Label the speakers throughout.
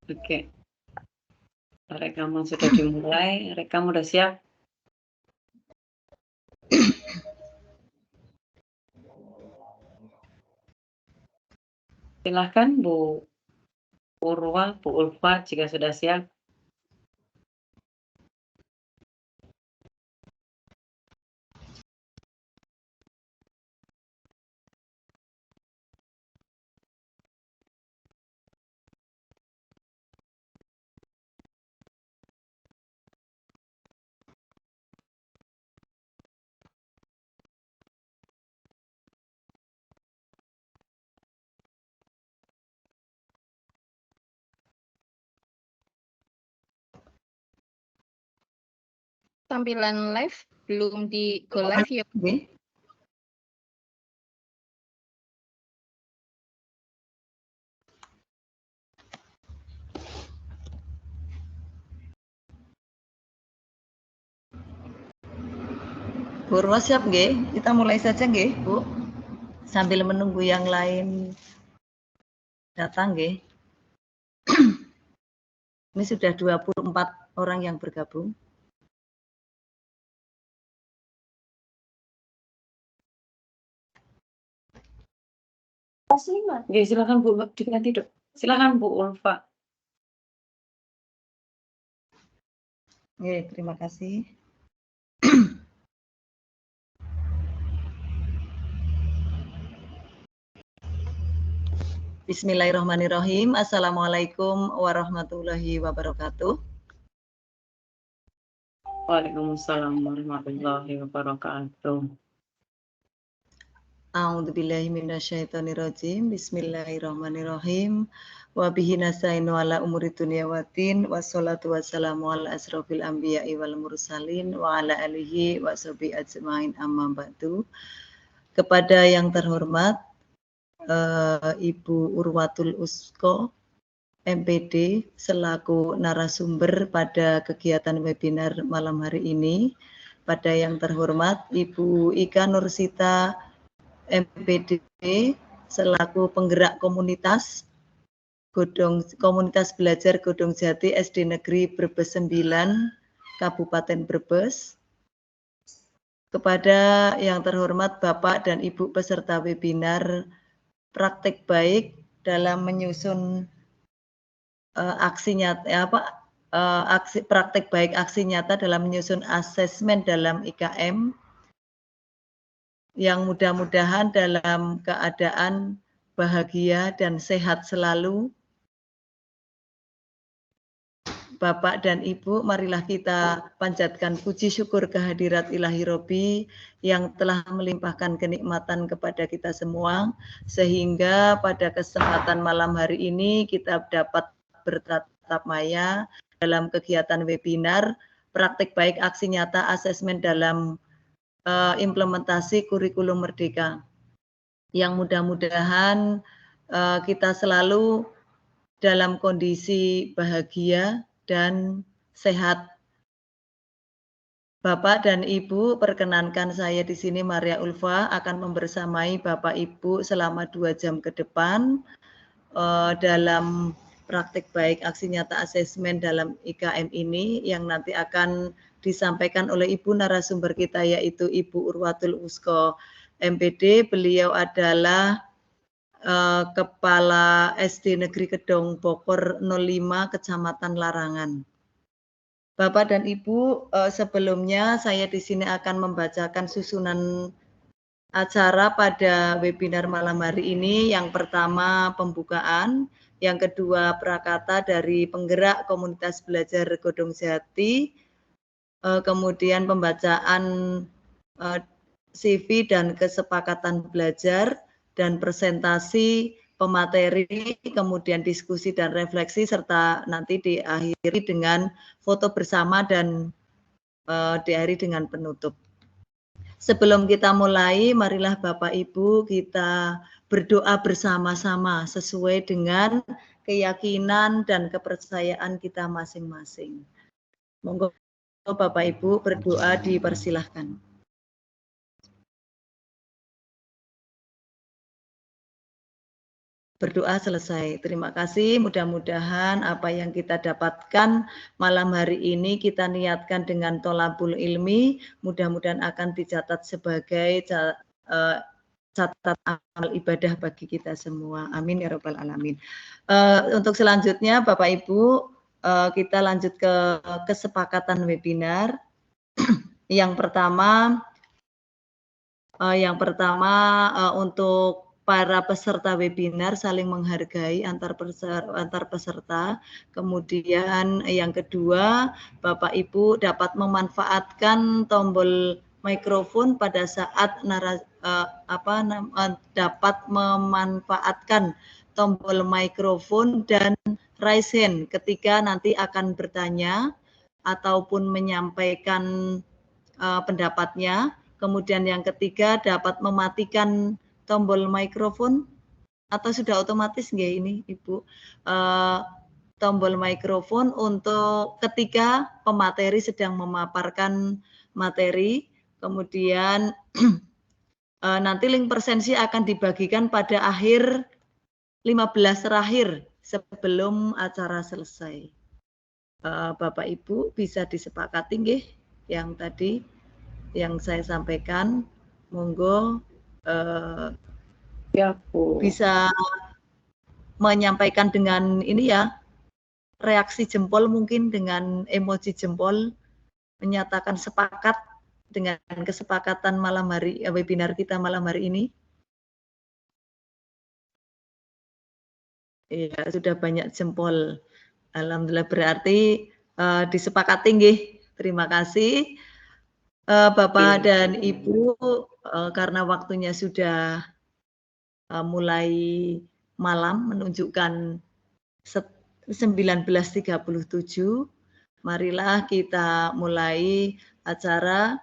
Speaker 1: Oke. Rekaman sudah dimulai, rekam udah siap? Silahkan Bu Purwa, Bu Ulfa jika sudah siap.
Speaker 2: Tampilan live belum di go live ya.
Speaker 3: Nggih. Purwa siap nggih? Kita mulai saja nggih, Bu. Sambil menunggu yang lain datang nggih. Ini sudah 24 orang yang bergabung.
Speaker 1: Oke, silakan Bu, diganti Dok. Silakan Bu Ulfa.
Speaker 3: Oke, terima kasih. Bismillahirrahmanirrahim. Assalamualaikum warahmatullahi wabarakatuh.
Speaker 1: Waalaikumsalam warahmatullahi wabarakatuh.
Speaker 3: A'udzubillahi minasyaitonirrajim. Bismillahirrahmanirrahim. Wa bihi nasta'inu ala umuri dunya waddin. Wassalatu wassalamu ala asrofil anbiya'i wal mursalin wa ala alihi wa sahbihi ajmain amma ba'du. Kepada yang terhormat Ibu Urwatul Usko MPD selaku narasumber pada kegiatan webinar malam hari ini. Pada yang terhormat Ibu Ika Nursita MPD selaku penggerak komunitas belajar Godong Jati SD Negeri Brebes 9 Kabupaten Brebes. Kepada yang terhormat Bapak dan Ibu peserta webinar praktek baik dalam menyusun praktek baik aksi nyata dalam menyusun asesmen dalam IKM yang mudah-mudahan dalam keadaan bahagia dan sehat selalu. Bapak dan Ibu, marilah kita panjatkan puji syukur kehadirat Ilahi Robbi yang telah melimpahkan kenikmatan kepada kita semua, sehingga pada kesempatan malam hari ini kita dapat bertatap maya dalam kegiatan webinar praktik baik aksi nyata asesmen dalam implementasi kurikulum Merdeka, yang mudah-mudahan kita selalu dalam kondisi bahagia dan sehat. Bapak dan Ibu, perkenankan saya di sini Maria Ulfa akan membersamai Bapak Ibu selama 2 jam ke depan dalam praktik baik aksi nyata asesmen dalam IKM ini yang nanti akan disampaikan oleh Ibu narasumber kita yaitu Ibu Urwatul Usko MPD. Beliau adalah Kepala SD Negeri Kedong Bokor 05 Kecamatan Larangan. Bapak dan Ibu, sebelumnya saya di sini akan membacakan susunan acara pada webinar malam hari ini. Yang pertama pembukaan, yang kedua prakata dari penggerak komunitas belajar Godong Jati, kemudian pembacaan CV dan kesepakatan belajar, dan presentasi pemateri, kemudian diskusi dan refleksi, serta nanti diakhiri dengan foto bersama dan diakhiri dengan penutup. Sebelum kita mulai, marilah Bapak Ibu kita berdoa bersama-sama sesuai dengan keyakinan dan kepercayaan kita masing-masing. Monggo Bapak Ibu berdoa, dipersilahkan. berdoa selesai. Terima kasih, mudah-mudahan apa yang kita dapatkan malam hari ini kita niatkan dengan tolabul ilmi, mudah-mudahan akan dicatat sebagai catat amal ibadah bagi kita semua. Amin ya rabbal alamin. Untuk selanjutnya Bapak Ibu, kita lanjut ke kesepakatan webinar. Yang pertama untuk para peserta webinar saling menghargai antar peserta. Kemudian yang kedua, Bapak Ibu dapat memanfaatkan tombol mikrofon pada saat dapat memanfaatkan tombol mikrofon dan raise hand ketika nanti akan bertanya ataupun menyampaikan pendapatnya. Kemudian yang ketiga dapat mematikan tombol mikrofon atau sudah otomatis nggak ini Ibu, tombol mikrofon untuk ketika pemateri sedang memaparkan materi. Kemudian nanti link presensi akan dibagikan pada akhir 15 terakhir sebelum acara selesai. Bapak Ibu bisa disepakati nggih yang tadi yang saya sampaikan, monggo
Speaker 1: Ya, Bu.
Speaker 3: bisa menyampaikan dengan ini ya, reaksi jempol mungkin dengan emoji jempol, menyatakan sepakat dengan kesepakatan malam hari webinar kita malam hari ini. Iya, sudah banyak jempol. Alhamdulillah, berarti disepakati nggih. Terima kasih. Bapak dan Ibu, karena waktunya sudah mulai malam menunjukkan 19.37, marilah kita mulai acara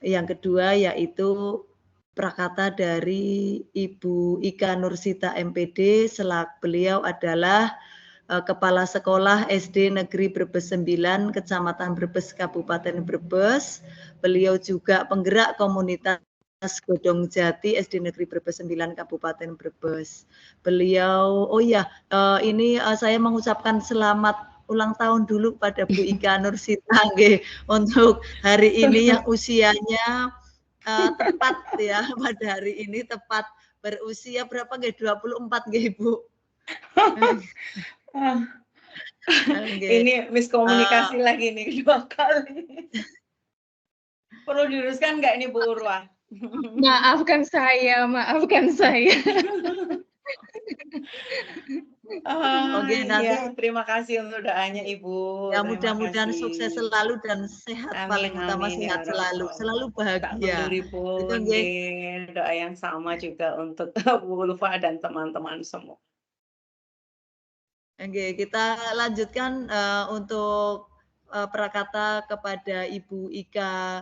Speaker 3: yang kedua, yaitu prakata dari Ibu Ika Nursita MPD, selaku beliau adalah Kepala Sekolah SD Negeri Brebes 9, Kecamatan Brebes, Kabupaten Brebes. Beliau juga penggerak komunitas Godong Jati SD Negeri Brebes 9, Kabupaten Brebes. Beliau, ini saya mengucapkan selamat ulang tahun dulu pada Bu Ika Nursita untuk hari ini yang usianya tepat ya, pada hari ini tepat berusia berapa nggih? 24 nggih Bu.
Speaker 1: Ini miskomunikasi lagi nih 2 kali. Perlu diluruskan nggak ini Bu Urwa?
Speaker 2: Maafkan saya.
Speaker 3: Oke, nanti
Speaker 1: terima kasih untuk doanya Ibu.
Speaker 3: Ya, mudah-mudahan sukses selalu dan sehat, paling utama sehat selalu bahagia.
Speaker 1: Itu doa yang sama juga untuk Bu Ulfa dan teman-teman semua.
Speaker 3: Oke, kita lanjutkan untuk prakata kepada Ibu Ika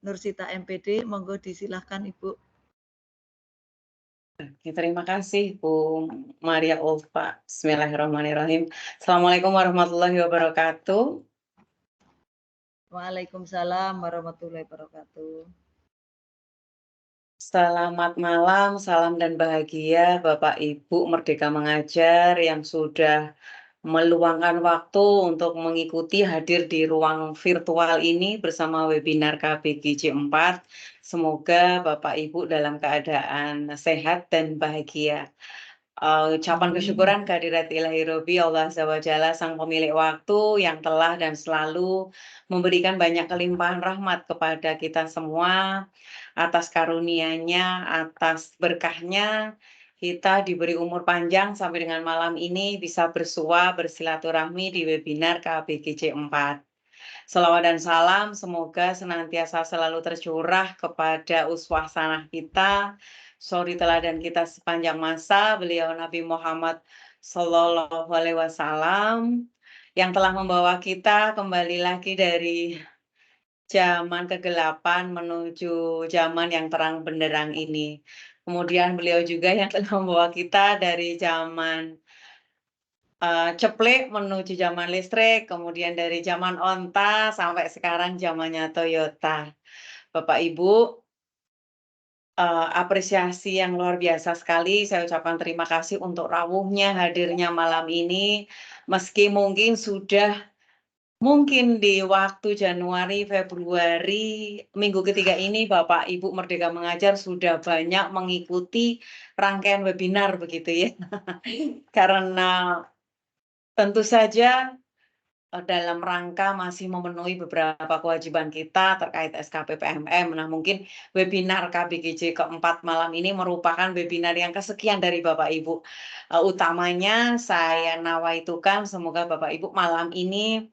Speaker 3: Nursita MPD. Monggo disilahkan Ibu.
Speaker 1: Oke, terima kasih Bu Maria Ulfa. Bismillahirrahmanirrahim. Assalamualaikum warahmatullahi wabarakatuh.
Speaker 3: Waalaikumsalam warahmatullahi wabarakatuh.
Speaker 1: Selamat malam, salam dan bahagia Bapak Ibu Merdeka Mengajar yang sudah meluangkan waktu untuk mengikuti hadir di ruang virtual ini bersama webinar KBGJ 4. Semoga Bapak Ibu dalam keadaan sehat dan bahagia. Ucapan kesyukuran kehadirat ilahi Robi Allah Azza wa Jalla, sang pemilik waktu yang telah dan selalu memberikan banyak kelimpahan rahmat kepada kita semua. Atas karunia-Nya, atas berkahnya, kita diberi umur panjang sampai dengan malam ini bisa bersua, bersilaturahmi di webinar KBGJ 4. Selawat dan salam semoga senantiasa selalu tercurah kepada uswah sanah kita, suri teladan kita sepanjang masa, beliau Nabi Muhammad Sallallahu Alaihi Wasallam, yang telah membawa kita kembali lagi dari zaman kegelapan menuju zaman yang terang benderang ini. Kemudian beliau juga yang telah membawa kita dari zaman ceplek menuju zaman listrik, kemudian dari zaman onta sampai sekarang zamannya Toyota. Bapak Ibu, apresiasi yang luar biasa sekali. Saya ucapkan terima kasih untuk rawuhnya hadirnya malam ini, meski mungkin di waktu Januari, Februari, minggu ketiga ini Bapak Ibu Merdeka Mengajar sudah banyak mengikuti rangkaian webinar begitu ya. Karena tentu saja dalam rangka masih memenuhi beberapa kewajiban kita terkait SKP PMM. Nah, mungkin webinar KBGJ keempat malam ini merupakan webinar yang kesekian dari Bapak Ibu. Utamanya saya nawaitukan semoga Bapak Ibu malam ini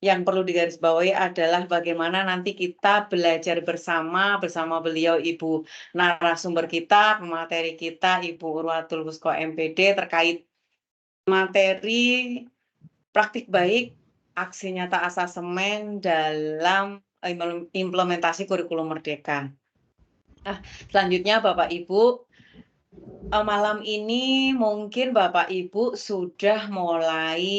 Speaker 1: yang perlu digarisbawahi adalah bagaimana nanti kita belajar bersama beliau Ibu narasumber kita, pemateri kita Ibu Urwatul Wusko MPD terkait materi praktik baik aksi nyata asasemen dalam implementasi kurikulum merdeka. Selanjutnya Bapak Ibu, malam ini mungkin Bapak Ibu sudah mulai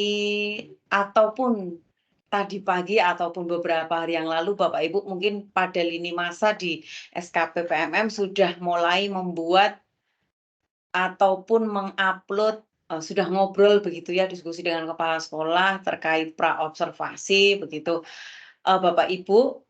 Speaker 1: ataupun tadi pagi ataupun beberapa hari yang lalu Bapak Ibu mungkin pada lini masa di SKP PMM sudah mulai membuat ataupun mengupload sudah ngobrol begitu ya, diskusi dengan kepala sekolah terkait pra-observasi begitu. Bapak Ibu,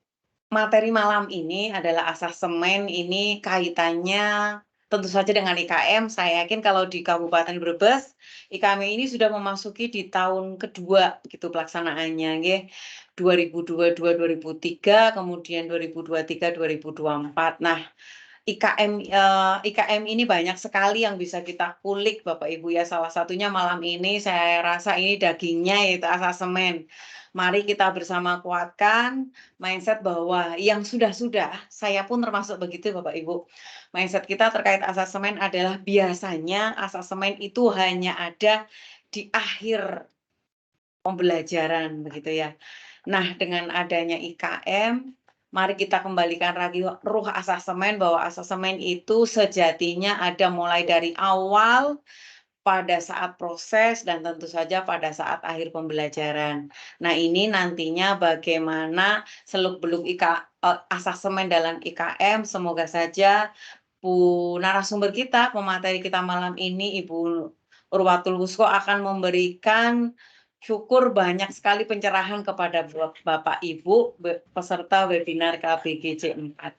Speaker 1: materi malam ini adalah asasemen, ini kaitannya tentu saja dengan IKM. Saya yakin kalau di Kabupaten Brebes, IKM ini sudah memasuki di tahun kedua begitu pelaksanaannya nggih. 2022-2003, kemudian 2023-2024. Nah, IKM ini banyak sekali yang bisa kita kulik Bapak Ibu ya. Salah satunya malam ini saya rasa ini dagingnya yaitu asasemen. Mari kita bersama kuatkan mindset bahwa yang sudah-sudah, saya pun termasuk begitu Bapak Ibu. Mindset kita terkait asasemen adalah biasanya asasemen itu hanya ada di akhir pembelajaran begitu ya. Nah, dengan adanya IKM, mari kita kembalikan lagi ruh asasemen bahwa asasemen itu sejatinya ada mulai dari awal pada saat proses dan tentu saja pada saat akhir pembelajaran. Nah, ini nantinya bagaimana seluk-beluk asasemen dalam IKM, semoga saja Bu narasumber kita, pemateri kita malam ini, Ibu Urwatul Wusko akan memberikan syukur banyak sekali pencerahan kepada Bapak Ibu peserta webinar KBGJ 4.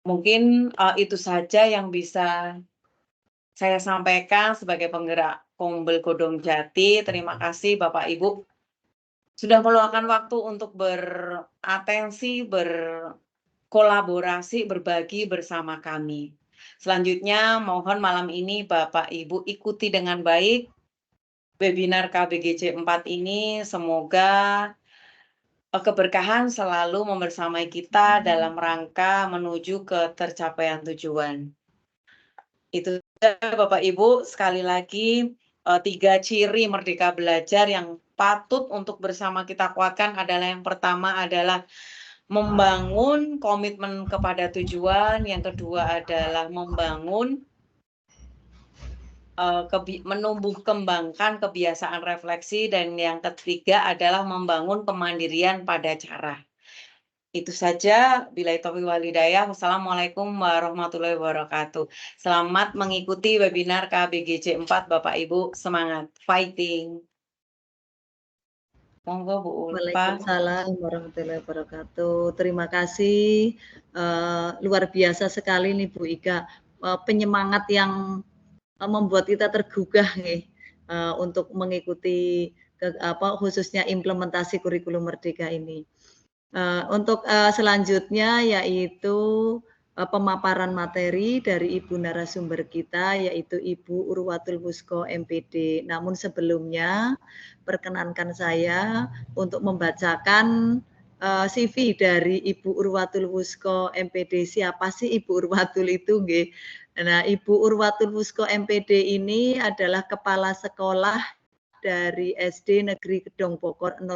Speaker 1: Mungkin itu saja yang bisa saya sampaikan sebagai penggerak Kombel Godong Jati. Terima kasih Bapak Ibu sudah meluangkan waktu untuk beratensi, berkolaborasi, berbagi bersama kami. Selanjutnya mohon malam ini Bapak Ibu ikuti dengan baik webinar KBGJ 4 ini. Semoga keberkahan selalu membersamai kita dalam rangka menuju ke tercapaian tujuan. Itu Bapak Ibu, sekali lagi 3 ciri merdeka belajar yang patut untuk bersama kita kuatkan adalah yang pertama adalah membangun komitmen kepada tujuan, yang kedua adalah membangun menumbuh kembangkan kebiasaan refleksi, dan yang ketiga adalah membangun kemandirian pada cara. Itu saja, billahi taufiq wal hidayah. Wassalamualaikum warahmatullahi wabarakatuh. Selamat mengikuti webinar KBGJ 4 Bapak Ibu, semangat, fighting. Monggo Bu Ulfa.
Speaker 3: Waalaikumsalam warahmatullahi wabarakatuh. Terima kasih, luar biasa sekali nih Bu Ika, penyemangat yang membuat kita tergugah nih untuk mengikuti khususnya implementasi kurikulum merdeka ini. Untuk selanjutnya yaitu pemaparan materi dari Ibu narasumber kita yaitu Ibu Urwatul Wusko MPD. Namun sebelumnya perkenankan saya untuk membacakan CV dari Ibu Urwatul Wusko MPD. Siapa sih Ibu Urwatul itu? Nggih. Nah, Ibu Urwatul Wusko MPD ini adalah kepala sekolah dari SD Negeri Gedong Bokor 05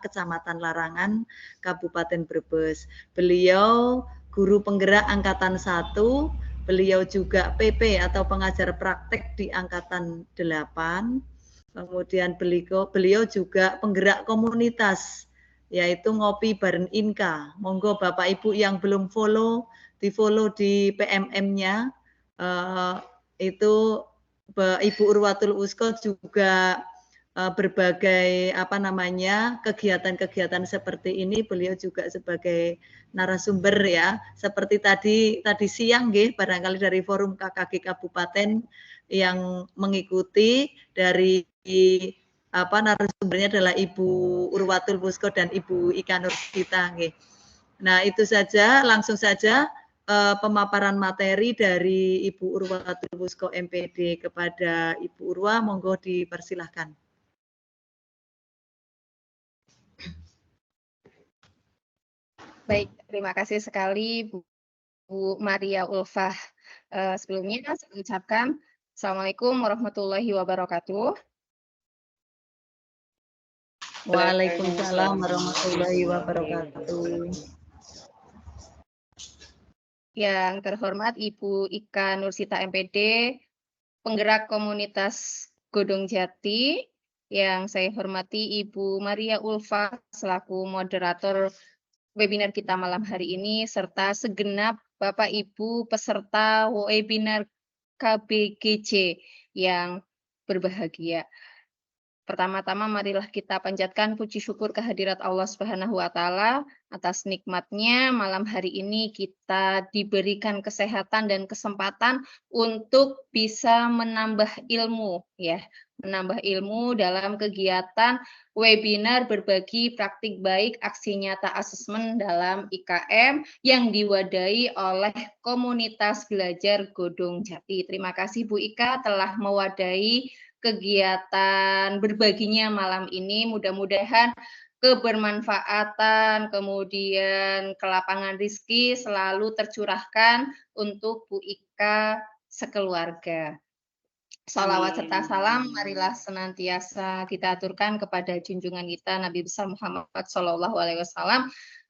Speaker 3: Kecamatan Larangan Kabupaten Brebes. Beliau guru penggerak angkatan 1, beliau juga PP atau pengajar praktek di angkatan 8. Kemudian beliau juga penggerak komunitas yaitu Ngopi Bareng Inka. Monggo Bapak Ibu yang belum follow di-follow di PMM-nya, itu Ibu Urwatul Wusko juga berbagai kegiatan-kegiatan seperti ini beliau juga sebagai narasumber ya, seperti tadi siang nggih barangkali dari forum KKG Kabupaten yang mengikuti dari narasumbernya adalah Ibu Urwatul Wusko dan Ibu Ika Nursita nggih. Nah, itu saja, langsung saja pemaparan materi dari Ibu Urwatul Wusko MPD kepada Ibu Urwa, monggo dipersilahkan.
Speaker 2: Baik, terima kasih sekali Bu Maria Ulfah. Sebelumnya saya ucapkan Assalamualaikum warahmatullahi wabarakatuh.
Speaker 3: Waalaikumsalam warahmatullahi wabarakatuh.
Speaker 2: Yang terhormat Ibu Ika Nursita MPD, penggerak komunitas Godong Jati, yang saya hormati Ibu Maria Ulfah selaku moderator webinar kita malam hari ini, serta segenap Bapak Ibu peserta webinar KBGJ yang berbahagia. Pertama-tama marilah kita panjatkan puji syukur kehadirat Allah Subhanahu wa taala atas nikmatnya malam hari ini kita diberikan kesehatan dan kesempatan untuk bisa menambah ilmu ya, menambah ilmu dalam kegiatan webinar berbagi praktik baik aksi nyata asesmen dalam IKM yang diwadahi oleh komunitas belajar Godong Jati. Terima kasih Bu Ika telah mewadahi kegiatan berbaginya malam ini. Mudah-mudahan kebermanfaatan, kemudian kelapangan rezeki selalu tercurahkan untuk Bu Ika sekeluarga. Salawat serta salam marilah senantiasa kita aturkan kepada junjungan kita Nabi besar Muhammad SAW.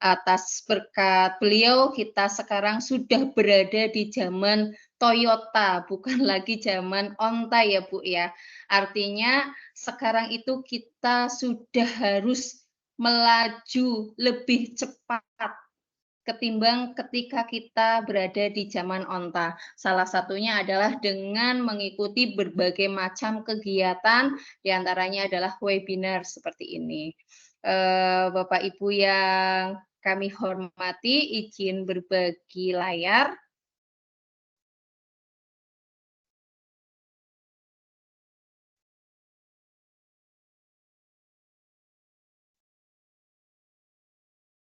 Speaker 2: Atas berkat beliau kita sekarang sudah berada di zaman Toyota, bukan lagi zaman onta ya Bu ya. Artinya sekarang itu kita sudah harus melaju lebih cepat ketimbang ketika kita berada di zaman onta. Salah satunya adalah dengan mengikuti berbagai macam kegiatan, diantaranya adalah webinar seperti ini. Bapak Ibu yang kami hormati, izin berbagi layar.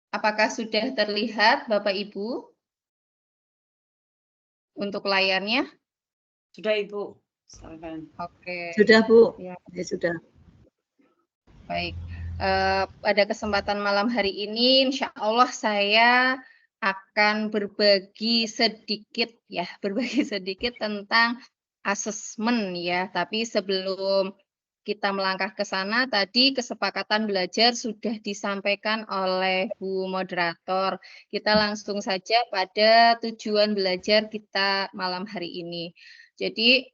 Speaker 2: Apakah sudah terlihat Bapak Ibu untuk layarnya?
Speaker 1: Sudah Ibu. Silakan.
Speaker 2: Oke.
Speaker 3: Sudah Bu.
Speaker 2: Ya,
Speaker 3: sudah.
Speaker 2: Baik. Pada kesempatan malam hari ini, insya Allah saya akan berbagi sedikit tentang asesmen ya. Tapi sebelum kita melangkah ke sana, tadi kesepakatan belajar sudah disampaikan oleh Bu Moderator. Kita langsung saja pada tujuan belajar kita malam hari ini. Jadi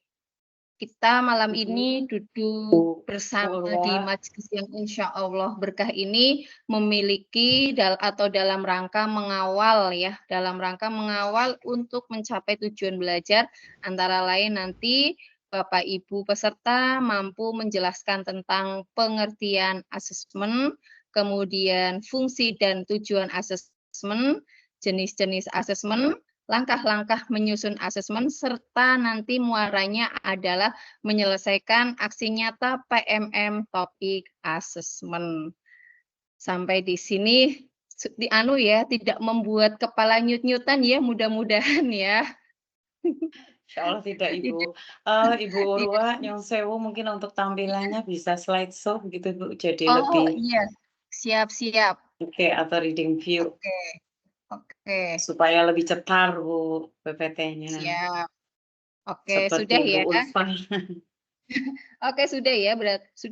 Speaker 2: kita malam ini duduk bersama di majelis yang insya Allah berkah ini memiliki dalam rangka mengawal untuk mencapai tujuan belajar, antara lain nanti Bapak Ibu peserta mampu menjelaskan tentang pengertian asesmen, kemudian fungsi dan tujuan asesmen, jenis-jenis asesmen, langkah-langkah menyusun asesmen, serta nanti muaranya adalah menyelesaikan aksi nyata PMM topik asesmen. Sampai di sini tidak membuat kepala nyut-nyutan ya, mudah-mudahan ya.
Speaker 1: Insya Allah tidak Ibu. Ibu Urwa, nyun sewu mungkin untuk tampilannya bisa slideshow gitu Bu, jadi lebih.
Speaker 2: Iya, siap-siap.
Speaker 1: Oke, atau reading view.
Speaker 2: Oke.
Speaker 1: Supaya lebih cetar Bu PPT-nya.
Speaker 2: Siap. Oke,
Speaker 1: seperti
Speaker 2: sudah ya. Oke, sudah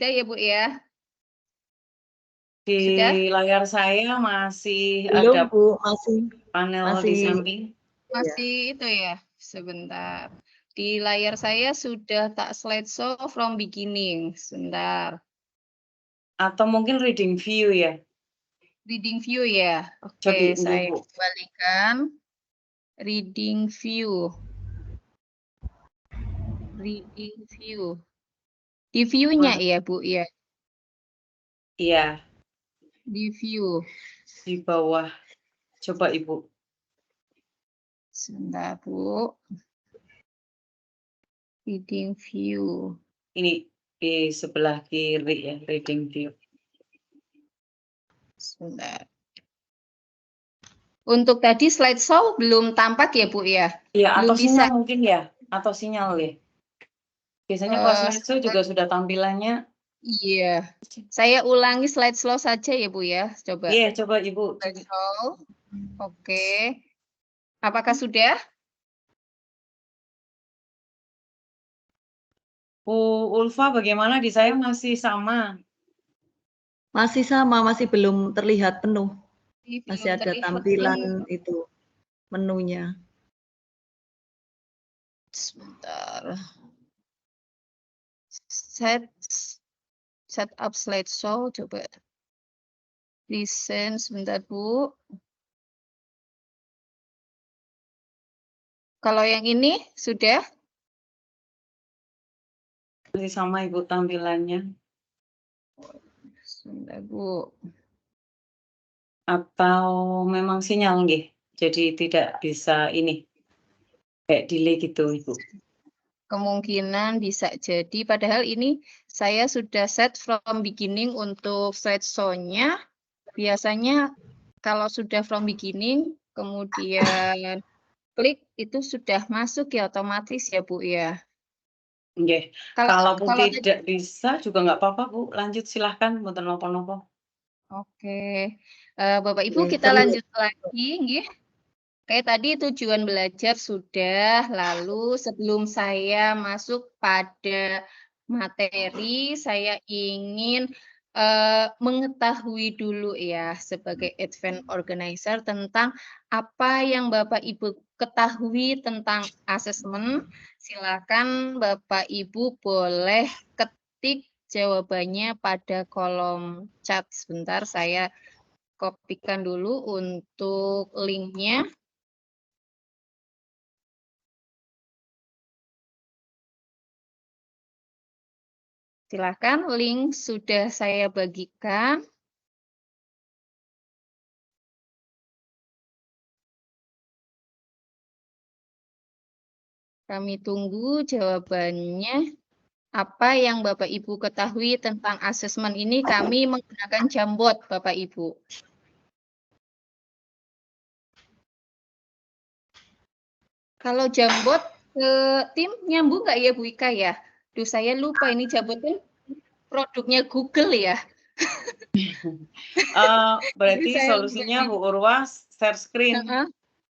Speaker 2: ya Bu ya.
Speaker 1: Di
Speaker 2: sudah?
Speaker 1: layar saya masih
Speaker 3: Belum,
Speaker 1: ada
Speaker 3: Bu,
Speaker 1: panel
Speaker 3: masih
Speaker 1: di samping.
Speaker 2: Masih itu ya, sebentar. Di layar saya sudah tak slideshow from beginning, sebentar.
Speaker 1: Atau mungkin reading view ya?
Speaker 2: Reading view ya.
Speaker 1: Coba
Speaker 2: Oke, saya kembalikan. Reading view. Reading view. Di view-nya ya, Bu, ya?
Speaker 1: Iya,
Speaker 2: Di view.
Speaker 1: di bawah. Coba Ibu.
Speaker 2: Sebentar, Bu. Reading view.
Speaker 1: Ini di sebelah kiri ya, reading view.
Speaker 2: Sebentar. Untuk tadi slideshow belum tampak ya, Bu, ya?
Speaker 1: Iya, atau
Speaker 2: Belum bisa.
Speaker 1: sinyal mungkin ya, atau sinyal ya. Biasanya kalau slideshow juga sudah tampilannya.
Speaker 2: Iya. Saya ulangi slideshow saja ya, Bu, ya. Coba.
Speaker 1: Iya, coba Ibu.
Speaker 2: Slideshow. Oke. Apakah sudah?
Speaker 1: Bu Ulfa, bagaimana di saya masih sama?
Speaker 3: Masih sama, masih belum terlihat penuh. Masih
Speaker 2: Belum
Speaker 3: ada
Speaker 2: terlihat
Speaker 3: tampilan
Speaker 2: penuh.
Speaker 3: itu menunya.
Speaker 2: Sebentar. Set up slideshow, coba. Listen, sebentar, Bu. Kalau yang ini sudah?
Speaker 1: Masih sama Ibu tampilannya.
Speaker 2: Sebentar, Bu.
Speaker 1: Atau memang sinyal nggih? Jadi tidak bisa ini. Kayak delay gitu Ibu.
Speaker 2: Kemungkinan bisa jadi, padahal ini saya sudah set from beginning untuk slideshow-nya. Biasanya kalau sudah from beginning, kemudian klik, itu sudah masuk ya otomatis ya, Bu, ya.
Speaker 1: Nggih. Kalaupun tidak bisa juga nggak apa-apa Bu, lanjut silahkan, mboten napa-napa.
Speaker 2: Oke. Bapak Ibu kita lanjut lagi nggih. Kayak tadi tujuan belajar sudah, lalu sebelum saya masuk pada materi, saya ingin mengetahui dulu ya sebagai advance organizer tentang apa yang Bapak Ibu ketahui tentang asesmen. Silakan Bapak Ibu boleh ketik jawabannya pada kolom chat. Sebentar saya kopikan dulu untuk linknya. Silakan, link sudah saya bagikan. Kami tunggu jawabannya. Apa yang Bapak Ibu ketahui tentang asesmen ini? Kami menggunakan Jambot, Bapak Ibu. Kalau Jambot ke tim nyambung nggak ya, Bu Ika ya? Duh, saya lupa ini Jambot kan produknya Google ya.
Speaker 1: Berarti solusinya Bu Urwa share screen.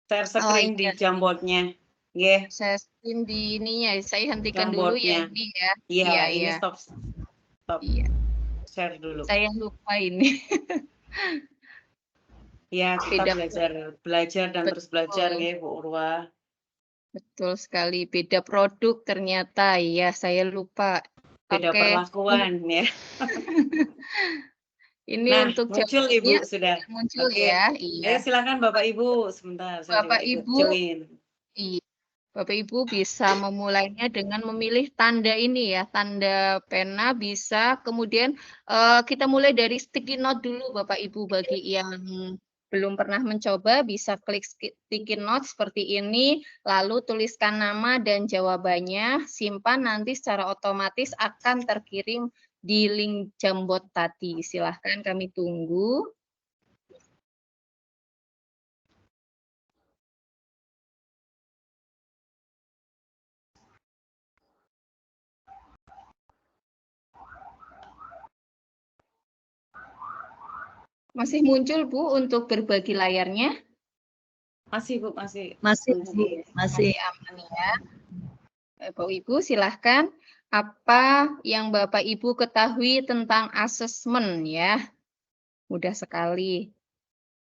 Speaker 1: Share screen di Jambotnya. Nggih.
Speaker 2: Share screen di ininya, saya hentikan dulu ya ini ya.
Speaker 1: Iya, ini stop.
Speaker 2: Iya.
Speaker 1: Share dulu.
Speaker 2: Saya lupa ini.
Speaker 1: Ya, kita belajar dan terus belajar ya, Bu Urwa.
Speaker 2: Betul sekali, beda produk ternyata ya, saya lupa.
Speaker 1: Beda perlakuan ya.
Speaker 2: Ini
Speaker 1: nah,
Speaker 2: untuk
Speaker 1: muncul Ibu sudah.
Speaker 2: Muncul ya. Iya.
Speaker 1: Silakan Bapak Ibu sebentar saya
Speaker 2: Bapak
Speaker 1: juga
Speaker 2: Ibu,
Speaker 1: join.
Speaker 2: iya. Bapak Ibu bisa memulainya dengan memilih tanda ini ya, tanda pena bisa. Kemudian kita mulai dari sticky note dulu Bapak Ibu, bagi yang belum pernah mencoba bisa klik sticky note seperti ini, lalu tuliskan nama dan jawabannya, simpan, nanti secara otomatis akan terkirim di link Jambot tadi. Silahkan kami tunggu. Masih muncul Bu untuk berbagi layarnya?
Speaker 1: Masih Bu, masih.
Speaker 2: Masih aman ya. Bapak Ibu silahkan, apa yang Bapak Ibu ketahui tentang asesmen ya? Mudah sekali.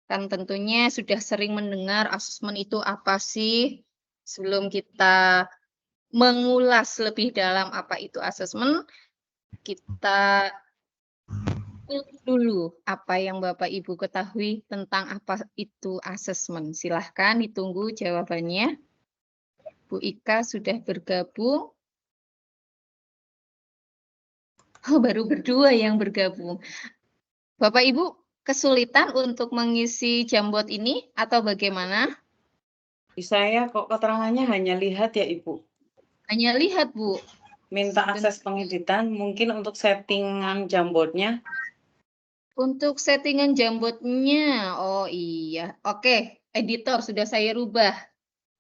Speaker 2: Kan tentunya sudah sering mendengar asesmen itu apa sih? Sebelum kita mengulas lebih dalam apa itu asesmen, kita dulu apa yang Bapak Ibu ketahui tentang apa itu asesmen. Silahkan ditunggu jawabannya. Bu Ika sudah bergabung. Oh, baru berdua yang bergabung. Bapak Ibu kesulitan untuk mengisi Jambot ini atau bagaimana?
Speaker 1: Di saya kok keterangannya hanya lihat ya Ibu.
Speaker 2: Hanya lihat, Bu.
Speaker 1: Minta akses pengeditan, mungkin untuk settingan Jambotnya.
Speaker 2: Untuk settingan Jambotnya, oh iya. Oke, editor sudah saya rubah.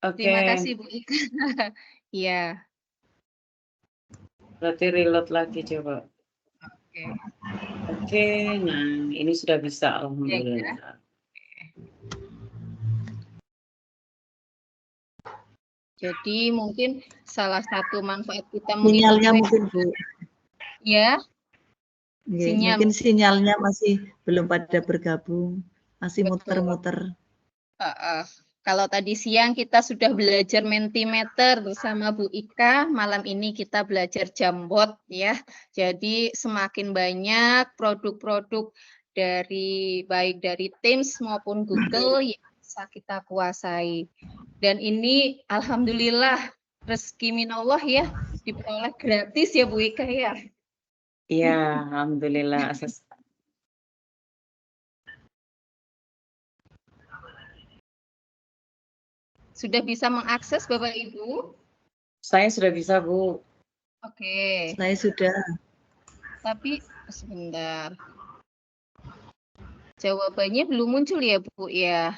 Speaker 1: Oke,
Speaker 2: Terima kasih Bu Ika. Iya,
Speaker 1: berarti reload lagi coba.
Speaker 2: oke.
Speaker 1: Oke, nah ini sudah bisa,
Speaker 2: Ya,
Speaker 1: alhamdulillah.
Speaker 2: Jadi mungkin salah satu manfaat kita
Speaker 3: Sinyalnya
Speaker 2: mengikuti
Speaker 3: mungkin Bu.
Speaker 2: ya,
Speaker 3: Nggih,
Speaker 2: sinyal.
Speaker 3: mungkin sinyalnya masih belum pada bergabung, masih
Speaker 2: Betul.
Speaker 3: muter-muter.
Speaker 2: Kalau tadi siang kita sudah belajar Mentimeter bersama Bu Ika, malam ini kita belajar Jambot ya. Jadi semakin banyak produk-produk dari baik dari Teams maupun Google yang bisa kita kuasai. Dan ini alhamdulillah rezeki minallah ya, diperoleh gratis ya Bu Ika ya.
Speaker 1: Iya, alhamdulillah.
Speaker 2: Sudah bisa mengakses Bapak Ibu?
Speaker 1: Saya sudah bisa, Bu.
Speaker 2: Oke.
Speaker 3: Saya sudah.
Speaker 2: Tapi sebentar. Jawabannya belum muncul ya, Bu ya.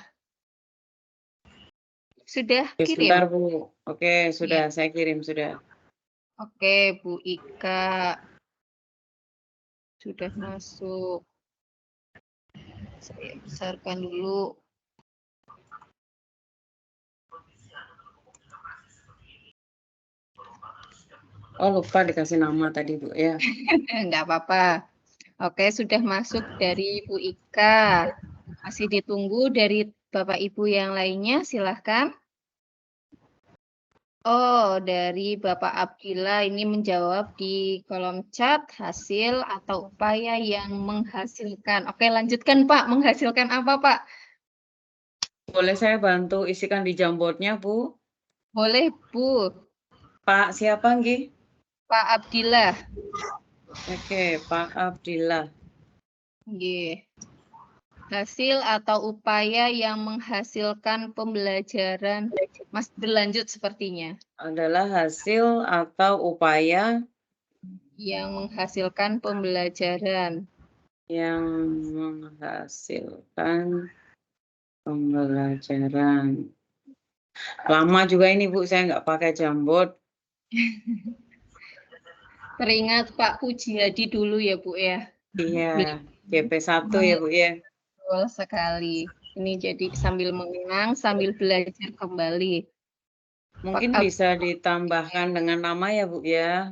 Speaker 2: Sudah
Speaker 1: Oke,
Speaker 2: kirim?
Speaker 1: sebentar, Bu. Oke, sudah.
Speaker 2: Iya.
Speaker 1: Saya kirim, sudah.
Speaker 2: Oke, Bu Ika. Sudah masuk. Saya besarkan dulu.
Speaker 1: Oh, lupa dikasih nama tadi, Bu, ya.
Speaker 2: Enggak apa-apa. Oke, sudah masuk dari Bu Ika. Masih ditunggu dari Bapak Ibu yang lainnya, silahkan. Oh, dari Bapak Abdillah ini menjawab di kolom chat hasil atau upaya yang menghasilkan. Oke, lanjutkan Pak. Menghasilkan apa Pak?
Speaker 1: Boleh saya bantu isikan di Jambotnya, Bu?
Speaker 2: Boleh Bu.
Speaker 1: Pak siapa, nggih?
Speaker 2: Pak Abdillah.
Speaker 1: Oke, Pak Abdillah.
Speaker 2: Nggih. Hasil atau upaya yang menghasilkan pembelajaran. Mas berlanjut sepertinya.
Speaker 1: Adalah hasil atau upaya
Speaker 2: Yang menghasilkan pembelajaran.
Speaker 1: yang menghasilkan pembelajaran. Lama juga ini, Bu, saya nggak pakai Jambot.
Speaker 2: Teringat Pak Pujiadi dulu ya, Bu ya.
Speaker 1: Iya, GP1 ya, Bu, ya.
Speaker 2: Betul sekali. Ini jadi sambil mengenang, sambil belajar kembali.
Speaker 1: Mungkin bisa ditambahkan dengan nama ya, Bu, ya.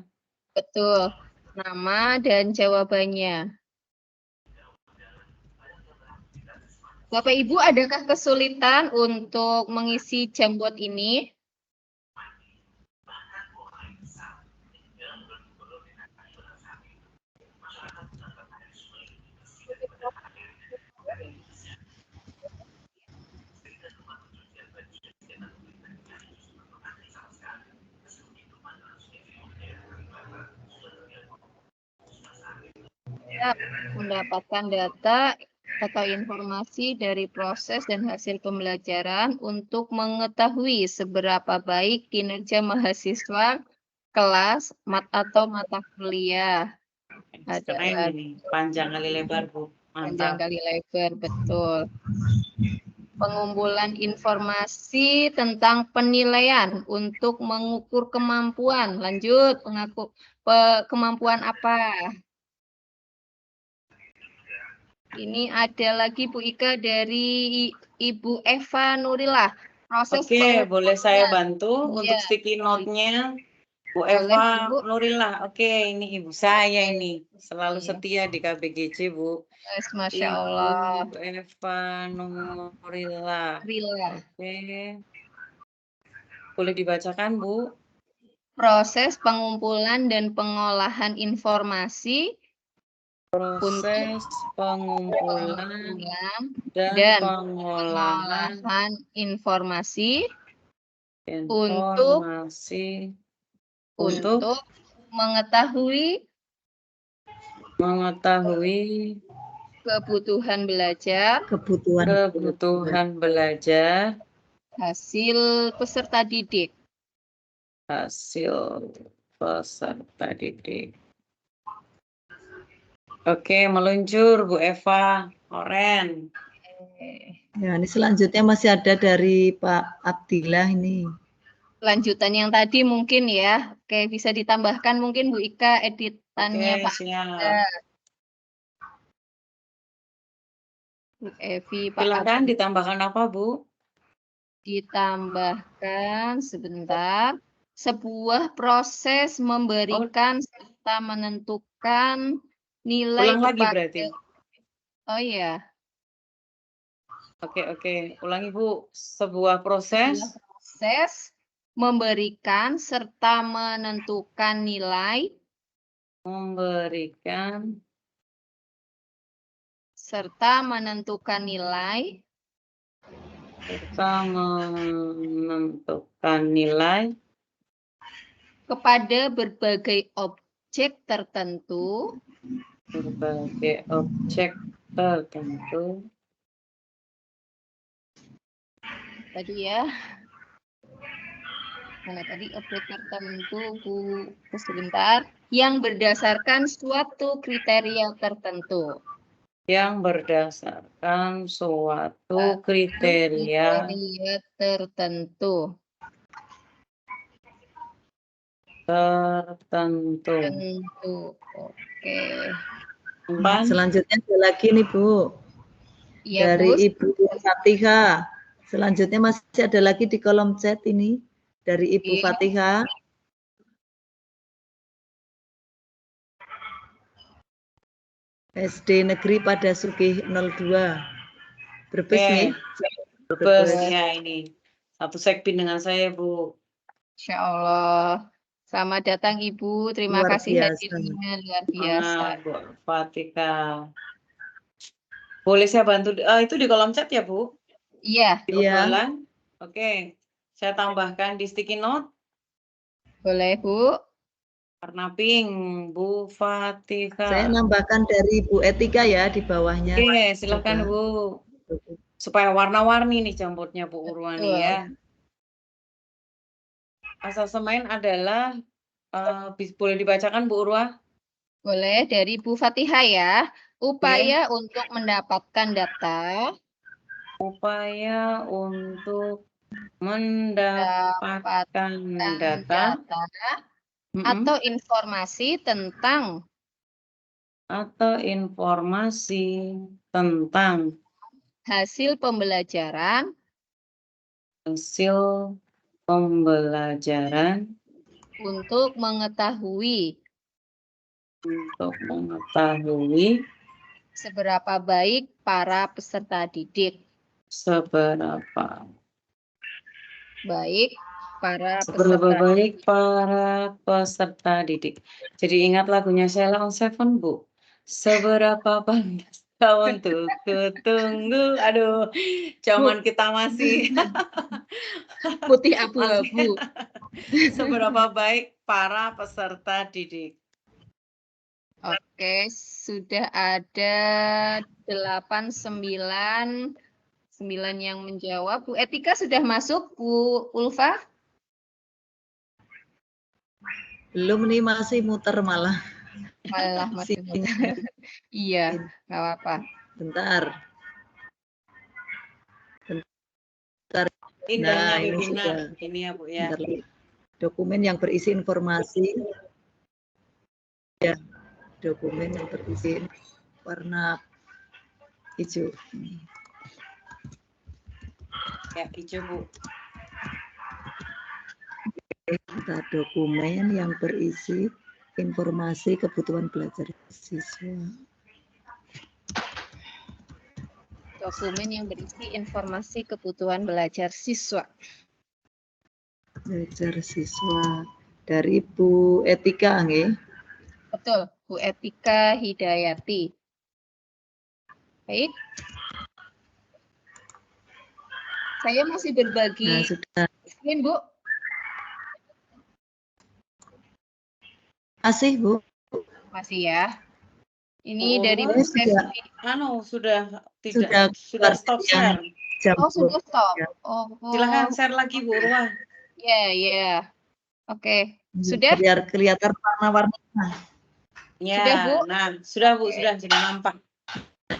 Speaker 2: Betul. Nama dan jawabannya. Bapak Ibu, adakah kesulitan untuk mengisi Jambot ini? Mendapatkan data atau informasi dari proses dan hasil pembelajaran untuk mengetahui seberapa baik kinerja mahasiswa kelas atau mata kuliah.
Speaker 1: Keren ini, panjang kali lebar, Bu.
Speaker 2: Panjang
Speaker 1: Mantap.
Speaker 2: kali lebar, betul. Pengumpulan informasi tentang penilaian untuk mengukur kemampuan. Lanjut, kemampuan apa? Ini ada lagi Bu Ika dari Ibu Eva Nurillah. Proses
Speaker 1: Oke, boleh saya bantu untuk
Speaker 2: ya,
Speaker 1: sticky note-nya? Bu
Speaker 2: boleh,
Speaker 1: Eva
Speaker 2: Bu.
Speaker 1: Nurillah. Oke, ini ibu saya ini. Selalu
Speaker 2: Iya.
Speaker 1: setia di KBGC, Bu.
Speaker 2: Yes, Masya Allah.
Speaker 1: Ibu Eva Nurillah.
Speaker 2: Nurillah.
Speaker 1: Oke. Boleh dibacakan, Bu?
Speaker 2: Proses pengumpulan dan pengolahan informasi
Speaker 1: proses pengumpulan dan
Speaker 2: dan
Speaker 1: pengolahan
Speaker 2: pengolahan informasi untuk mengetahui kebutuhan belajar hasil peserta didik.
Speaker 1: Oke, meluncur Bu Eva, Oren.
Speaker 3: Ya, ini selanjutnya masih ada dari Pak Abdillah ini.
Speaker 2: Lanjutan yang tadi mungkin ya. Oke, bisa ditambahkan mungkin Bu Ika editannya
Speaker 1: Oke,
Speaker 2: Pak
Speaker 1: siap.
Speaker 2: Bu Evi, Pak
Speaker 1: Silakan
Speaker 2: Abdillah.
Speaker 1: ditambahkan apa, Bu?
Speaker 2: Ditambahkan sebentar. Sebuah proses memberikan serta menentukan nilai
Speaker 1: Ulang lagi
Speaker 2: kepada.
Speaker 1: berarti.
Speaker 2: Oh iya.
Speaker 1: Oke. Ulangi, Bu. Sebuah proses
Speaker 2: Memberikan serta menentukan nilai kepada berbagai objek tertentu tadi ya. Mana tadi objek tertentu Bu, sebentar, yang berdasarkan suatu kriteria tertentu. Tertentu. Oke.
Speaker 3: Selanjutnya ada lagi nih Bu.
Speaker 2: Ya,
Speaker 3: dari
Speaker 2: Bu.
Speaker 3: Ibu Fatihah. Selanjutnya masih ada lagi di kolom chat ini dari Ibu Fatihah. SD Negeri pada Sugih 02. Brebes nih.
Speaker 1: Brebes ya ini. Satu sekpin dengan saya, Bu.
Speaker 2: Insya Allah. Selamat datang Ibu. Terima kasih hadirnya, luar biasa.
Speaker 1: Bu Fatihah. Boleh saya bantu? Itu di kolom chat ya, Bu?
Speaker 2: Iya.
Speaker 1: Iya. Oke. Saya tambahkan di sticky note.
Speaker 2: Boleh, Bu.
Speaker 1: Warna pink, Bu Fatihah.
Speaker 3: Saya nambahkan dari Bu Etika ya di bawahnya.
Speaker 1: Oke, silakan Bu. Supaya warna-warni nih campurnya Bu Urwani ya. Asal semain adalah boleh dibacakan Bu Urwa?
Speaker 2: Boleh, dari Bu Fatihah ya. Upaya untuk mendapatkan data. Atau informasi tentang hasil pembelajaran untuk mengetahui seberapa baik para peserta didik.
Speaker 1: Seberapa baik para peserta didik. Jadi ingat lagunya Sheila on Seven, Bu. Seberapa panas kau untuk kutunggu. Aduh, zaman kita masih
Speaker 2: putih abu-abu.
Speaker 1: Seberapa baik para peserta didik.
Speaker 2: Oke, sudah ada 9 yang menjawab. Bu Etika sudah masuk, Bu Ulfa?
Speaker 3: Belum nih, masih muter malah.
Speaker 2: Masih muter. Iya, nggak apa-apa.
Speaker 3: Bentar.
Speaker 1: Indahnya webinar ini ya Bu ya.
Speaker 3: Dokumen yang berisi informasi. Ya, dokumen yang berisi warna hijau.
Speaker 1: Ya, hijau Bu.
Speaker 3: Kita dokumen yang berisi informasi kebutuhan belajar siswa.
Speaker 2: Dokumen yang berisi informasi kebutuhan belajar siswa.
Speaker 3: Belajar siswa dari Bu Etika, nggih.
Speaker 2: Betul, Bu Etika Hidayati. Baik. Saya masih
Speaker 3: Nah,
Speaker 2: berbagi
Speaker 3: sudah.
Speaker 2: screen, Bu.
Speaker 3: Masih, Bu.
Speaker 2: Masih ya.
Speaker 1: Bu
Speaker 2: Ini dari
Speaker 1: Urwa
Speaker 2: Bu
Speaker 3: sudah.
Speaker 2: Sevi.
Speaker 1: sudah tidak sudah stop
Speaker 3: yang
Speaker 1: share.
Speaker 3: jam
Speaker 2: Oh, sudah stop.
Speaker 3: ya.
Speaker 2: Oh,
Speaker 1: Silakan share lagi Bu Urwa.
Speaker 2: ya. Oke. Sudah?
Speaker 3: Biar kelihatan warna-warninya.
Speaker 1: Ya,
Speaker 2: Sudah, Bu?
Speaker 1: nah sudah Bu,
Speaker 2: Oke.
Speaker 1: sudah nampak.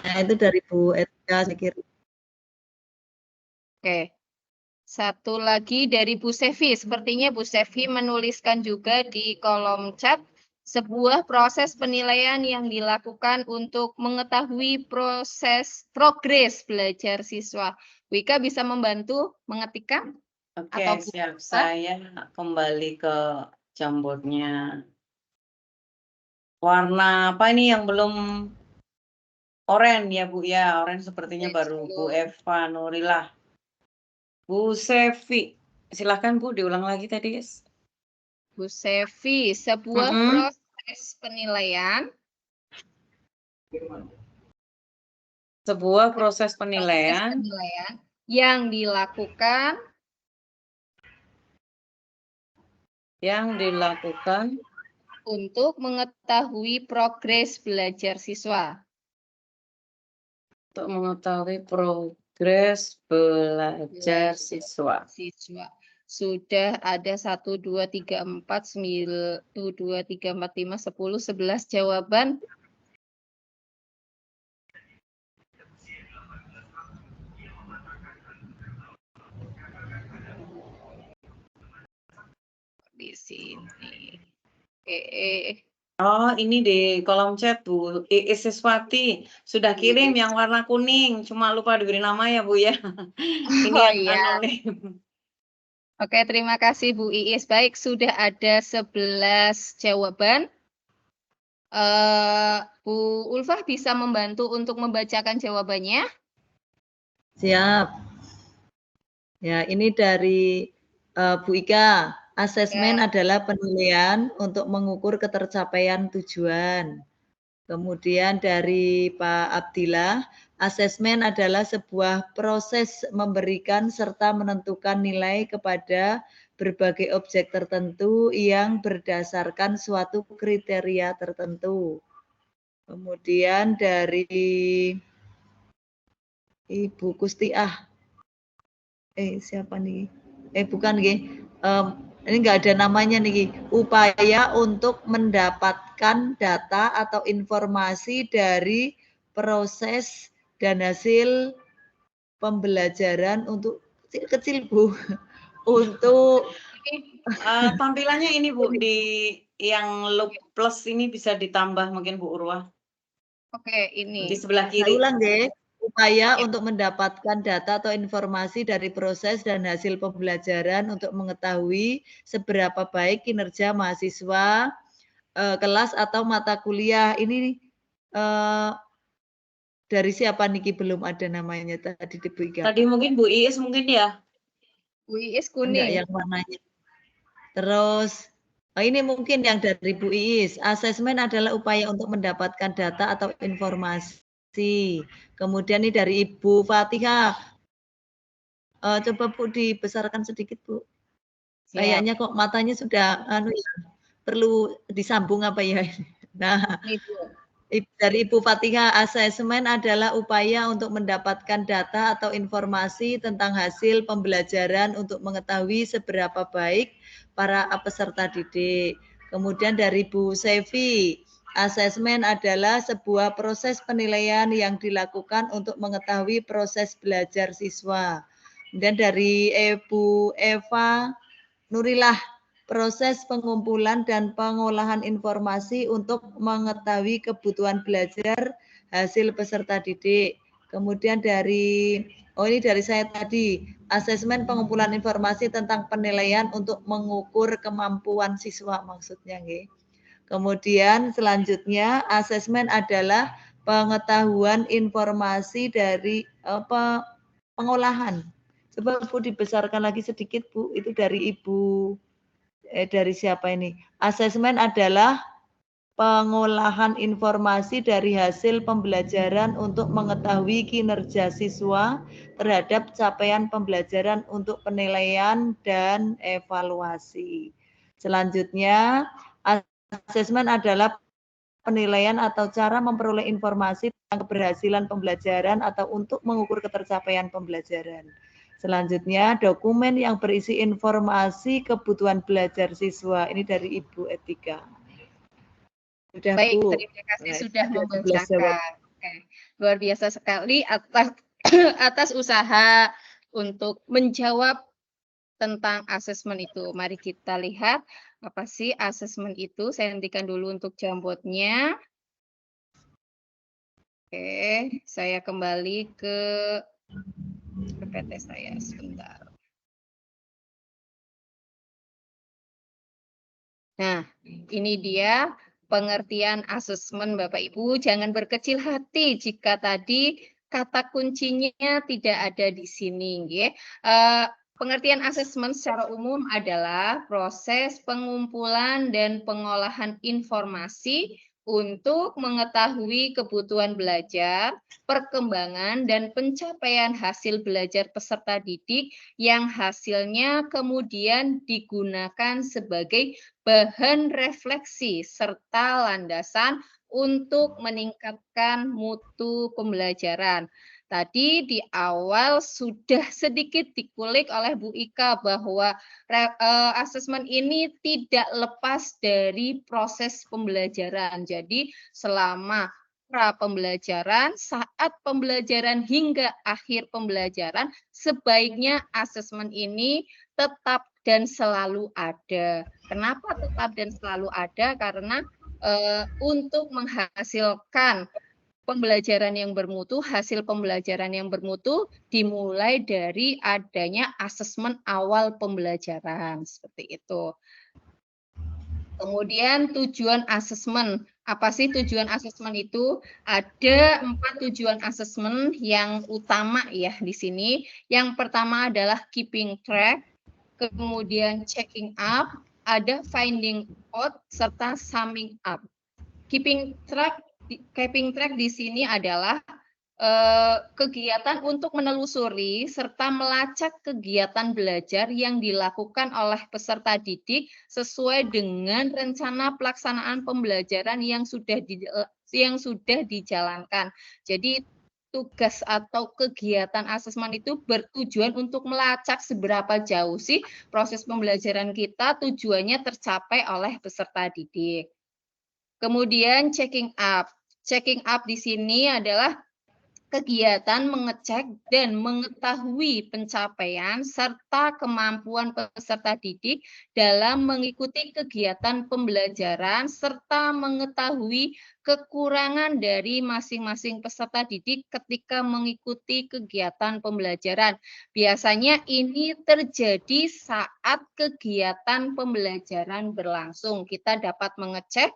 Speaker 3: Nah, itu dari Bu Etika, saya kira.
Speaker 2: Oke. Satu lagi dari Bu Sevi. Sepertinya Bu Sevi menuliskan juga di kolom chat sebuah proses penilaian yang dilakukan untuk mengetahui progres belajar siswa. Wika bisa membantu mengetikkan?
Speaker 1: Oke,
Speaker 2: Atau Bu
Speaker 1: siap.
Speaker 2: Ulfa?
Speaker 1: Saya kembali ke jamboardnya. Warna apa ini yang belum oranye ya Bu ya? Oranye sepertinya
Speaker 2: Oke,
Speaker 1: baru Bu
Speaker 2: belum.
Speaker 1: Eva Nurilah. Bu Sevi, silakan Bu diulang lagi tadi.
Speaker 2: Bu Sevi, sebuah proses penilaian.
Speaker 1: Sebuah proses penilaian
Speaker 2: Yang dilakukan untuk mengetahui progres belajar siswa.
Speaker 1: Untuk mengetahui progres belajar siswa.
Speaker 2: Sudah ada 1, 2, 3, 4, 9, 1, 2, 3, 4, 5, 10, 11 jawaban. Di sini.
Speaker 1: Oh, ini di kolom chat Bu. Iis Siswati sudah kirim yang warna kuning, cuma lupa diberi nama ya Bu ya. Ini
Speaker 2: Oh
Speaker 1: yang
Speaker 2: iya.
Speaker 1: anonim.
Speaker 2: Oke, terima kasih Bu Iis. Baik, sudah ada 11 jawaban. Bu Ulfah bisa membantu untuk membacakan jawabannya?
Speaker 3: Siap. Ya, ini dari Bu Ika. Asesmen adalah penilaian untuk mengukur ketercapaian tujuan. Kemudian dari Pak Abdillah, asesmen adalah sebuah proses memberikan serta menentukan nilai kepada berbagai objek tertentu yang berdasarkan suatu kriteria tertentu. Kemudian dari Ibu Kustiah, siapa nih? Bukan nih. Ini enggak ada namanya nih. Upaya untuk mendapatkan data atau informasi dari proses dan hasil pembelajaran untuk kecil Bu. Untuk
Speaker 1: tampilannya ini Bu di yang loop plus ini bisa ditambah mungkin Bu Urwa.
Speaker 2: Oke, ini.
Speaker 1: Di sebelah
Speaker 3: Saya
Speaker 1: kiri.
Speaker 3: ulang deh. Upaya untuk mendapatkan data atau informasi dari proses dan hasil pembelajaran untuk mengetahui seberapa baik kinerja mahasiswa kelas atau mata kuliah. Ini dari siapa Niki, belum ada namanya tadi di Bu Ika.
Speaker 1: Tadi mungkin Bu Iis mungkin ya.
Speaker 2: Bu Iis kuning.
Speaker 3: Enggak yang warnanya. Terus ini mungkin yang dari Bu Iis. Asesmen adalah upaya untuk mendapatkan data atau informasi. Kemudian ini dari Ibu Fatihah. Coba Bu dibesarkan sedikit Bu. Kayaknya kok matanya sudah perlu disambung apa ya? Nah, dari Ibu Fatihah, asesmen adalah upaya untuk mendapatkan data atau informasi tentang hasil pembelajaran untuk mengetahui seberapa baik para peserta didik. Kemudian dari Bu Sevi, asesmen adalah sebuah proses penilaian yang dilakukan untuk mengetahui proses belajar siswa. Dan dari Ibu Eva Nurilah, proses pengumpulan dan pengolahan informasi untuk mengetahui kebutuhan belajar hasil peserta didik. Kemudian dari, ini dari saya tadi, asesmen pengumpulan informasi tentang penilaian untuk mengukur kemampuan siswa maksudnya. Kemudian selanjutnya asesmen adalah pengetahuan informasi dari pengolahan. Coba Bu dibesarkan lagi sedikit Bu, itu dari Ibu dari siapa ini? Asesmen adalah pengolahan informasi dari hasil pembelajaran untuk mengetahui kinerja siswa terhadap capaian pembelajaran untuk penilaian dan evaluasi. Selanjutnya, asesmen adalah penilaian atau cara memperoleh informasi tentang keberhasilan pembelajaran atau untuk mengukur ketercapaian pembelajaran. Selanjutnya, dokumen yang berisi informasi kebutuhan belajar siswa. Ini dari Ibu Etika. Sudah,
Speaker 2: Baik,
Speaker 3: Bu.
Speaker 2: terima kasih
Speaker 3: Nah,
Speaker 2: sudah
Speaker 3: ada 11
Speaker 2: membacakan.
Speaker 3: jawaban.
Speaker 2: Oke, luar biasa sekali atas usaha untuk menjawab tentang asesmen itu. Mari kita lihat apa sih asesmen itu. Saya hentikan dulu untuk jambotnya. Oke, saya kembali ke PPT saya sebentar. Nah, ini dia pengertian asesmen Bapak Ibu. Jangan berkecil hati jika tadi kata kuncinya tidak ada di sini. Ya. Pengertian asesmen secara umum adalah proses pengumpulan dan pengolahan informasi untuk mengetahui kebutuhan belajar, perkembangan, dan pencapaian hasil belajar peserta didik yang hasilnya kemudian digunakan sebagai bahan refleksi serta landasan untuk meningkatkan mutu pembelajaran. Tadi di awal sudah sedikit dikulik oleh Bu Ika bahwa asesmen ini tidak lepas dari proses pembelajaran. Jadi selama pra pembelajaran, saat pembelajaran hingga akhir pembelajaran, sebaiknya asesmen ini tetap dan selalu ada. Kenapa tetap dan selalu ada? Karena untuk menghasilkan pembelajaran yang bermutu, hasil pembelajaran yang bermutu dimulai dari adanya asesmen awal pembelajaran, seperti itu. Kemudian tujuan asesmen. Apa sih tujuan asesmen itu? Ada 4 tujuan asesmen yang utama ya di sini. Yang pertama adalah keeping track, kemudian checking up, ada finding out, serta summing up. Keeping track di sini adalah kegiatan untuk menelusuri serta melacak kegiatan belajar yang dilakukan oleh peserta didik sesuai dengan rencana pelaksanaan pembelajaran yang sudah dijalankan. Jadi tugas atau kegiatan asesmen itu bertujuan untuk melacak seberapa jauh sih proses pembelajaran kita tujuannya tercapai oleh peserta didik. Kemudian checking up. Checking up di sini adalah kegiatan mengecek dan mengetahui pencapaian serta kemampuan peserta didik dalam mengikuti kegiatan pembelajaran serta mengetahui kekurangan dari masing-masing peserta didik ketika mengikuti kegiatan pembelajaran. Biasanya ini terjadi saat kegiatan pembelajaran berlangsung. Kita dapat mengecek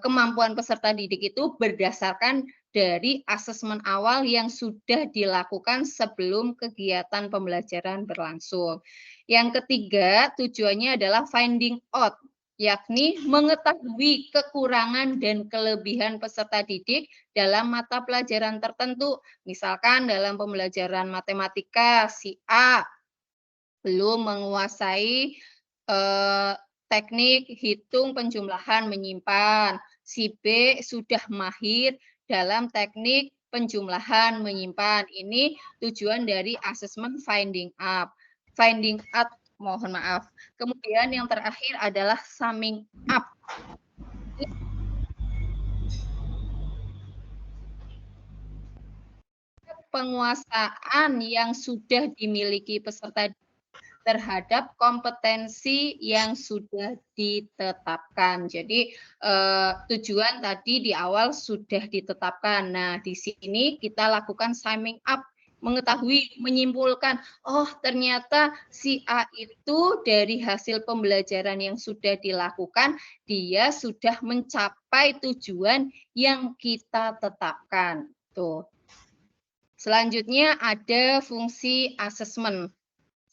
Speaker 2: kemampuan peserta didik itu berdasarkan dari asesmen awal yang sudah dilakukan sebelum kegiatan pembelajaran berlangsung. Yang ketiga, tujuannya adalah finding out, yakni mengetahui kekurangan dan kelebihan peserta didik dalam mata pelajaran tertentu. Misalkan dalam pembelajaran matematika, si A belum menguasai teknik hitung penjumlahan menyimpan, si B sudah mahir dalam teknik penjumlahan menyimpan. Ini tujuan dari asesmen finding out. Finding out, mohon maaf. Kemudian yang terakhir adalah summing up. Penguasaan yang sudah dimiliki peserta terhadap kompetensi yang sudah ditetapkan. Jadi tujuan tadi di awal sudah ditetapkan. Nah, di sini kita lakukan summing up, mengetahui, menyimpulkan, oh ternyata si A itu dari hasil pembelajaran yang sudah dilakukan, dia sudah mencapai tujuan yang kita tetapkan. Tuh. Selanjutnya ada fungsi asesmen.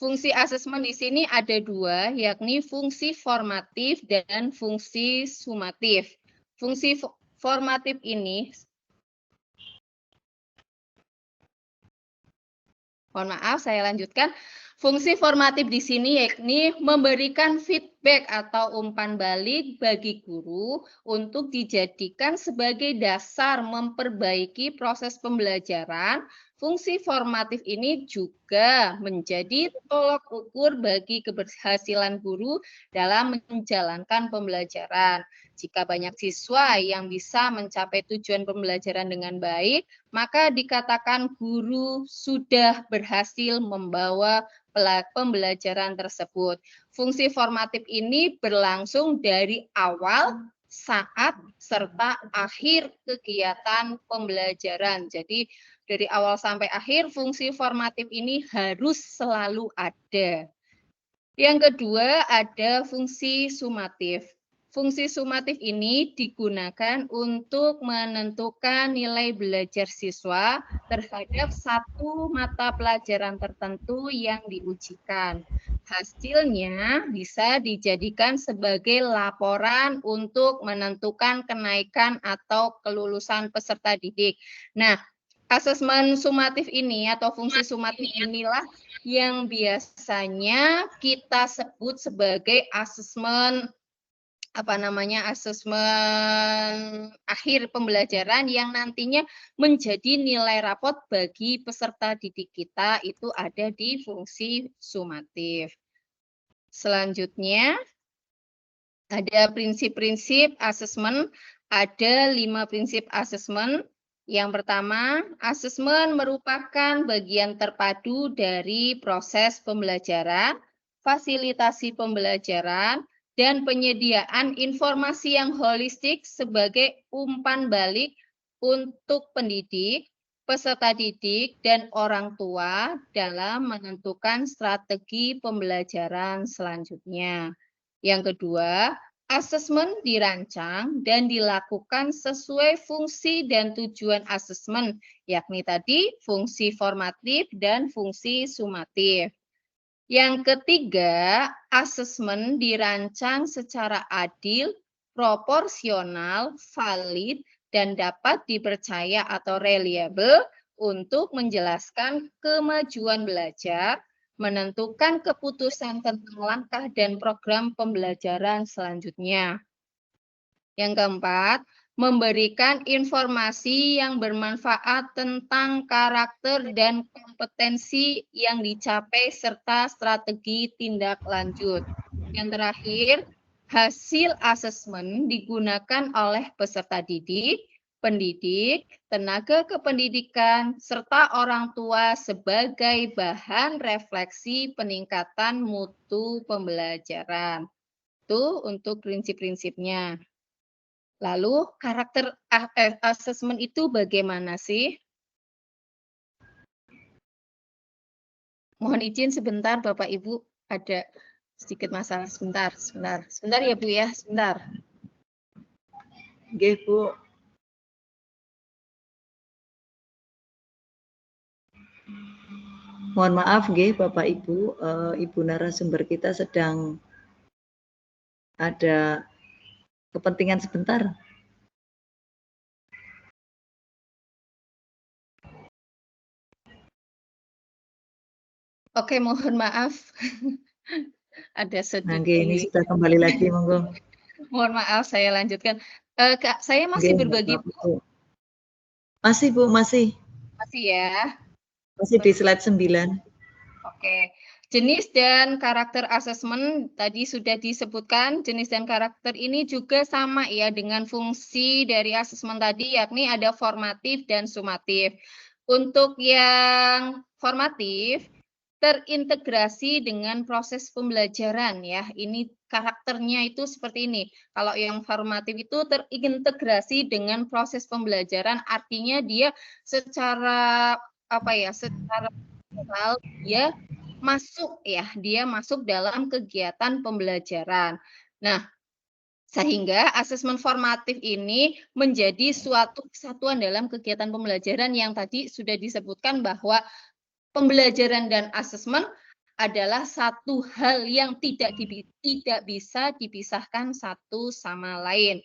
Speaker 2: Fungsi asesmen di sini ada 2, yakni fungsi formatif dan fungsi sumatif. Fungsi formatif ini, mohon maaf, saya lanjutkan. Fungsi formatif di sini yakni memberikan feedback atau umpan balik bagi guru untuk dijadikan sebagai dasar memperbaiki proses pembelajaran. Fungsi formatif ini juga menjadi tolok ukur bagi keberhasilan guru dalam menjalankan pembelajaran. Jika banyak siswa yang bisa mencapai tujuan pembelajaran dengan baik, maka dikatakan guru sudah berhasil membawa pembelajaran tersebut. Fungsi formatif ini berlangsung dari awal, saat, serta akhir kegiatan pembelajaran. Jadi dari awal sampai akhir fungsi formatif ini harus selalu ada. Yang kedua ada fungsi sumatif. Fungsi sumatif ini digunakan untuk menentukan nilai belajar siswa terhadap satu mata pelajaran tertentu yang diujikan. Hasilnya bisa dijadikan sebagai laporan untuk menentukan kenaikan atau kelulusan peserta didik. Nah, asesmen sumatif ini atau fungsi sumatif inilah yang biasanya kita sebut sebagai asesmen asesmen akhir pembelajaran yang nantinya menjadi nilai rapot bagi peserta didik kita itu ada di fungsi sumatif. Selanjutnya ada prinsip-prinsip asesmen, ada 5 prinsip asesmen. Yang pertama, asesmen merupakan bagian terpadu dari proses pembelajaran, fasilitasi pembelajaran, dan penyediaan informasi yang holistik sebagai umpan balik untuk pendidik, peserta didik, dan orang tua dalam menentukan strategi pembelajaran selanjutnya. Yang kedua, asesmen dirancang dan dilakukan sesuai fungsi dan tujuan asesmen, yakni tadi fungsi formatif dan fungsi sumatif. Yang ketiga, asesmen dirancang secara adil, proporsional, valid, dan dapat dipercaya atau reliable untuk menjelaskan kemajuan belajar, menentukan keputusan tentang langkah dan program pembelajaran selanjutnya. Yang keempat, memberikan informasi yang bermanfaat tentang karakter dan kompetensi yang dicapai serta strategi tindak lanjut. Yang terakhir, hasil asesmen digunakan oleh peserta didik, pendidik, tenaga kependidikan, serta orang tua sebagai bahan refleksi peningkatan mutu pembelajaran. Itu untuk prinsip-prinsipnya. Lalu karakter asesmen itu bagaimana sih? Mohon izin sebentar Bapak Ibu, ada sedikit masalah sebentar ya Bu ya, sebentar.
Speaker 3: Nggih, Bu. Mohon maaf nggih Bapak Ibu, Ibu narasumber kita sedang ada kepentingan sebentar.
Speaker 2: Oke, mohon maaf. Ada sedikit.
Speaker 3: Ini sudah kembali lagi, monggo.
Speaker 2: Mohon maaf, saya lanjutkan. Kak, saya masih berbagi, Bu.
Speaker 3: Masih, Bu, masih.
Speaker 2: Masih ya.
Speaker 3: Masih di slide 9.
Speaker 2: Oke. Jenis dan karakter asesmen tadi sudah disebutkan, jenis dan karakter ini juga sama ya dengan fungsi dari asesmen tadi, yakni ada formatif dan sumatif. Untuk yang formatif, terintegrasi dengan proses pembelajaran ya. Ini karakternya itu seperti ini. Kalau yang formatif itu terintegrasi dengan proses pembelajaran, artinya dia secara secara dia masuk dalam kegiatan pembelajaran. Nah, sehingga asesmen formatif ini menjadi suatu kesatuan dalam kegiatan pembelajaran yang tadi sudah disebutkan bahwa pembelajaran dan asesmen adalah satu hal yang tidak bisa dipisahkan satu sama lain.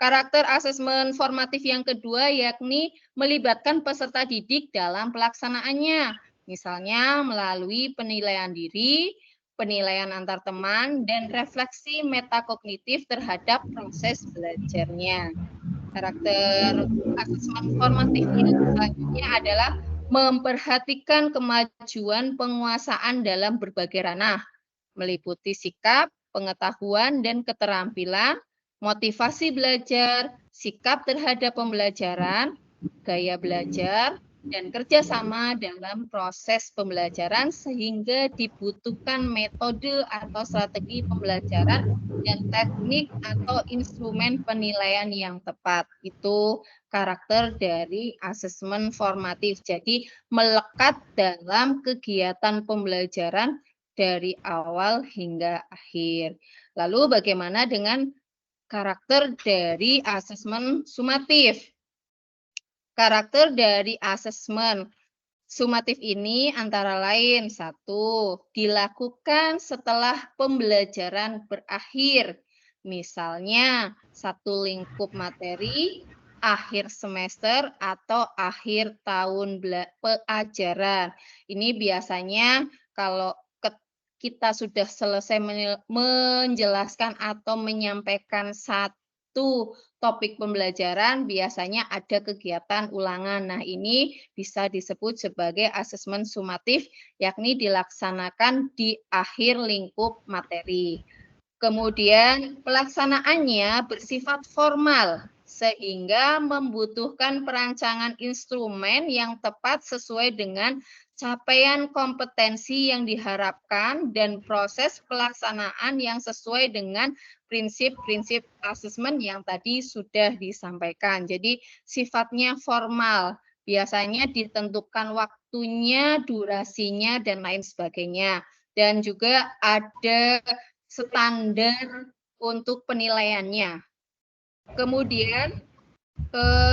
Speaker 2: Karakter asesmen formatif yang kedua yakni melibatkan peserta didik dalam pelaksanaannya. Misalnya melalui penilaian diri, penilaian antar teman, dan refleksi metakognitif terhadap proses belajarnya. Karakter asesmen formatif yang selanjutnya adalah memperhatikan kemajuan penguasaan dalam berbagai ranah, meliputi sikap, pengetahuan, dan keterampilan, motivasi belajar, sikap terhadap pembelajaran, gaya belajar, dan kerjasama dalam proses pembelajaran sehingga dibutuhkan metode atau strategi pembelajaran dan teknik atau instrumen penilaian yang tepat. Itu karakter dari asesmen formatif. Jadi melekat dalam kegiatan pembelajaran dari awal hingga akhir. Lalu bagaimana dengan karakter dari asesmen sumatif? Karakter dari asesmen sumatif ini antara lain, 1, dilakukan setelah pembelajaran berakhir. Misalnya, satu lingkup materi, akhir semester, atau akhir tahun pelajaran. Ini biasanya kalau kita sudah selesai menjelaskan atau menyampaikan satu topik pembelajaran, biasanya ada kegiatan ulangan. Nah, ini bisa disebut sebagai asesmen sumatif, yakni dilaksanakan di akhir lingkup materi. Kemudian pelaksanaannya bersifat formal, sehingga membutuhkan perancangan instrumen yang tepat sesuai dengan capaian kompetensi yang diharapkan dan proses pelaksanaan yang sesuai dengan prinsip-prinsip asesmen yang tadi sudah disampaikan. Jadi sifatnya formal, biasanya ditentukan waktunya, durasinya, dan lain sebagainya. Dan juga ada standar untuk penilaiannya. Kemudian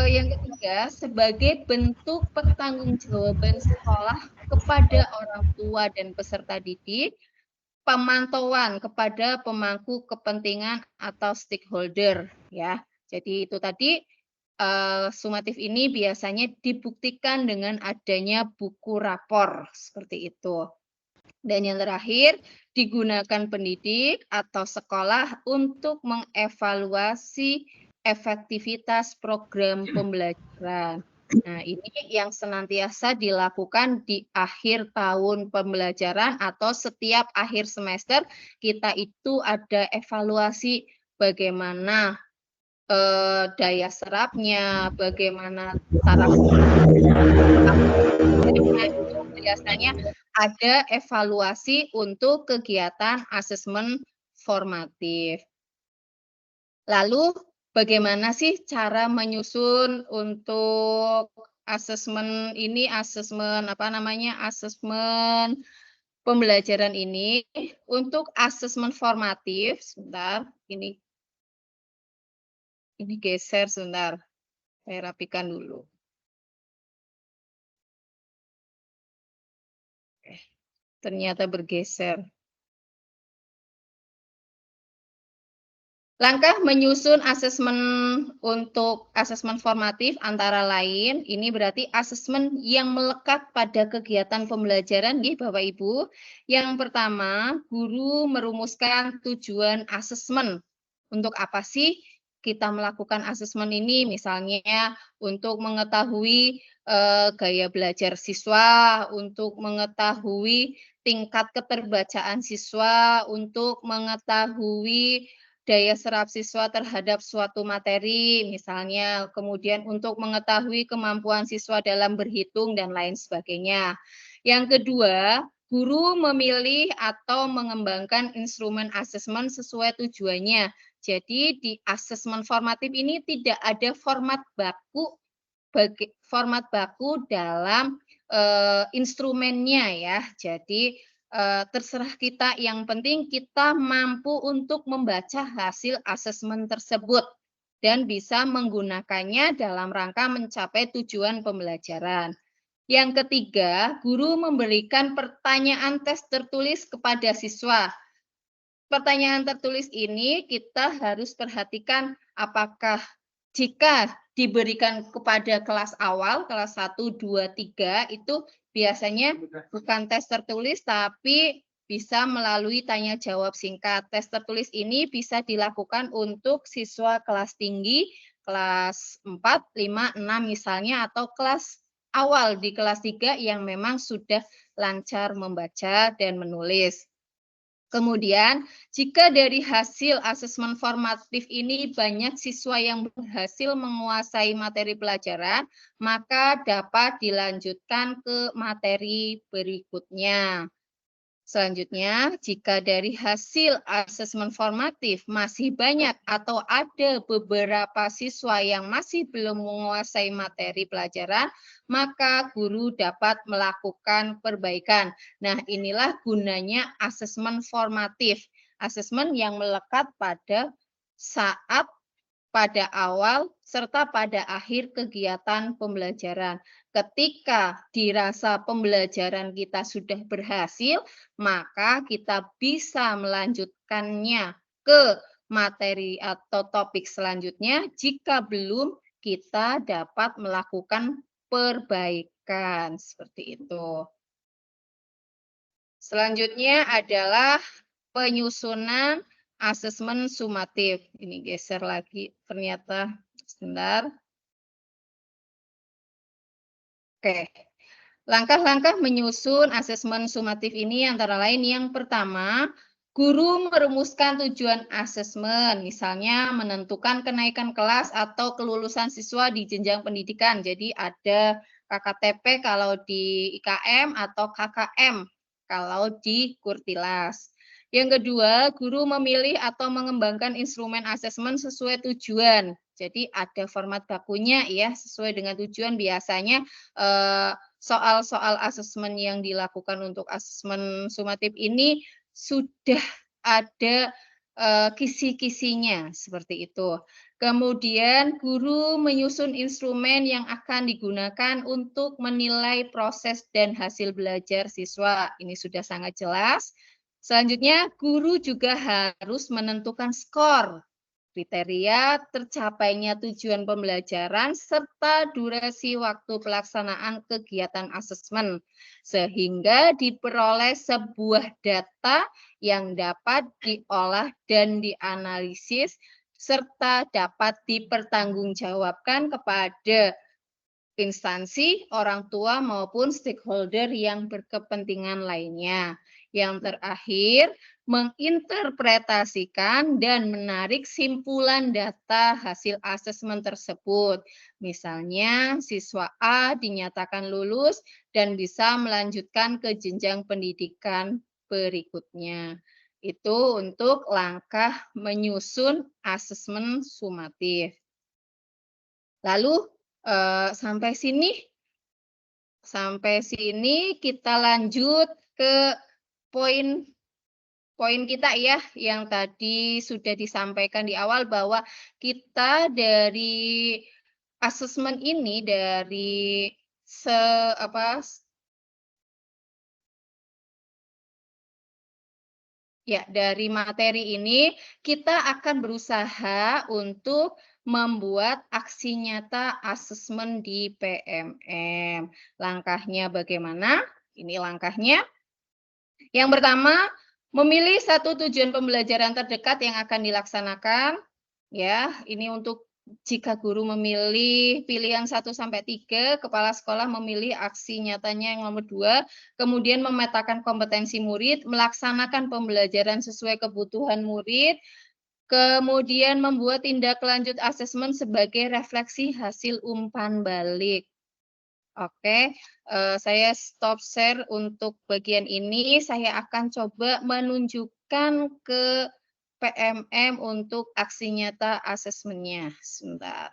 Speaker 2: yang ketiga, sebagai bentuk pertanggungjawaban sekolah kepada orang tua dan peserta didik, pemantauan kepada pemangku kepentingan atau stakeholder, ya. Jadi itu tadi sumatif ini biasanya dibuktikan dengan adanya buku rapor seperti itu. Dan yang terakhir, digunakan pendidik atau sekolah untuk mengevaluasi efektivitas program pembelajaran. Nah, ini yang senantiasa dilakukan di akhir tahun pembelajaran atau setiap akhir semester kita itu ada evaluasi bagaimana daya serapnya, bagaimana cara biasanya ada evaluasi untuk kegiatan asesmen formatif. Lalu bagaimana sih cara menyusun untuk asesmen ini, asesmen pembelajaran ini? Untuk asesmen formatif, sebentar, ini geser sebentar, saya rapikan dulu. Ternyata bergeser. Langkah menyusun asesmen untuk asesmen formatif antara lain, ini berarti asesmen yang melekat pada kegiatan pembelajaran, ya Bapak Ibu. Yang pertama, guru merumuskan tujuan asesmen. Untuk apa sih kita melakukan asesmen ini? Misalnya untuk mengetahui gaya belajar siswa, untuk mengetahui tingkat keterbacaan siswa, untuk mengetahui daya serap siswa terhadap suatu materi, misalnya, kemudian untuk mengetahui kemampuan siswa dalam berhitung dan lain sebagainya. Yang kedua, guru memilih atau mengembangkan instrumen asesmen sesuai tujuannya. Jadi di asesmen formatif ini tidak ada format baku dalam instrumennya ya. Jadi terserah kita, yang penting kita mampu untuk membaca hasil asesmen tersebut dan bisa menggunakannya dalam rangka mencapai tujuan pembelajaran. Yang ketiga, guru memberikan pertanyaan tes tertulis kepada siswa. Pertanyaan tertulis ini kita harus perhatikan apakah jika diberikan kepada kelas awal, kelas 1, 2, 3, itu biasanya bukan tes tertulis, tapi bisa melalui tanya jawab singkat. Tes tertulis ini bisa dilakukan untuk siswa kelas tinggi, kelas 4, 5, 6 misalnya, atau kelas awal di kelas 3 yang memang sudah lancar membaca dan menulis. Kemudian, jika dari hasil asesmen formatif ini banyak siswa yang berhasil menguasai materi pelajaran, maka dapat dilanjutkan ke materi berikutnya. Selanjutnya, jika dari hasil asesmen formatif masih banyak atau ada beberapa siswa yang masih belum menguasai materi pelajaran, maka guru dapat melakukan perbaikan. Nah, inilah gunanya asesmen formatif. Asesmen yang melekat pada saat, pada awal, serta pada akhir kegiatan pembelajaran. Ketika dirasa pembelajaran kita sudah berhasil, maka kita bisa melanjutkannya ke materi atau topik selanjutnya. Jika belum, kita dapat melakukan perbaikan. Seperti itu. Selanjutnya adalah penyusunan asesmen sumatif. Ini geser lagi ternyata. Sebentar. Oke. Langkah-langkah menyusun asesmen sumatif ini antara lain yang pertama, guru merumuskan tujuan asesmen, misalnya menentukan kenaikan kelas atau kelulusan siswa di jenjang pendidikan. Jadi ada KKTP kalau di IKM atau KKM kalau di Kurtilas. Yang kedua, guru memilih atau mengembangkan instrumen asesmen sesuai tujuan. Jadi ada format bakunya ya, sesuai dengan tujuan. Biasanya soal-soal asesmen yang dilakukan untuk asesmen sumatif ini sudah ada kisi-kisinya, seperti itu. Kemudian guru menyusun instrumen yang akan digunakan untuk menilai proses dan hasil belajar siswa. Ini sudah sangat jelas. Selanjutnya, guru juga harus menentukan skor, kriteria tercapainya tujuan pembelajaran, serta durasi waktu pelaksanaan kegiatan asesmen, sehingga diperoleh sebuah data yang dapat diolah dan dianalisis, serta dapat dipertanggungjawabkan kepada instansi, orang tua, maupun stakeholder yang berkepentingan lainnya. Yang terakhir, menginterpretasikan dan menarik simpulan data hasil asesmen tersebut. Misalnya, siswa A dinyatakan lulus dan bisa melanjutkan ke jenjang pendidikan berikutnya. Itu untuk langkah menyusun asesmen sumatif. Lalu, sampai sini kita lanjut ke poin kita ya, yang tadi sudah disampaikan di awal bahwa kita dari asesmen ini dari dari materi ini kita akan berusaha untuk membuat aksi nyata asesmen di PMM. Langkahnya bagaimana? Ini langkahnya. Yang pertama, memilih satu tujuan pembelajaran terdekat yang akan dilaksanakan. Ya, ini untuk jika guru memilih pilihan 1-3, kepala sekolah memilih aksi nyatanya yang nomor 2, kemudian memetakan kompetensi murid, melaksanakan pembelajaran sesuai kebutuhan murid, kemudian membuat tindak lanjut asesmen sebagai refleksi hasil umpan balik. Oke, saya stop share untuk bagian ini. Saya akan coba menunjukkan ke PMM untuk aksi nyata asesmennya. Sebentar.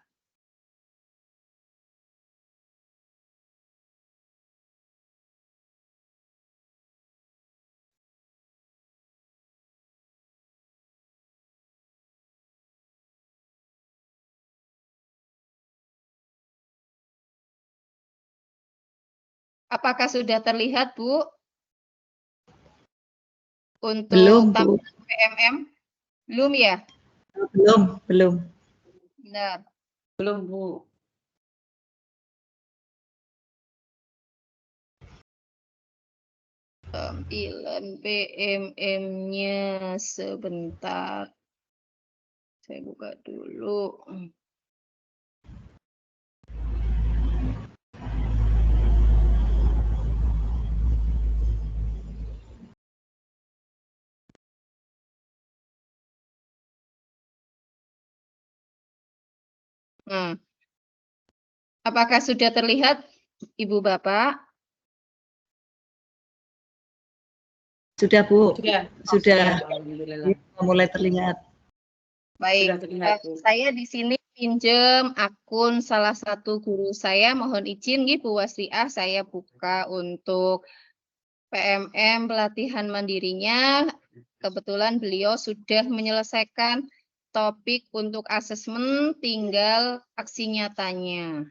Speaker 2: Apakah sudah terlihat, Bu? Untuk
Speaker 3: Belum, Bu.
Speaker 2: PMM? Belum ya?
Speaker 3: Belum.
Speaker 2: Benar.
Speaker 1: Belum, Bu.
Speaker 2: Tampilan PMM-nya sebentar. Saya buka dulu. Nah, apakah sudah terlihat, Ibu Bapak?
Speaker 3: Sudah, Bu.
Speaker 1: Sudah.
Speaker 3: Sudah.
Speaker 1: Alhamdulillah.
Speaker 3: Mulai terlihat.
Speaker 2: Baik,
Speaker 1: Sudah terlihat, Bu.
Speaker 2: saya di sini pinjam akun salah satu guru saya. Mohon izin, Bu Wasriah, saya buka untuk PMM pelatihan mandirinya. Kebetulan beliau sudah menyelesaikan topik untuk asesmen, tinggal aksi nyatanya.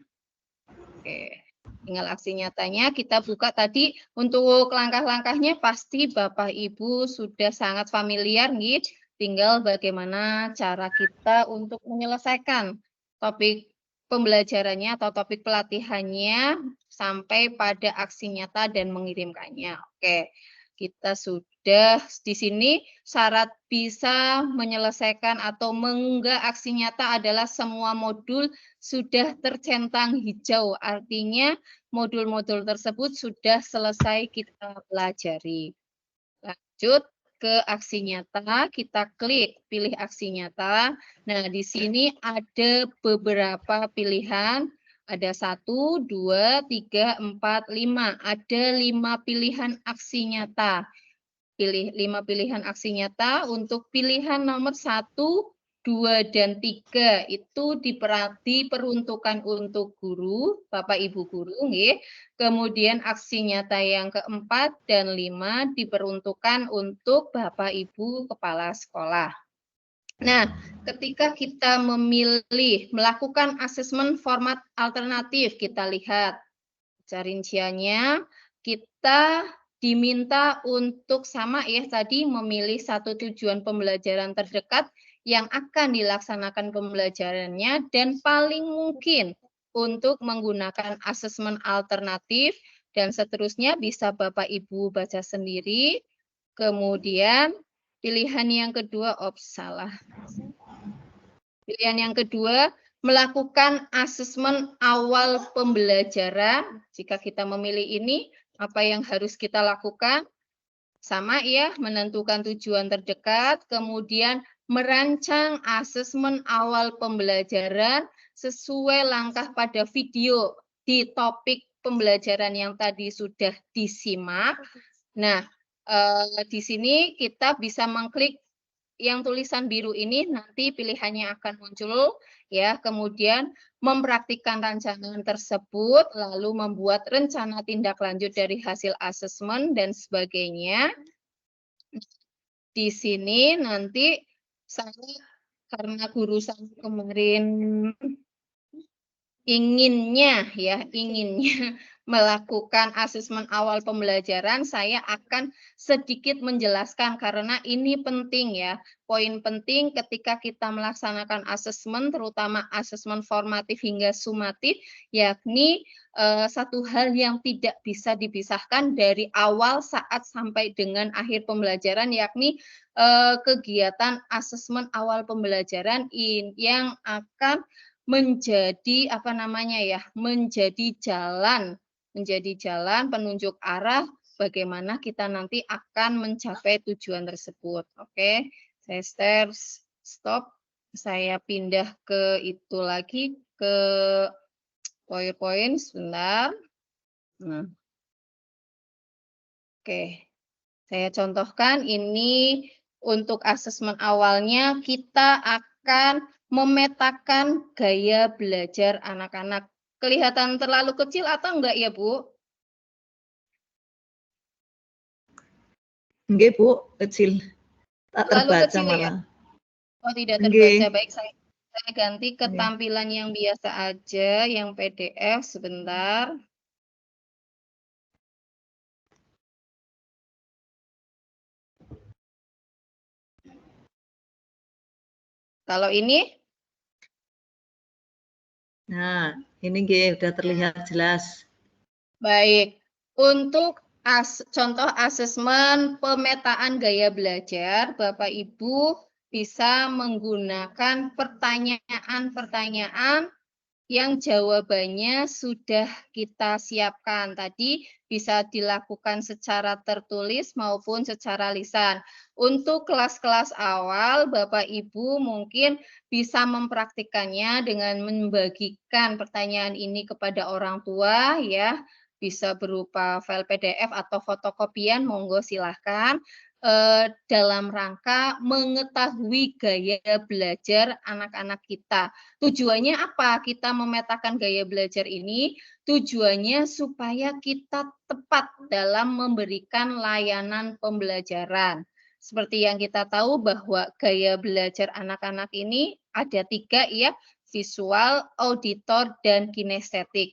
Speaker 2: Oke, tinggal aksi nyatanya kita buka tadi. Untuk langkah-langkahnya pasti Bapak Ibu sudah sangat familiar, gitu. Tinggal bagaimana cara kita untuk menyelesaikan topik pembelajarannya atau topik pelatihannya sampai pada aksi nyata dan mengirimkannya. Oke, kita sudah di sini syarat bisa menyelesaikan atau mengunggah aksi nyata adalah semua modul sudah tercentang hijau, artinya modul-modul tersebut sudah selesai kita pelajari. Lanjut ke aksi nyata, kita klik pilih aksi nyata. Nah, di sini ada beberapa pilihan. Ada 1, 2, 3, 4, 5. Ada 5 pilihan aksi nyata. Pilih 5 pilihan aksi nyata. Untuk pilihan nomor 1, 2, dan 3 itu diperuntukkan untuk guru, Bapak Ibu guru. Kemudian aksi nyata yang keempat dan 5 diperuntukkan untuk Bapak Ibu kepala sekolah. Nah, ketika kita memilih melakukan asesmen format alternatif, kita lihat rinciannya, kita diminta untuk sama ya tadi memilih satu tujuan pembelajaran terdekat yang akan dilaksanakan pembelajarannya dan paling mungkin untuk menggunakan asesmen alternatif dan seterusnya bisa Bapak Ibu baca sendiri. Kemudian pilihan yang kedua, salah. Pilihan yang kedua, melakukan asesmen awal pembelajaran. Jika kita memilih ini, apa yang harus kita lakukan? Sama ya, menentukan tujuan terdekat, kemudian merancang asesmen awal pembelajaran sesuai langkah pada video di topik pembelajaran yang tadi sudah disimak. Nah, di sini kita bisa mengklik yang tulisan biru ini, nanti pilihannya akan muncul ya, kemudian mempraktikkan rancangan tersebut, lalu membuat rencana tindak lanjut dari hasil asesmen dan sebagainya. Di sini nanti saya karena guru saya kemarin inginnya melakukan asesmen awal pembelajaran, saya akan sedikit menjelaskan karena ini penting ya. Poin penting ketika kita melaksanakan asesmen, terutama asesmen formatif hingga sumatif, yakni satu hal yang tidak bisa dipisahkan dari awal saat sampai dengan akhir pembelajaran, yakni kegiatan asesmen awal pembelajaran yang akan menjadi menjadi jalan penunjuk arah bagaimana kita nanti akan mencapai tujuan tersebut. Oke, saya stop. Saya pindah ke itu lagi ke PowerPoint sebentar. Nah. Oke. Saya contohkan ini untuk asesmen awalnya kita akan memetakan gaya belajar anak-anak. Kelihatan terlalu kecil atau enggak ya, Bu?
Speaker 3: Enggak, Bu, kecil. Tak
Speaker 2: Terlalu
Speaker 3: terbaca
Speaker 2: kecil
Speaker 3: malah.
Speaker 2: ya? Oh, tidak
Speaker 3: Enggak.
Speaker 2: terbaca. Baik, saya ganti ke tampilan yang biasa aja, yang PDF sebentar. Kalau ini
Speaker 3: Nah, ini nggih udah terlihat jelas.
Speaker 2: Baik, untuk contoh asesmen pemetaan gaya belajar, Bapak Ibu bisa menggunakan pertanyaan-pertanyaan yang jawabannya sudah kita siapkan. Tadi bisa dilakukan secara tertulis maupun secara lisan. Untuk kelas-kelas awal, Bapak Ibu mungkin bisa mempraktikkannya dengan membagikan pertanyaan ini kepada orang tua, ya. Bisa berupa file PDF atau fotokopian, monggo silahkan. Dalam rangka mengetahui gaya belajar anak-anak kita. Tujuannya apa kita memetakan gaya belajar ini? Tujuannya supaya kita tepat dalam memberikan layanan pembelajaran. Seperti yang kita tahu bahwa gaya belajar anak-anak ini ada 3 ya, visual, auditor, dan kinestetik.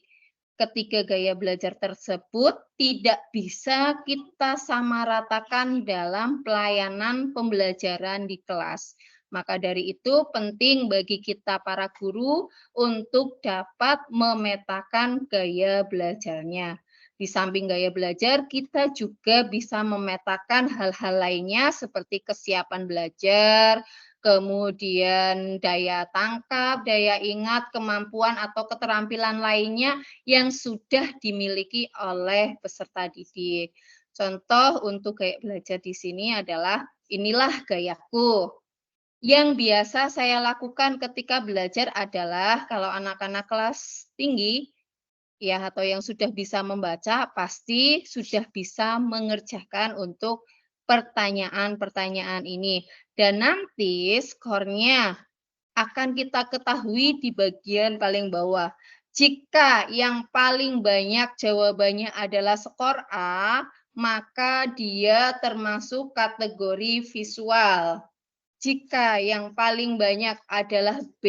Speaker 2: Ketiga gaya belajar tersebut tidak bisa kita samaratakan dalam pelayanan pembelajaran di kelas. Maka dari itu penting bagi kita para guru untuk dapat memetakan gaya belajarnya. Di samping gaya belajar, kita juga bisa memetakan hal-hal lainnya seperti kesiapan belajar, kemudian daya tangkap, daya ingat, kemampuan atau keterampilan lainnya yang sudah dimiliki oleh peserta didik. Contoh untuk gaya belajar di sini adalah inilah gayaku. Yang biasa saya lakukan ketika belajar adalah kalau anak-anak kelas tinggi ya atau yang sudah bisa membaca pasti sudah bisa mengerjakan untuk pertanyaan-pertanyaan ini. Dan nanti skornya akan kita ketahui di bagian paling bawah. Jika yang paling banyak jawabannya adalah skor A, maka dia termasuk kategori visual. Jika yang paling banyak adalah B,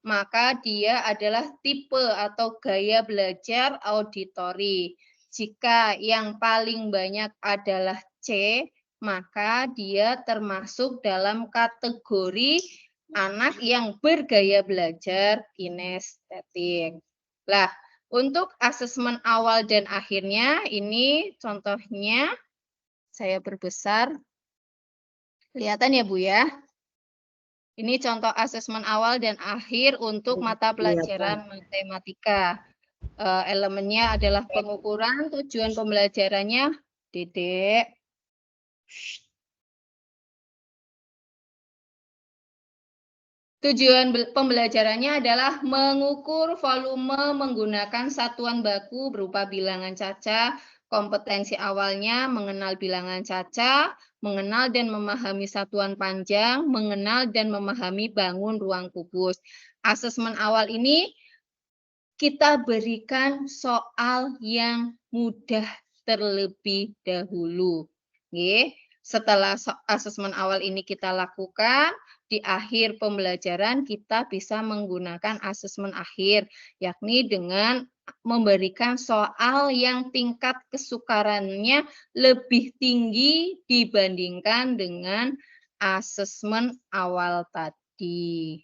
Speaker 2: maka dia adalah tipe atau gaya belajar auditori. Jika yang paling banyak adalah C, maka dia termasuk dalam kategori anak yang bergaya belajar kinestetik. Nah, untuk asesmen awal dan akhirnya, ini contohnya saya perbesar. Kelihatan ya, Bu ya? Ini contoh asesmen awal dan akhir untuk mata pelajaran matematika. Elemennya adalah pengukuran, tujuan pembelajarannya, Dedek. Tujuan pembelajarannya adalah mengukur volume menggunakan satuan baku berupa bilangan caca. Kompetensi awalnya mengenal bilangan caca, mengenal dan memahami satuan panjang, mengenal dan memahami bangun ruang kubus. Asesmen awal ini kita berikan soal yang mudah terlebih dahulu. Setelah asesmen awal ini kita lakukan, di akhir pembelajaran kita bisa menggunakan asesmen akhir, yakni dengan memberikan soal yang tingkat kesukarannya lebih tinggi dibandingkan dengan asesmen awal tadi.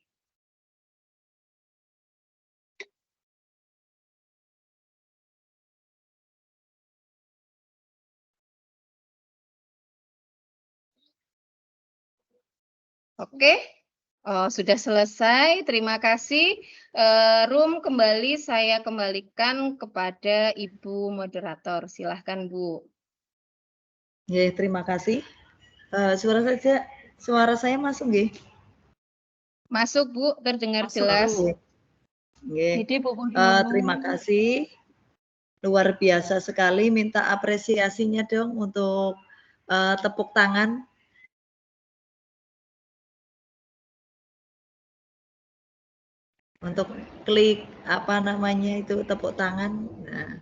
Speaker 2: Oke, sudah selesai. Terima kasih. Room kembali saya kembalikan kepada Ibu moderator. Silahkan, Bu.
Speaker 3: Ya, terima kasih. Suara saya masuk nggih?
Speaker 2: Masuk, Bu, terdengar
Speaker 3: Masuk,
Speaker 2: jelas.
Speaker 3: Jadi, terima kasih. Luar biasa sekali, minta apresiasinya dong untuk tepuk tangan. Untuk klik apa namanya itu tepuk tangan. Nah,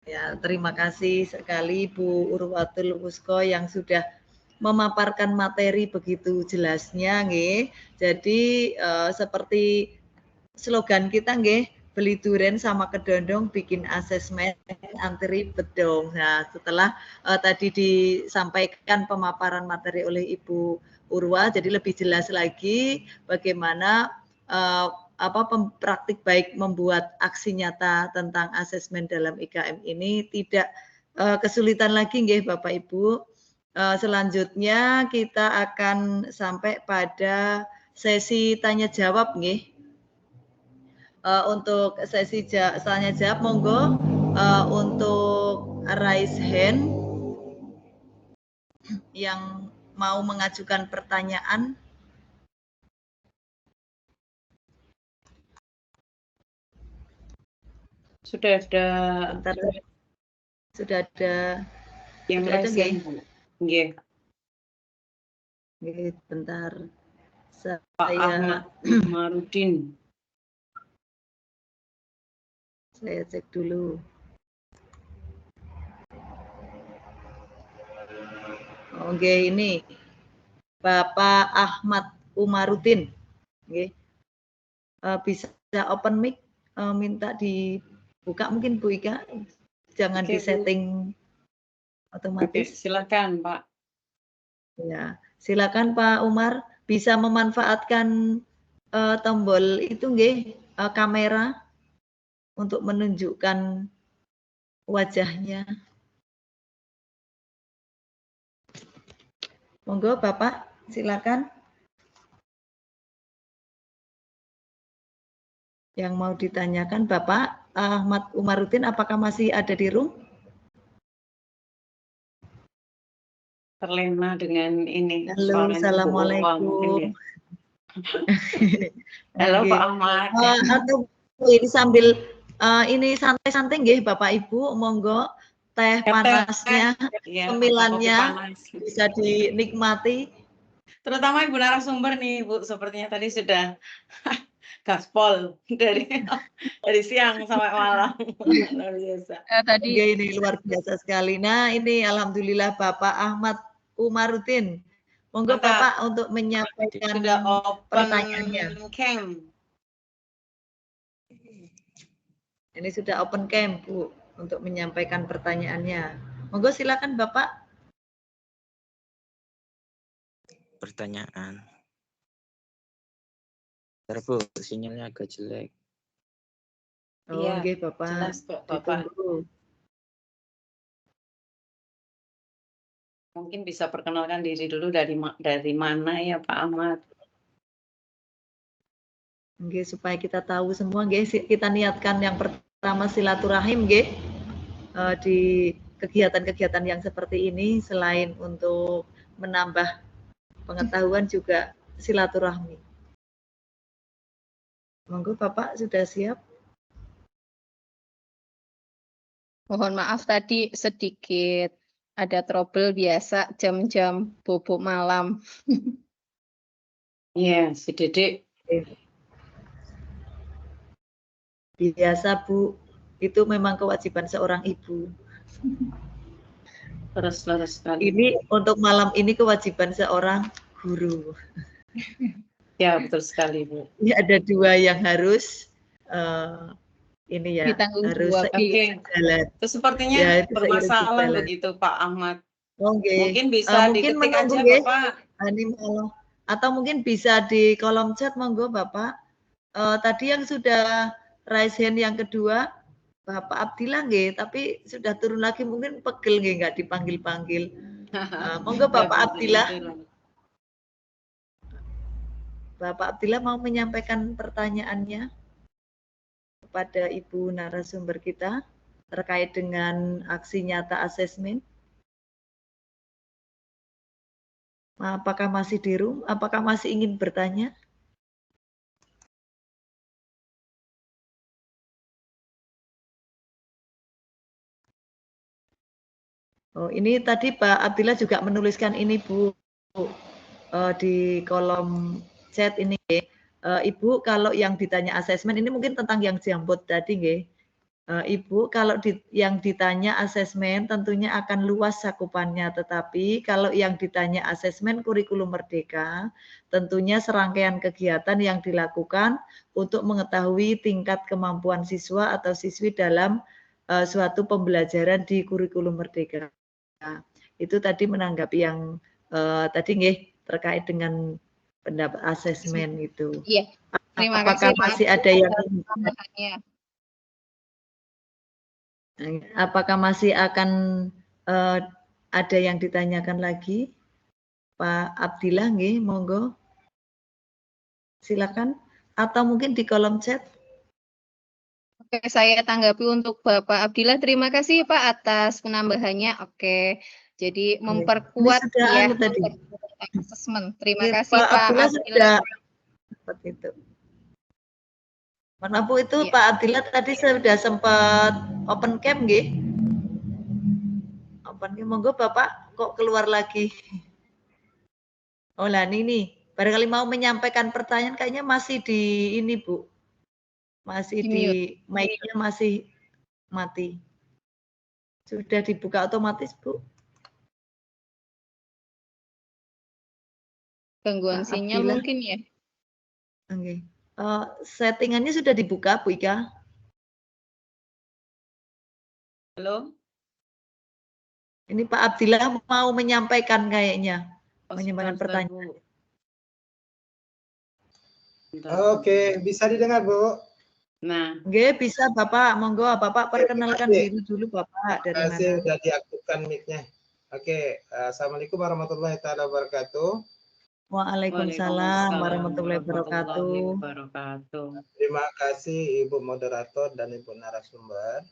Speaker 3: ya terima kasih sekali Bu Urwatul Wusko yang sudah memaparkan materi begitu jelasnya, nggih. Jadi seperti slogan kita, nggih, beli duren sama kedondong bikin asesmen anti ribet dong. Nah, setelah tadi disampaikan pemaparan materi oleh Ibu Urwa, jadi lebih jelas lagi bagaimana praktik baik membuat aksi nyata tentang asesmen dalam IKM ini tidak kesulitan lagi nggih Bapak Ibu. Selanjutnya kita akan sampai pada sesi tanya jawab nggih. Untuk sesi tanya jawab monggo untuk raise hand yang mau mengajukan pertanyaan.
Speaker 1: Sudah ada.
Speaker 3: Bentar, sudah ada
Speaker 1: yang raise hand. Nggih.
Speaker 3: Nggih, bentar.
Speaker 1: Pak Ahmad Umarudin.
Speaker 3: Saya cek dulu. Oke, ini Bapak Ahmad Umarudin. Oke. Bisa open mic, minta dibuka mungkin Bu Ika. Jangan disetting otomatis.
Speaker 1: Oke, silakan Pak.
Speaker 3: Ya, silakan Pak Umar, bisa memanfaatkan tombol itu nggih, kamera untuk menunjukkan wajahnya. Monggo Bapak, silakan. Yang mau ditanyakan Bapak Ahmad Umarudin, apakah masih ada di room?
Speaker 1: Terlena dengan ini.
Speaker 3: Halo, assalamualaikum.
Speaker 1: Halo
Speaker 3: okay.
Speaker 1: Pak Ahmad.
Speaker 3: Atau ini sambil ini santai-santai nggih Bapak Ibu, monggo teh panasnya, cemilannya bisa dinikmati.
Speaker 1: Terutama Ibu narasumber nih Bu, sepertinya tadi sudah gaspol dari siang sampai malam. Luar biasa.
Speaker 2: Tadi
Speaker 3: ini luar biasa sekali. Nah, ini alhamdulillah Bapak Ahmad Umarudin. Monggo Bapak untuk menyampaikan
Speaker 1: sudah open
Speaker 3: pertanyaannya.
Speaker 1: Cam.
Speaker 3: Ini sudah open cam, Bu, untuk menyampaikan pertanyaannya. Monggo silakan Bapak.
Speaker 4: Pertanyaan. Bentar Bu, sinyalnya agak jelek.
Speaker 3: Oh, iya, okay, Bapak.
Speaker 1: Jelas kok, Bapak.
Speaker 3: Ditunggu.
Speaker 1: Mungkin bisa perkenalkan diri dulu dari mana ya Pak Ahmad?
Speaker 3: Oke, supaya kita tahu semua, kita niatkan yang pertama silaturahim, di kegiatan-kegiatan yang seperti ini, selain untuk menambah pengetahuan juga silaturahmi. Monggo Bapak sudah siap?
Speaker 2: mohon maaf tadi sedikit ada trouble biasa jam-jam bobok malam.
Speaker 1: Iya, si Dedek.
Speaker 3: Biasa Bu, itu memang kewajiban seorang ibu.
Speaker 1: Terus sekali.
Speaker 3: Ini untuk malam ini kewajiban seorang guru.
Speaker 1: Ya, betul sekali Bu.
Speaker 3: Ini ada dua yang harus ini ya, harus
Speaker 1: jalan. Itu sepertinya ya, bermasalah begitu Pak Ahmad. Mungkin bisa diketik aja Bapak.
Speaker 3: Atau mungkin bisa di kolom chat, monggo Bapak. Tadi yang sudah raise hand yang kedua, Bapak Abdillah tapi sudah turun lagi, mungkin pegel nggak dipanggil-panggil. Monggo Bapak Abdillah. Bapak Abdillah mau menyampaikan pertanyaannya kepada Ibu narasumber kita terkait dengan aksi nyata asesmen. Apakah masih di room? Apakah masih ingin bertanya? Oh, ini tadi Pak Abdillah juga menuliskan ini Bu, di kolom chat ini. Ibu, kalau yang ditanya asesmen ini mungkin tentang yang jambot tadi, nggih. Ibu, kalau yang ditanya asesmen tentunya akan luas cakupannya, tetapi kalau yang ditanya asesmen kurikulum merdeka, tentunya serangkaian kegiatan yang dilakukan untuk mengetahui tingkat kemampuan siswa atau siswi dalam suatu pembelajaran di kurikulum merdeka. Itu tadi menanggapi yang tadi nggih terkait dengan pendapat asesmen itu.
Speaker 2: Iya. Terima
Speaker 3: Apakah
Speaker 2: kasih Pak
Speaker 3: masih
Speaker 2: Abdillah
Speaker 3: ada yang
Speaker 2: atas tambahannya.
Speaker 3: apakah masih akan ada yang ditanyakan lagi? Pak Abdillah, nggih, monggo. Silakan. Atau mungkin di kolom chat.
Speaker 2: Oke, saya tanggapi untuk Bapak Abdillah. Terima kasih Pak atas penambahannya. Oke, jadi
Speaker 3: Ini
Speaker 2: memperkuat
Speaker 3: sudah
Speaker 2: ya
Speaker 3: anu tadi.
Speaker 2: asesmen. Terima
Speaker 3: Oke,
Speaker 2: kasih
Speaker 3: Pak
Speaker 2: Pak
Speaker 3: Abdillah
Speaker 2: Abdillah.
Speaker 3: sudah seperti itu. Mana Bu itu
Speaker 2: Ya.
Speaker 3: Pak Abdillah tadi sudah sempat open cam nggih? Open cam, monggo Bapak kok keluar lagi. Oh lah ini barangkali mau menyampaikan pertanyaan kayaknya masih di ini Bu. Masih di mic-nya masih mati. Sudah dibuka otomatis Bu.
Speaker 2: Gangguan
Speaker 3: Pak
Speaker 2: sinyal
Speaker 3: Abdillah.
Speaker 2: mungkin ya.
Speaker 3: Oke. Settingannya sudah dibuka Bu Ika?
Speaker 1: Halo?
Speaker 3: Ini Pak Abdillah mau menyampaikan kayaknya.
Speaker 1: Oh,
Speaker 3: Menyampaikan
Speaker 1: sebentar,
Speaker 3: pertanyaan.
Speaker 1: Bu. Bentar.
Speaker 5: Oke, bisa didengar Bu?
Speaker 1: Nah,
Speaker 3: Nggih, bisa Bapak. Monggo Bapak perkenalkan diri dulu Bapak dari
Speaker 5: Terima kasih
Speaker 3: mana.
Speaker 5: sudah diaktifkan mic-nya. Oke, Assalamualaikum warahmatullahi taala wabarakatuh.
Speaker 3: Waalaikumsalam warahmatullahi wabarakatuh.
Speaker 5: Terima kasih Ibu moderator dan Ibu narasumber,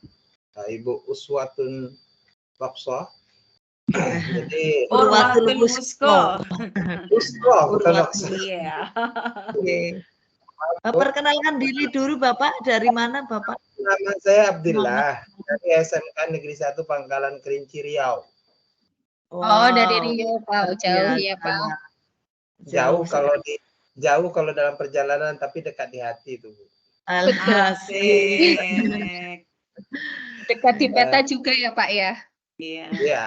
Speaker 5: Ibu Uswatun Waqsoh. Jadi
Speaker 3: Urwatul Wusko.
Speaker 5: Wusko bukan Waqsoh.
Speaker 1: Iya.
Speaker 3: Oke. Perkenalkan diri dulu Bapak, dari mana Bapak?
Speaker 5: Nama saya Abdillah dari SMK Negeri 1 Pangkalan Kerinci Riau.
Speaker 2: Oh, dari Riau Pak, jauh ya Pak.
Speaker 5: Jauh kalau dalam perjalanan tapi dekat di hati itu Bu.
Speaker 3: Alhamdulillah.
Speaker 2: Dekat di peta juga ya Pak ya.
Speaker 1: Iya.
Speaker 5: Iya.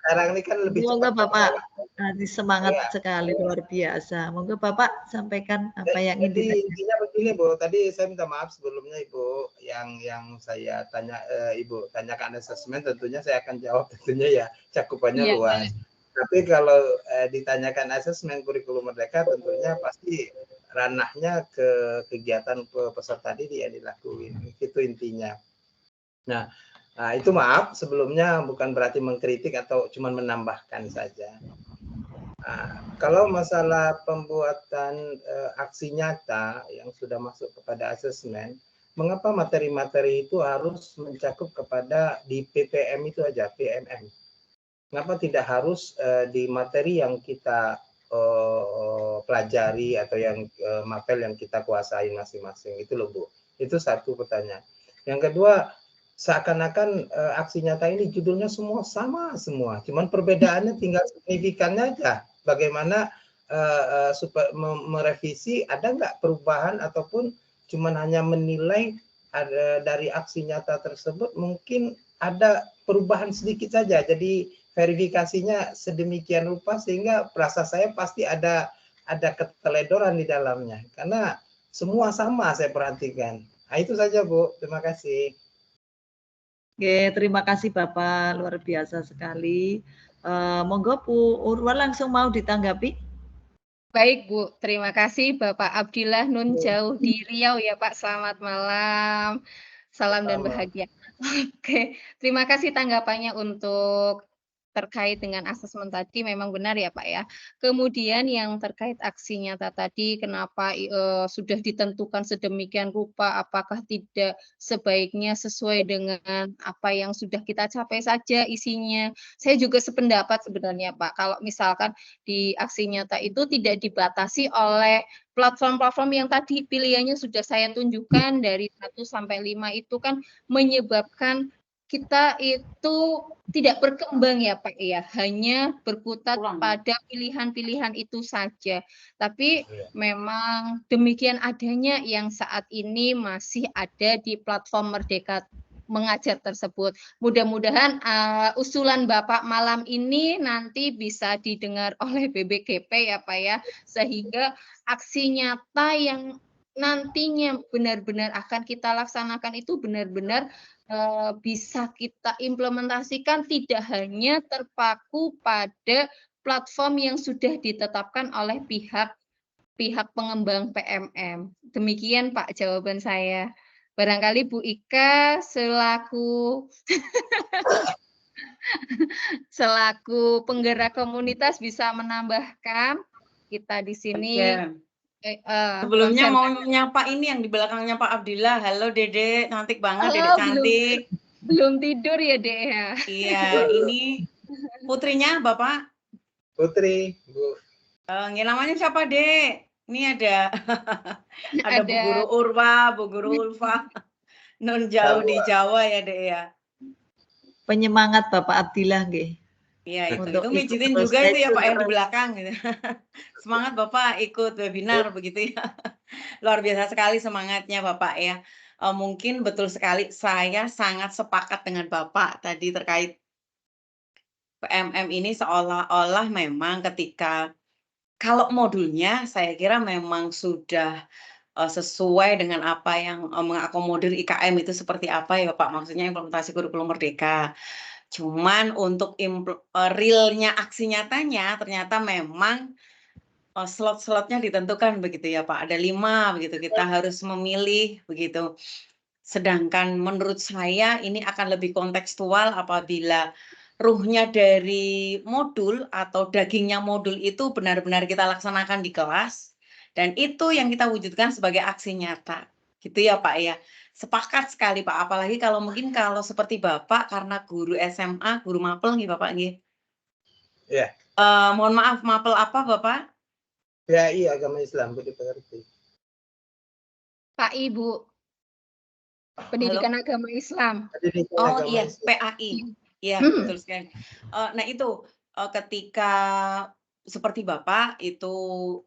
Speaker 5: Sekarang ini kan lebih
Speaker 3: Semoga
Speaker 5: cepat.
Speaker 3: Bapak nanti semangat sekali, luar biasa. Moga Bapak sampaikan apa yang ingin
Speaker 5: Jadi
Speaker 3: ditanyakan.
Speaker 5: intinya begini Bu, tadi saya minta maaf sebelumnya Ibu yang saya tanya Ibu tanyakan asesmen, tentunya saya akan jawab, tentunya ya cakupannya luas. Tapi kalau ditanyakan asesmen kurikulum merdeka, tentunya pasti ranahnya ke kegiatan peserta didik yang dilakuin, itu intinya. Nah, itu maaf sebelumnya, bukan berarti mengkritik atau cuma menambahkan saja. Kalau masalah pembuatan aksi nyata yang sudah masuk kepada asesmen, mengapa materi-materi itu harus mencakup kepada di PPM itu aja, PMM? Mengapa tidak harus di materi yang kita pelajari atau yang mapel yang kita kuasai masing-masing? Itu loh Bu. Itu satu pertanyaan. Yang kedua, seakan-akan aksi nyata ini judulnya semua sama semua, cuman perbedaannya tinggal signifikannya aja. Bagaimana supaya merevisi, ada nggak perubahan ataupun cuman hanya menilai dari aksi nyata tersebut mungkin ada perubahan sedikit saja. Jadi verifikasinya sedemikian rupa sehingga perasa saya pasti ada keteledoran di dalamnya karena semua sama saya perhatikan. Nah, itu saja Bu. Terima kasih.
Speaker 3: Oke, terima kasih Bapak, luar biasa sekali. Monggo Bu Urwa langsung mau ditanggapi.
Speaker 2: Baik Bu, terima kasih Bapak Abdillah Nun jauh di Riau ya Pak. Selamat malam, salam dan bahagia. Oke, terima kasih tanggapannya untuk terkait dengan asesmen tadi, memang benar ya Pak ya. Kemudian yang terkait aksi nyata tadi, kenapa sudah ditentukan sedemikian rupa, apakah tidak sebaiknya sesuai dengan apa yang sudah kita capai saja isinya. Saya juga sependapat sebenarnya Pak, kalau misalkan di aksi nyata itu tidak dibatasi oleh platform-platform yang tadi pilihannya sudah saya tunjukkan dari 1 sampai 5 itu kan menyebabkan kita itu tidak berkembang ya Pak ya, hanya berkutat pada pilihan-pilihan itu saja. Tapi memang demikian adanya yang saat ini masih ada di platform Merdeka Mengajar tersebut. Mudah-mudahan usulan Bapak malam ini nanti bisa didengar oleh BBGP ya Pak ya, sehingga aksi nyata yang nantinya benar-benar akan kita laksanakan itu benar-benar bisa kita implementasikan, tidak hanya terpaku pada platform yang sudah ditetapkan oleh pihak pihak pengembang PMM. Demikian Pak jawaban saya. Barangkali Bu Ika selaku selaku penggerak komunitas bisa menambahkan. Kita di sini
Speaker 1: Sebelumnya mau nyapa ini yang di belakangnya Pak Abdillah. Halo Dede, cantik banget, Dede
Speaker 2: Oh,
Speaker 1: cantik.
Speaker 2: belum tidur ya Dek ya.
Speaker 1: Iya, ini putrinya Bapak.
Speaker 5: Putri, Bu.
Speaker 1: Ini namanya siapa Dek? Ini ada ada Bu Guru Urwa, Bu Guru Ulfa. Nun jauh di Jawa ya Dek ya.
Speaker 3: Penyemangat Bapak Abdillah nggih.
Speaker 1: Iya itu
Speaker 3: Untuk
Speaker 1: mijitin
Speaker 3: ikut
Speaker 1: juga itu ya
Speaker 3: terus
Speaker 1: Pak yang di belakang gitu. Semangat Bapak ikut webinar begitu ya. Luar biasa sekali semangatnya Bapak ya. Mungkin betul sekali saya sangat sepakat dengan Bapak tadi terkait PMM ini seolah-olah memang ketika kalau modulnya saya kira memang sudah sesuai dengan apa yang mengakomodir IKM itu seperti apa ya Pak, maksudnya implementasi kurikulum merdeka. Cuman untuk realnya aksi nyatanya ternyata memang slot-slotnya ditentukan begitu ya Pak, ada 5 begitu, kita harus memilih begitu. Sedangkan menurut saya ini akan lebih kontekstual apabila ruhnya dari modul atau dagingnya modul itu benar-benar kita laksanakan di kelas, dan itu yang kita wujudkan sebagai aksi nyata. Gitu ya Pak ya. Sepakat sekali Pak, apalagi kalau mungkin kalau seperti Bapak karena guru SMA, guru mapel nih Bapak nggih.
Speaker 5: Iya.
Speaker 1: Mohon maaf, mapel apa Bapak?
Speaker 5: PAI Agama Islam, Bu dipengerti.
Speaker 2: Pak Ibu. Pendidikan Agama Islam.
Speaker 1: Oh iya, PAI. Iya, betul sekali. Nah itu ketika seperti Bapak itu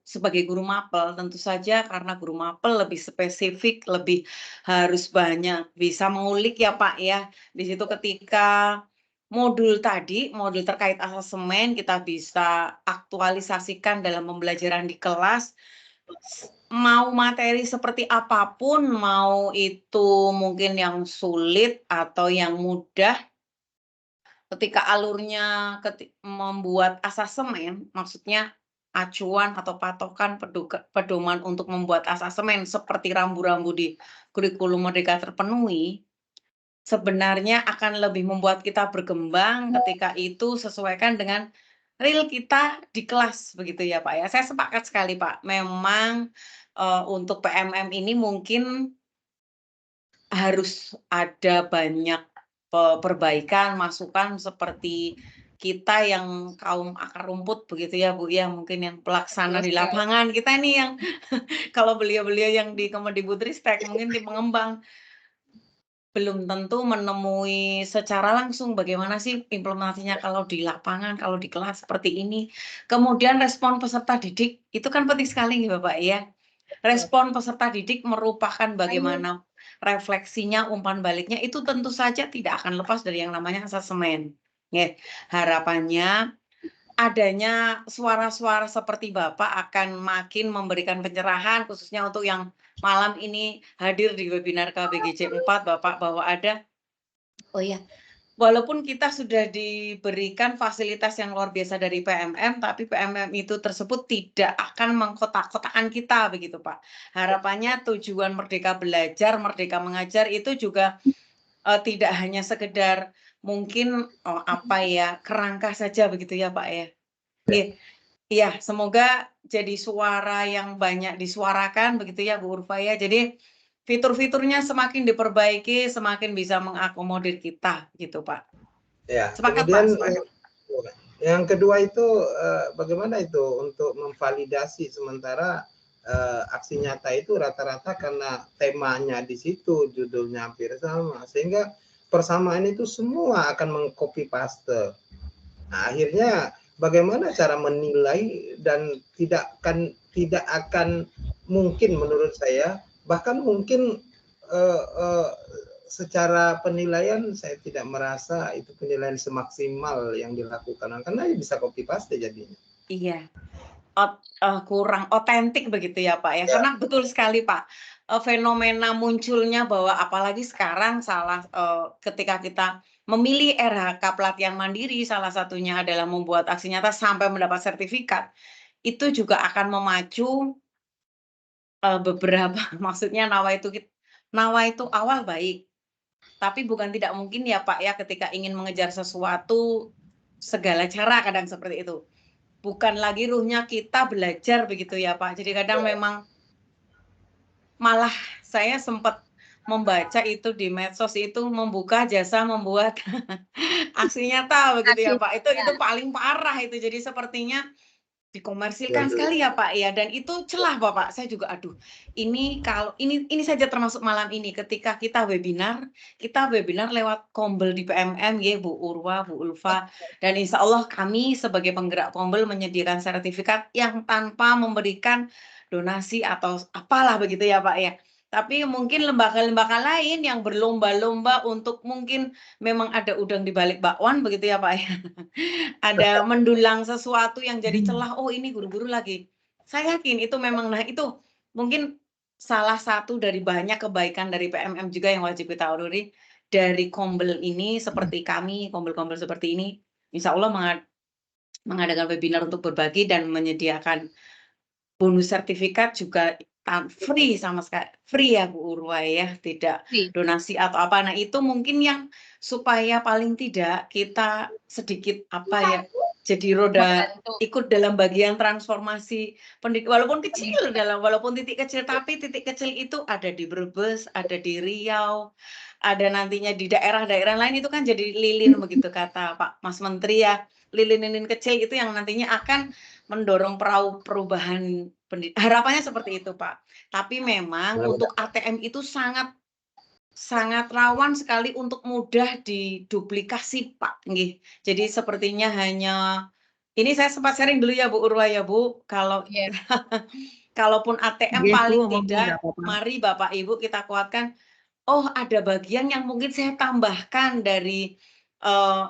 Speaker 1: sebagai guru mapel, tentu saja karena guru mapel lebih spesifik, lebih harus banyak bisa mengulik ya Pak ya. Di situ ketika modul tadi, modul terkait asemen kita bisa aktualisasikan dalam pembelajaran di kelas. Mau materi seperti apapun, mau itu mungkin yang sulit atau yang mudah, ketika alurnya membuat asemen, maksudnya acuan atau patokan pedoman untuk membuat asemen seperti rambu-rambu di kurikulum merdeka terpenuhi, sebenarnya akan lebih membuat kita berkembang ketika itu sesuaikan dengan real kita di kelas begitu ya Pak ya. Saya sepakat sekali Pak, memang untuk PMM ini mungkin harus ada banyak perbaikan, masukan seperti kita yang kaum akar rumput begitu ya Bu ya, mungkin yang pelaksana di lapangan, kita ini yang kalau beliau-beliau yang di Kemendikbudristek mungkin di pengembang belum tentu menemui secara langsung bagaimana sih implementasinya kalau di lapangan, kalau di kelas seperti ini. Kemudian respon peserta didik, itu kan penting sekali nih Bapak ya. Respon peserta didik merupakan bagaimana refleksinya, umpan baliknya, itu tentu saja tidak akan lepas dari yang namanya asemen. Harapannya adanya suara-suara seperti Bapak akan makin memberikan pencerahan, khususnya untuk yang malam ini hadir di webinar KBGJ 4 Bapak, bahwa ada, oh ya, walaupun kita sudah diberikan fasilitas yang luar biasa dari PMM, tapi PMM itu tersebut tidak akan mengkotak-kotakan kita begitu Pak. Harapannya tujuan Merdeka Belajar, Merdeka Mengajar itu juga tidak hanya sekedar mungkin kerangka saja begitu ya Pak ya. Iya, semoga jadi suara yang banyak disuarakan begitu ya Bu Urfa ya. Jadi fitur-fiturnya semakin diperbaiki, semakin bisa mengakomodir kita gitu Pak.
Speaker 5: Ya,
Speaker 1: Sepakat
Speaker 5: kemudian
Speaker 1: Pak.
Speaker 5: yang kedua itu bagaimana itu untuk memvalidasi sementara aksi nyata itu rata-rata karena temanya di situ, judulnya hampir sama, sehingga persamaan itu semua akan mengcopy paste. Nah, akhirnya bagaimana cara menilai dan tidak akan mungkin menurut saya, bahkan mungkin secara penilaian saya tidak merasa itu penilaian semaksimal yang dilakukan karena bisa copy paste jadinya.
Speaker 1: Iya. Kurang otentik begitu ya Pak ya. Karena betul sekali Pak, fenomena munculnya bahwa apalagi sekarang ketika kita memilih RHK pelatihan mandiri, salah satunya adalah membuat aksi nyata sampai mendapat sertifikat, itu juga akan memacu beberapa maksudnya nawa itu awal baik, tapi bukan tidak mungkin ya Pak ya ketika ingin mengejar sesuatu, segala cara kadang seperti itu. Bukan lagi ruhnya kita belajar begitu ya Pak. Jadi kadang memang malah saya sempat membaca itu di medsos itu membuka jasa membuat aksi nyata begitu ya Pak. Itu paling parah itu. Jadi sepertinya dikomersilkan sekali ya Pak ya, dan itu celah Bapak. Saya juga aduh, ini kalau ini saja termasuk malam ini ketika kita webinar lewat Kombel di PMM ya Bu Urwa, Bu Ulfa, dan insya Allah kami sebagai penggerak Kombel menyediakan sertifikat yang tanpa memberikan donasi atau apalah begitu ya Pak ya. Tapi mungkin lembaga-lembaga lain yang berlomba-lomba untuk mungkin memang ada udang di balik bakwan begitu ya Pak ya. Ada mendulang sesuatu yang jadi celah, oh ini guru-guru lagi. Saya yakin itu memang, nah itu mungkin salah satu dari banyak kebaikan dari PMM juga yang wajib kita ururi. Dari Kombel ini, seperti kami, Kombel-Kombel seperti ini, insya Allah mengadakan webinar untuk berbagi dan menyediakan bonus sertifikat juga free sama sekali, free ya Bu Urwa ya, tidak donasi atau apa. Nah itu mungkin yang supaya paling tidak kita sedikit apa ya, jadi roda ikut dalam bagian transformasi pendidik, walaupun kecil walaupun titik kecil, tapi titik kecil itu ada di Brebes, ada di Riau, ada nantinya di daerah-daerah lain, itu kan jadi lilin begitu kata Pak Mas Menteri ya, lilin-lilin kecil itu yang nantinya akan mendorong perubahan pendidik. Harapannya seperti itu Pak. Tapi memang untuk ATM itu sangat rawan sekali untuk mudah diduplikasi Pak. Nggih. Jadi sepertinya hanya ini saya sempat sharing dulu ya Bu Urwa ya Bu, kalau kalaupun ATM paling tidak, mari Bapak Ibu kita kuatkan. Oh ada bagian yang mungkin saya tambahkan dari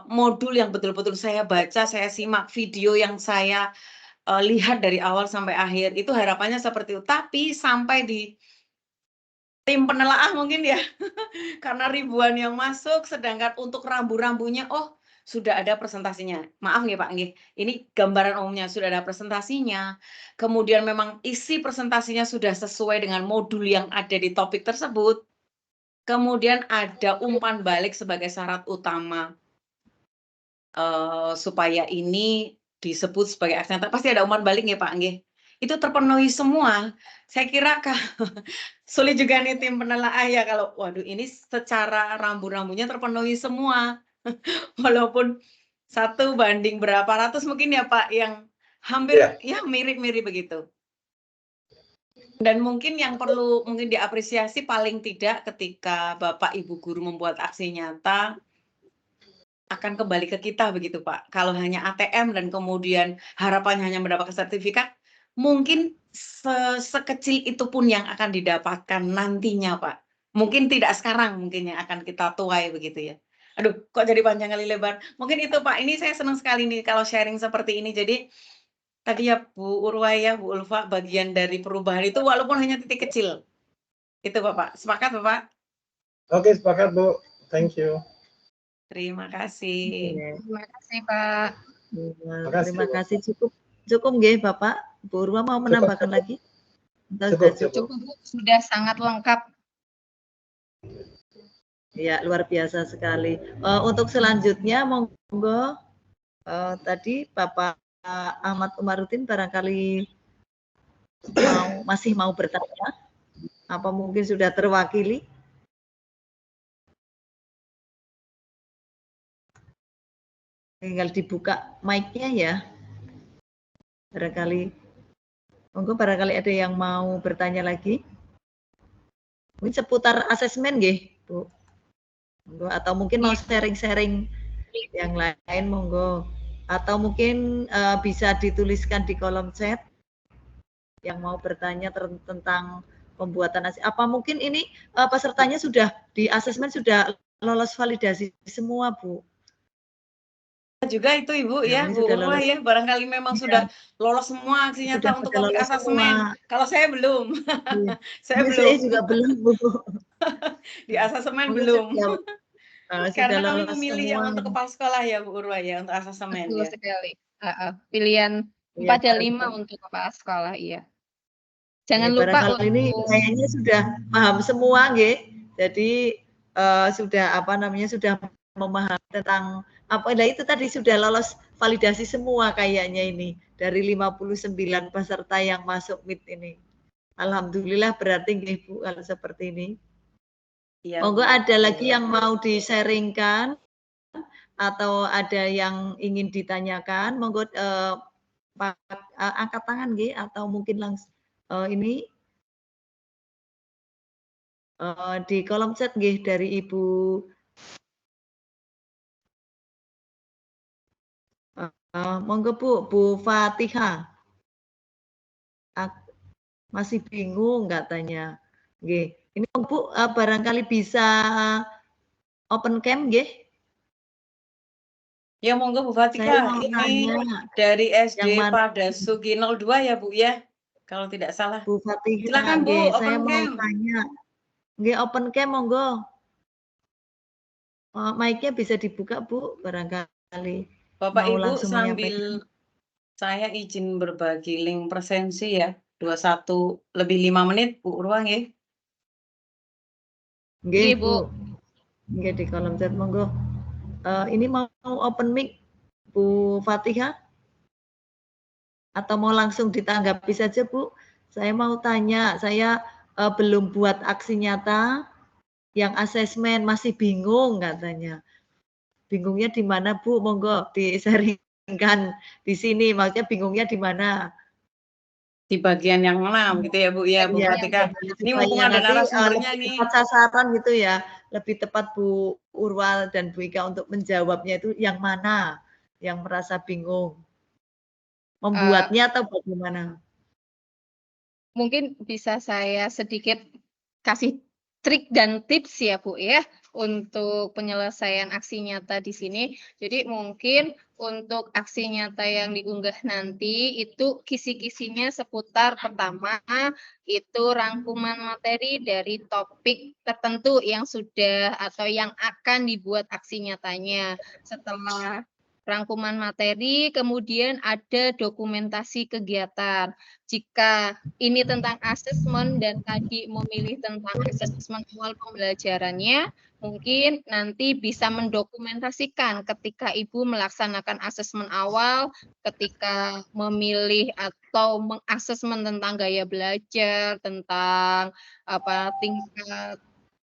Speaker 1: modul yang betul-betul saya baca, saya simak video yang saya lihat dari awal sampai akhir, itu harapannya seperti itu. Tapi sampai di tim penelaah mungkin ya, karena ribuan yang masuk, sedangkan untuk rambu-rambunya, oh sudah ada presentasinya. Maaf nih Pak, ini gambaran umumnya sudah ada presentasinya. Kemudian memang isi presentasinya sudah sesuai dengan modul yang ada di topik tersebut. Kemudian ada umpan balik sebagai syarat utama supaya ini disebut sebagai aksi nyata, pasti ada umpan balik ya Pak, nggih. Itu terpenuhi semua. Saya kira sulit juga nih tim penelaah ya kalau waduh ini secara rambu-rambunya terpenuhi semua. Walaupun 1 banding berapa ratus mungkin ya Pak, yang hampir ya mirip-mirip begitu. Dan mungkin yang perlu mungkin diapresiasi paling tidak ketika Bapak Ibu guru membuat aksi nyata, akan kembali ke kita begitu Pak. Kalau hanya ATM dan kemudian harapannya hanya mendapatkan sertifikat, mungkin sekecil itu pun yang akan didapatkan nantinya Pak. Mungkin tidak sekarang, mungkin yang akan kita tuai begitu ya. Aduh, kok jadi panjang kali lebar. Mungkin itu Pak, ini saya senang sekali nih kalau sharing seperti ini. Jadi tadi ya Bu Urwa ya, Bu Ulfa, bagian dari perubahan itu walaupun hanya titik kecil. Itu Bapak, sepakat Bapak?
Speaker 5: Oke, sepakat Bu, thank you.
Speaker 1: Terima kasih.
Speaker 2: Terima kasih Pak.
Speaker 3: Terima kasih, cukup nggih Bapak. Bu Urwa mau menambahkan lagi?
Speaker 2: Cukup Bu, sudah sangat lengkap.
Speaker 3: Ya, luar biasa sekali. Untuk selanjutnya monggo tadi Bapak Ahmad Umaruddin barangkali masih mau bertanya, apa mungkin sudah terwakili? Tinggal dibuka mic-nya ya. Barangkali ada yang mau bertanya lagi. Mungkin seputar asesmen nggih, Bu. Monggo, atau mungkin mau sharing-sharing yang lain monggo. Atau mungkin bisa dituliskan di kolom chat yang mau bertanya tentang pembuatan apa mungkin ini pesertanya sudah di asesmen sudah lolos validasi semua Bu.
Speaker 1: Juga itu Ibu ya, Bu Urwa ya, barangkali memang sudah lolos semua aksi nyata untuk topik asesmen. Kalau saya belum. Saya
Speaker 3: juga belum Bu.
Speaker 1: Di asesmen belum. Karena kami memilih yang untuk kepala sekolah ya Bu Urwa ya, untuk asesmen ya.
Speaker 2: Sekali. Pilihan 4 dan 5 untuk kepala sekolah, iya. Jangan
Speaker 3: Nggih,
Speaker 2: lupa
Speaker 3: barangkali ini
Speaker 2: untuk
Speaker 3: kayaknya sudah paham semua, nggih. Jadi sudah apa namanya sudah memahami tentang apa itu tadi sudah lolos validasi semua kayaknya ini dari 59 peserta yang masuk Meet ini. Alhamdulillah berarti nggih Bu kalau seperti ini.
Speaker 1: Iya,
Speaker 3: Monggo
Speaker 1: Bu.
Speaker 3: ada lagi yang mau di-sharingkan atau ada yang ingin ditanyakan, monggo angkat tangan nggih atau mungkin langsung ini di kolom chat nggih dari Ibu monggo Bu Fatihah. Masih bingung katanya. Nggih. Ini Bu barangkali bisa open cam nggih?
Speaker 1: Ya monggo Bu
Speaker 3: Saya
Speaker 1: Fatihah.
Speaker 3: mau
Speaker 1: Ini
Speaker 3: nanya
Speaker 1: dari
Speaker 3: yang
Speaker 1: SD
Speaker 3: mana?
Speaker 1: Padasuki 02 ya Bu ya, kalau tidak salah.
Speaker 3: Bu Fatihah
Speaker 1: Silakan Bu,
Speaker 3: nggih, saya
Speaker 1: open
Speaker 3: mau
Speaker 1: cam.
Speaker 3: tanya. Nggih, open cam monggo. Mic-nya bisa dibuka Bu, barangkali
Speaker 1: Bapak
Speaker 3: mau
Speaker 1: Ibu
Speaker 3: langsung menyampaikan.
Speaker 1: sambil saya izin berbagi link presensi ya, 21 lebih 5 menit Bu Ruang ya.
Speaker 3: Nggih,
Speaker 2: Bu.
Speaker 3: Bu. Nggih di kolom chat monggo. Ini mau open mic Bu Fatihah? Atau mau langsung ditanggapi saja Bu? Saya mau tanya, saya belum buat aksi nyata, yang asesmen masih bingung katanya. Bingungnya di mana Bu? Monggo di-sharingkan di sini. Maksudnya bingungnya di mana?
Speaker 1: Di bagian yang 6 gitu ya Bu ya, Bu
Speaker 3: Ya,
Speaker 1: Fatihah. Ini
Speaker 3: supaya
Speaker 1: mumpung ada
Speaker 3: nanti
Speaker 1: narasumbernya
Speaker 3: lebih
Speaker 1: nih.
Speaker 3: tepat sasaran gitu ya. Lebih tepat Bu Urwal dan Bu Ika untuk menjawabnya itu yang mana? Yang merasa bingung. Membuatnya atau bagaimana?
Speaker 2: Mungkin bisa saya sedikit kasih trik dan tips ya Bu ya untuk penyelesaian aksi nyata di sini. Jadi mungkin untuk aksi nyata yang diunggah nanti itu kisi-kisinya seputar pertama itu rangkuman materi dari topik tertentu yang sudah atau yang akan dibuat aksi nyatanya. Setelah rangkuman materi, kemudian ada dokumentasi kegiatan. Jika ini tentang asesmen dan tadi memilih tentang asesmen awal pembelajarannya, mungkin nanti bisa mendokumentasikan ketika Ibu melaksanakan asesmen awal, ketika memilih atau mengasesmen tentang gaya belajar, tentang apa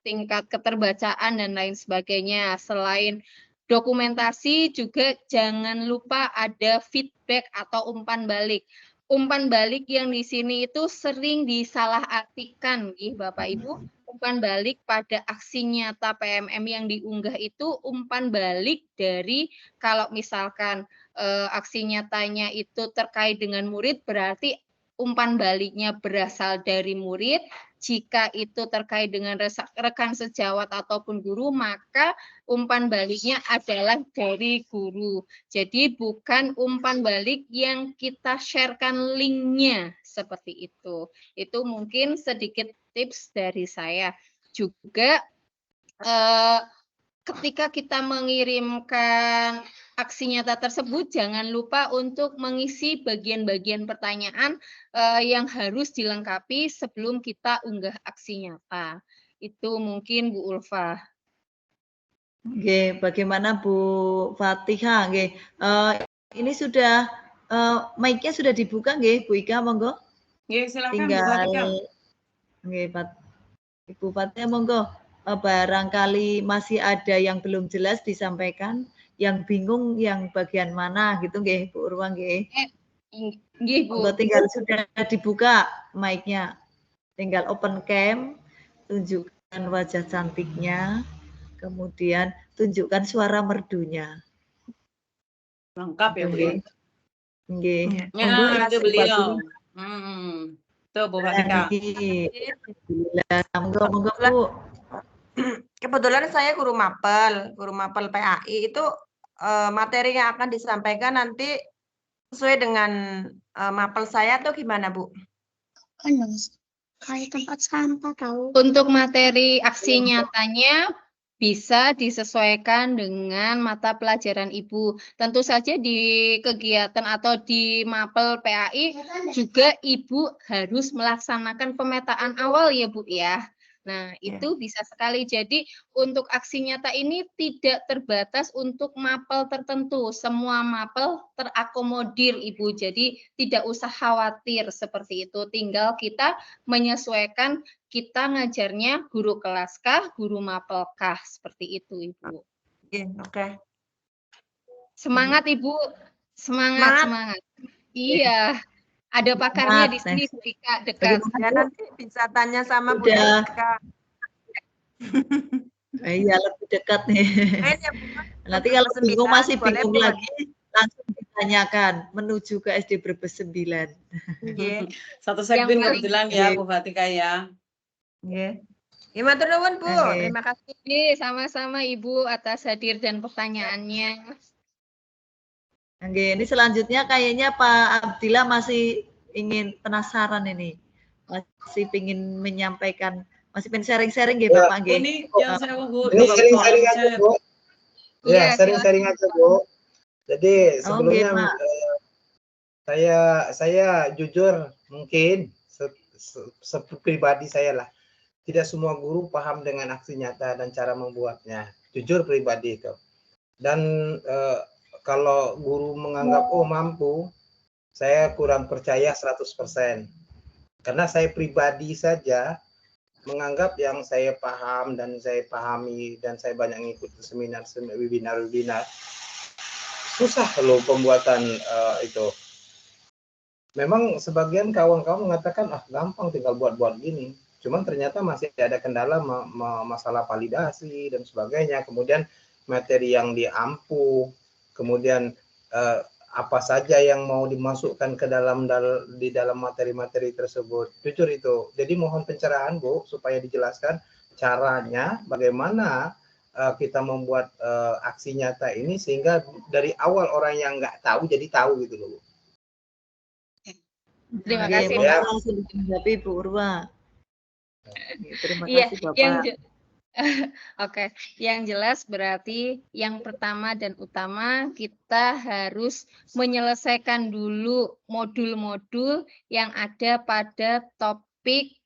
Speaker 2: tingkat keterbacaan dan lain sebagainya. Selain dokumentasi juga jangan lupa ada feedback atau umpan balik. Umpan balik yang di sini itu sering disalahartikan, Bapak Ibu. Umpan balik pada aksi nyata PMM yang diunggah itu umpan balik dari kalau misalkan aksi nyatanya itu terkait dengan murid, berarti umpan baliknya berasal dari murid. Jika itu terkait dengan rekan sejawat ataupun guru, maka umpan baliknya adalah dari guru. Jadi bukan umpan balik yang kita sharekan linknya seperti itu. Itu mungkin sedikit tips dari saya. Juga ketika kita mengirimkan aksi nyata tersebut, jangan lupa untuk mengisi bagian-bagian pertanyaan yang harus dilengkapi sebelum kita unggah aksi nyata. Itu mungkin Bu Ulfa.
Speaker 3: Oke, bagaimana Bu Fatihah? Oke, ini sudah mic-nya sudah dibuka, nggih, Bu Ika, monggo.
Speaker 1: Oke, silakan
Speaker 3: Tinggal,
Speaker 1: Bu Fatihah.
Speaker 3: Oke, Ibu Fatihah, monggo. Barangkali masih ada yang belum jelas disampaikan, yang bingung yang bagian mana gitu, nggih, Bu Urwang, nggih.
Speaker 2: Nggih, Bu.
Speaker 3: Monggo tinggal sudah dibuka mic-nya. Tinggal open cam, tunjukkan wajah cantiknya. Kemudian tunjukkan suara merdunya.
Speaker 1: Lengkap ya Bu ya.
Speaker 3: Nggih.
Speaker 1: Ya, itu beliau. Tuh Bu Fatihah.
Speaker 3: Monggo Bu.
Speaker 6: Kebetulan saya guru mapel PAI itu materi yang akan disampaikan nanti sesuai dengan mapel saya tuh gimana Bu?
Speaker 2: Kayak tempat sampah tahu. Untuk materi aksi nyatanya bisa disesuaikan dengan mata pelajaran Ibu. Tentu saja di kegiatan atau di mapel PAI juga Ibu harus melaksanakan pemetaan awal ya Bu ya. Nah, itu bisa sekali. Jadi untuk aksi nyata ini tidak terbatas untuk mapel tertentu. Semua mapel terakomodir Ibu. Jadi tidak usah khawatir seperti itu. Tinggal kita menyesuaikan kita ngajarnya guru kelas kah, guru mapel kah, seperti itu Ibu.
Speaker 6: Oke.
Speaker 2: Semangat Ibu, semangat. Iya, ada pakarnya di sini Bu Ika dekat.
Speaker 6: Ya, nanti bisa tanya sama Bu
Speaker 3: Udah.
Speaker 6: Ika.
Speaker 3: Iya, lebih dekat nih. Nanti kalau bingung masih bingung lagi, langsung ditanyakan menuju ke SD Brebes 9.
Speaker 1: Satu segmen kebetulan ya Bu Fatika ya.
Speaker 6: Ya, matur nuwun Bu. Terima kasih.
Speaker 2: Sama-sama Ibu atas hadir dan pertanyaannya.
Speaker 3: Ini selanjutnya kayaknya Pak Abdillah masih ingin penasaran ini. Masih ingin menyampaikan, masih pengen sharing-sharing gitu Bapak.
Speaker 1: Ini yang saya Bu.
Speaker 5: Ini sharing-sharing aja Bu. Ya, sharing-sharing aja Bu. Jadi sebelumnya saya jujur mungkin pribadi saya lah, tidak semua guru paham dengan aksi nyata dan cara membuatnya. Jujur pribadi itu. Dan kalau guru menganggap oh mampu, saya kurang percaya 100%. Karena saya pribadi saja menganggap yang saya paham dan saya pahami dan saya banyak ngikut seminar, webinar, susah loh pembuatan itu. Memang sebagian kawan-kawan mengatakan gampang tinggal buat-buat gini. Cuman ternyata masih ada kendala masalah validasi dan sebagainya. Kemudian materi yang diampu, kemudian apa saja yang mau dimasukkan ke di dalam materi-materi tersebut. Jujur itu. Jadi mohon pencerahan Bu supaya dijelaskan caranya bagaimana kita membuat aksi nyata ini sehingga dari awal orang yang nggak tahu jadi tahu gitu loh Bu.
Speaker 2: Terima kasih
Speaker 3: Pak. Langsung dijawab Bu Urwa. Terima kasih Bapak.
Speaker 2: Oke, yang jelas berarti yang pertama dan utama kita harus menyelesaikan dulu modul-modul yang ada pada topik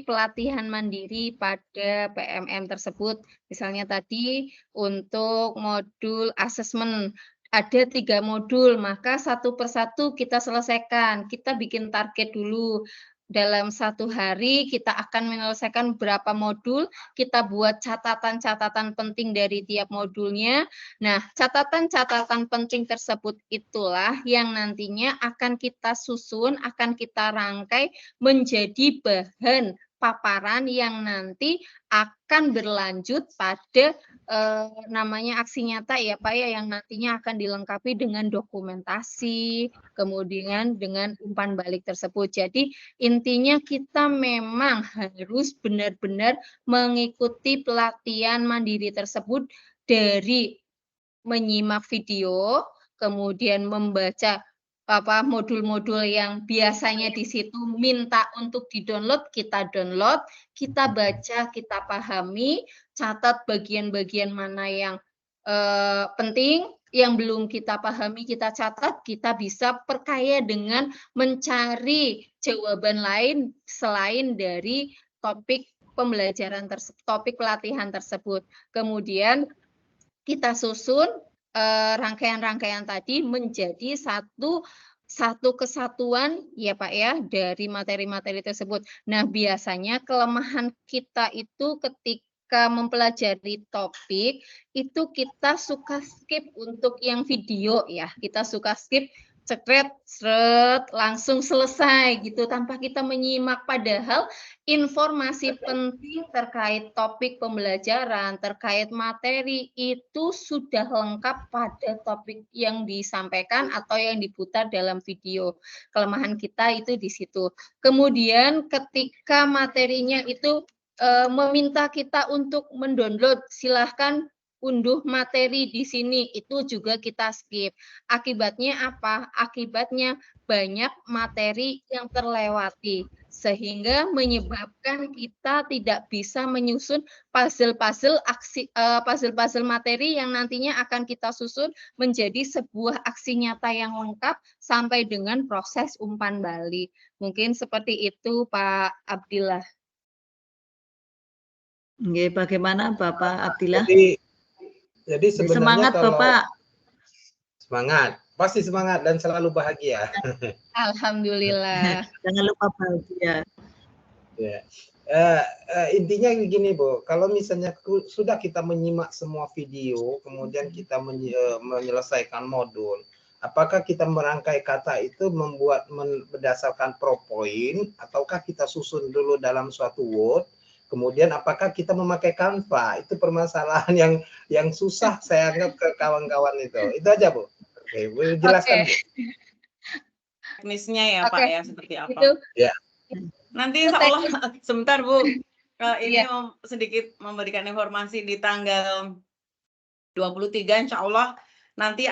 Speaker 2: pelatihan mandiri pada PMM tersebut. Misalnya tadi untuk modul asesmen ada 3 modul, maka satu persatu kita selesaikan. Kita bikin target dulu. Dalam 1 hari kita akan menyelesaikan berapa modul, kita buat catatan-catatan penting dari tiap modulnya. Nah, catatan-catatan penting tersebut itulah yang nantinya akan kita susun, akan kita rangkai menjadi bahan paparan yang nanti akan berlanjut pada namanya aksi nyata ya Pak ya, yang nantinya akan dilengkapi dengan dokumentasi, kemudian dengan umpan balik tersebut. Jadi intinya kita memang harus benar-benar mengikuti pelatihan mandiri tersebut dari menyimak video, kemudian membaca modul-modul yang biasanya di situ minta untuk di-download, kita download, kita baca, kita pahami, catat bagian-bagian mana yang penting, yang belum kita pahami, kita catat, kita bisa perkaya dengan mencari jawaban lain selain dari topik pembelajaran topik pelatihan tersebut. Kemudian kita susun rangkaian-rangkaian tadi menjadi satu kesatuan ya Pak ya dari materi-materi tersebut. Nah, biasanya kelemahan kita itu ketika mempelajari topik itu kita suka skip untuk yang video ya. Kita suka skip seret langsung selesai gitu tanpa kita menyimak, padahal informasi penting terkait topik pembelajaran, terkait materi itu sudah lengkap pada topik yang disampaikan atau yang diputar dalam video. Kelemahan kita itu di situ. Kemudian ketika materinya itu meminta kita untuk mendownload, silahkan unduh materi di sini, itu juga kita skip. Akibatnya apa? Akibatnya banyak materi yang terlewati. sehingga menyebabkan kita tidak bisa menyusun puzzle-puzzle materi yang nantinya akan kita susun menjadi sebuah aksi nyata yang lengkap sampai dengan proses umpan balik. Mungkin seperti itu Pak Abdillah.
Speaker 3: Nggih, bagaimana Bapak Abdillah?
Speaker 5: Jadi sebenarnya
Speaker 3: Semangat
Speaker 5: kalau
Speaker 3: Bapak.
Speaker 5: semangat, pasti semangat dan selalu bahagia.
Speaker 2: Alhamdulillah.
Speaker 3: Jangan lupa bahagia.
Speaker 5: Ya. Intinya begini Bu, kalau misalnya sudah kita menyimak semua video, kemudian kita menyelesaikan modul, apakah kita merangkai kata itu berdasarkan PowerPoint, ataukah kita susun dulu dalam suatu Word, kemudian apakah kita memakai Canva? Itu permasalahan yang susah saya anggap ke kawan-kawan itu. Itu aja Bu. Oke, boleh jelaskan Bu.
Speaker 1: Teknisnya ya Pak ya, seperti apa?
Speaker 2: Itu,
Speaker 5: ya.
Speaker 1: Nanti insya Allah, sebentar Bu, ini
Speaker 2: Iya.
Speaker 1: sedikit memberikan informasi di tanggal 23 insya Allah nanti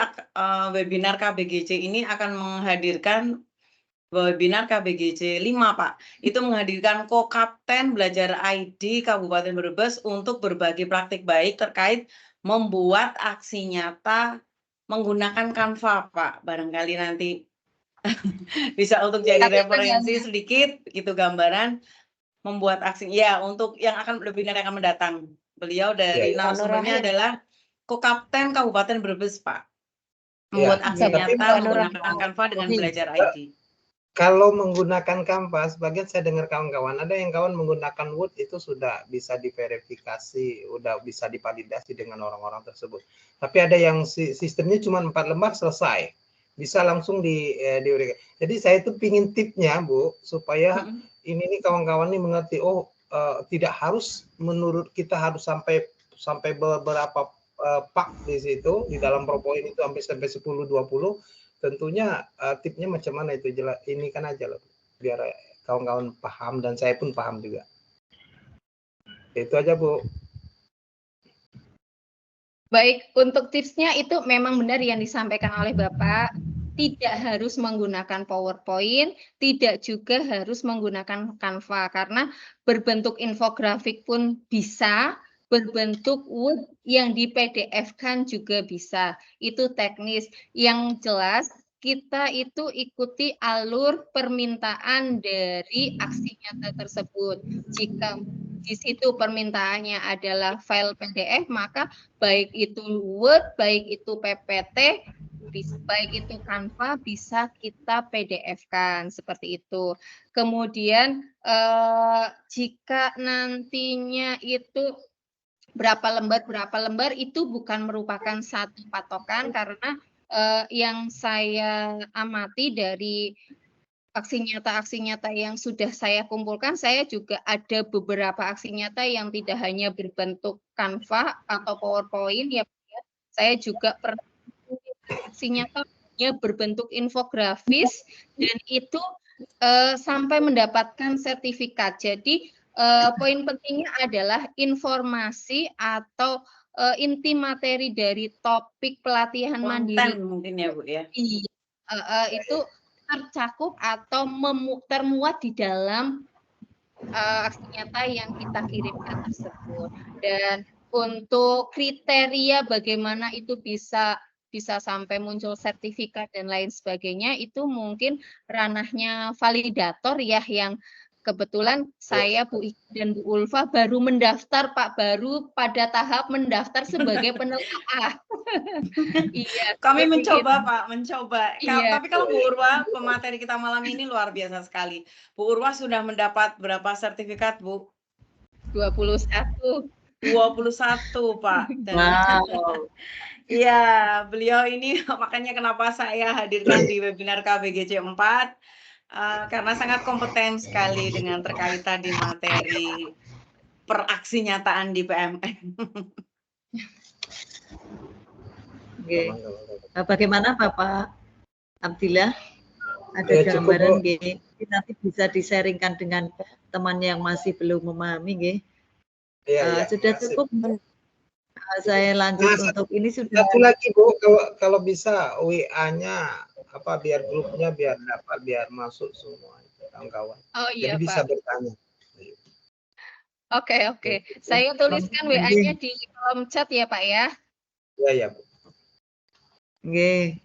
Speaker 1: webinar KBGC ini akan menghadirkan webinar KBGC 5 Pak. Itu menghadirkan Ko-Kapten Belajar ID Kabupaten Brebes untuk berbagi praktik baik terkait membuat aksi nyata menggunakan Canva Pak. Barangkali nanti bisa untuk jadi referensi sedikit gitu gambaran membuat aksi ya untuk yang akan webinar yang akan mendatang. Beliau dari narasumbernya adalah Ko-Kapten Kabupaten Brebes Pak. Membuat aksi nyata menggunakan Canva dengan belajar ID.
Speaker 5: Kalau menggunakan Canva, sebagian saya dengar kawan-kawan ada yang kawan menggunakan Word itu sudah bisa diverifikasi, udah bisa divalidasi dengan orang-orang tersebut. Tapi ada yang sistemnya cuma 4 lembar selesai. Bisa langsung diberikan. Jadi saya itu pingin tipnya Bu supaya ini nih kawan-kawan nih mengerti tidak harus menurut kita harus sampai beberapa pak di situ di dalam PowerPoint itu sampai 10-20. Tentunya tipnya macam mana itu jelas ini kan aja loh biar kawan-kawan paham dan saya pun paham juga. Itu aja Bu.
Speaker 2: Baik, untuk tipsnya itu memang benar yang disampaikan oleh Bapak. Tidak harus menggunakan PowerPoint, tidak juga harus menggunakan Canva, karena berbentuk infografik pun bisa, berbentuk Word yang di PDF-kan juga bisa. Itu teknis. Yang jelas, kita itu ikuti alur permintaan dari aksi nyata tersebut. Jika di situ permintaannya adalah file PDF, maka baik itu Word, baik itu PPT, baik itu Canva bisa kita PDF-kan seperti itu. Kemudian jika nantinya itu berapa lembar itu bukan merupakan satu patokan karena yang saya amati dari aksi nyata yang sudah saya kumpulkan, saya juga ada beberapa aksi nyata yang tidak hanya berbentuk Canva atau PowerPoint ya, saya juga pernah aksi nyata berbentuk infografis dan itu sampai mendapatkan sertifikat. Jadi poin pentingnya adalah informasi atau inti materi dari topik pelatihan mandiri
Speaker 1: mungkin ya Bu ya.
Speaker 2: Itu tercakup atau termuat di dalam aksi nyata yang kita kirimkan tersebut. Dan untuk kriteria bagaimana itu bisa sampai muncul sertifikat dan lain sebagainya, itu mungkin ranahnya validator ya, yang kebetulan saya, Bu Ika dan Bu Ulfa baru mendaftar Pak, baru pada tahap mendaftar sebagai penelaah.
Speaker 1: Iya. Kami mencoba Pak, mencoba.
Speaker 2: Iya.
Speaker 1: Tapi kalau Bu Urwa, pemateri kita malam ini luar biasa sekali. Bu Urwa sudah mendapat berapa sertifikat Bu?
Speaker 2: 21.
Speaker 1: 21 Pak.
Speaker 3: Wow.
Speaker 1: Iya, beliau ini makanya kenapa saya hadirkan di webinar KBGC 4. Karena sangat kompeten sekali dengan terkait tadi materi peraksi nyataan di PMN.
Speaker 3: Oke. Bagaimana Bapak Abdillah? Ada gambaran nggih? Nanti bisa disaringkan dengan teman yang masih belum memahami nggih. Sudah cukup. Saya lanjut untuk ini sudah.
Speaker 5: Satu lagi Bu, kalau bisa WA-nya biar grupnya biar masuk semua. kawan-kawan.
Speaker 2: Oh iya,
Speaker 5: Jadi bisa
Speaker 2: Pak.
Speaker 5: bertanya.
Speaker 2: Oke. Saya tuliskan WA-nya di kolom chat ya, Pak ya.
Speaker 5: Iya, ya, Bu.
Speaker 3: Nggih.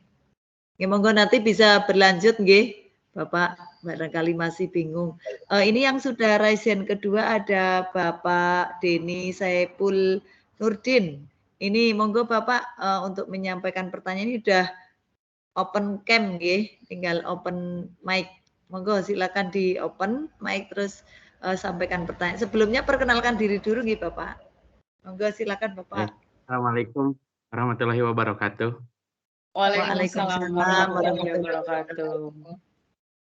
Speaker 3: Nggih, monggo nanti bisa berlanjut nggih, Bapak, barangkali masih bingung. Ini yang sudah raise hand kedua ada Bapak Denny Saiful Nurdin. Ini monggo Bapak untuk menyampaikan pertanyaan ini sudah open cam nggih, tinggal open mic. Monggo silakan di open mic terus sampaikan pertanyaan. Sebelumnya perkenalkan diri dulu nggih, Bapak. Monggo silakan Bapak.
Speaker 7: Assalamualaikum warahmatullahi wabarakatuh.
Speaker 1: Waalaikumsalam warahmatullahi wabarakatuh.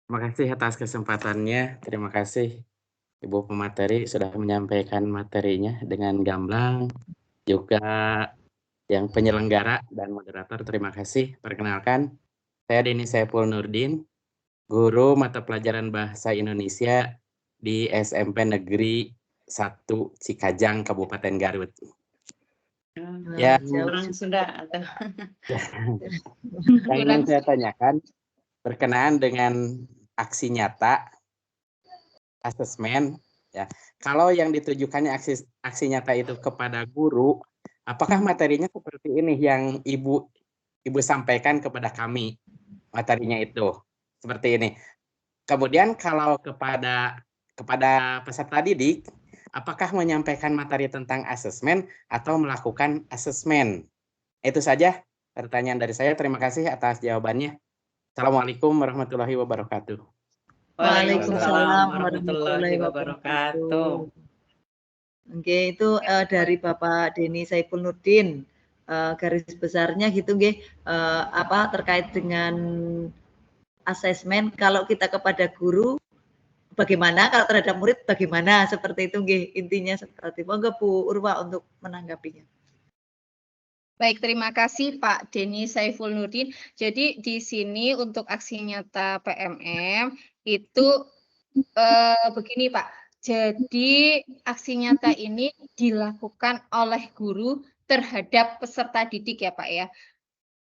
Speaker 7: Terima kasih atas kesempatannya. Terima kasih Ibu pemateri sudah menyampaikan materinya dengan gamblang. Juga yang penyelenggara dan moderator, terima kasih. Perkenalkan, saya Denny Saiful Nurdin, guru mata pelajaran Bahasa Indonesia di SMP Negeri 1 Cikajang, Kabupaten Garut. Ya,
Speaker 1: Orang Sunda atau
Speaker 7: yang ingin saya tanyakan berkenaan dengan aksi nyata asesmen, ya. Kalau yang ditujukannya aksi nyata itu kepada guru, apakah materinya seperti ini yang Ibu sampaikan kepada kami? Materinya itu seperti ini. Kemudian kalau kepada peserta didik, apakah menyampaikan materi tentang asesmen atau melakukan asesmen? Itu saja pertanyaan dari saya. Terima kasih atas jawabannya. Assalamualaikum warahmatullahi wabarakatuh.
Speaker 1: Waalaikumsalam warahmatullahi wabarakatuh.
Speaker 3: Oke, itu dari Bapak Denny Saiful Nurdin. Garis besarnya gitu nggih, terkait dengan asesmen kalau kita kepada guru bagaimana, kalau terhadap murid bagaimana, seperti itu nggih, intinya seperti itu. Monggo Bu Urwa untuk menanggapinya.
Speaker 2: Baik, terima kasih Pak Denny Saiful Nurdin. Jadi di sini untuk aksi nyata PMM itu begini Pak. Jadi aksi nyata ini dilakukan oleh guru terhadap peserta didik ya Pak ya.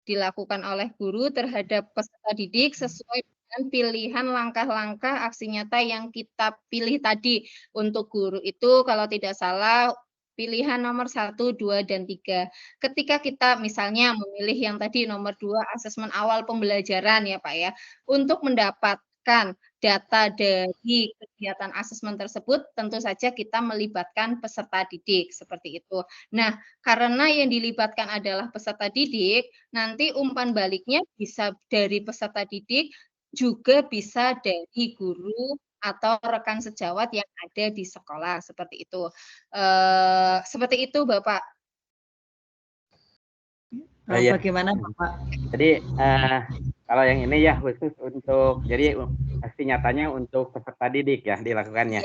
Speaker 2: Dilakukan oleh guru terhadap peserta didik sesuai dengan pilihan langkah-langkah aksi nyata yang kita pilih tadi. Untuk guru itu kalau tidak salah pilihan nomor 1, 2, dan 3. Ketika kita misalnya memilih yang tadi nomor 2, asesmen awal pembelajaran ya Pak ya, untuk mendapatkan data dari kegiatan asesmen tersebut, tentu saja kita melibatkan peserta didik, seperti itu. Nah, karena yang dilibatkan adalah peserta didik, nanti umpan baliknya bisa dari peserta didik, juga bisa dari guru atau rekan sejawat yang ada di sekolah, seperti itu. Seperti itu, Bapak.
Speaker 3: Bagaimana, Bapak?
Speaker 7: Jadi, kalau yang ini ya khusus untuk, jadi aksi nyatanya untuk peserta didik ya dilakukannya.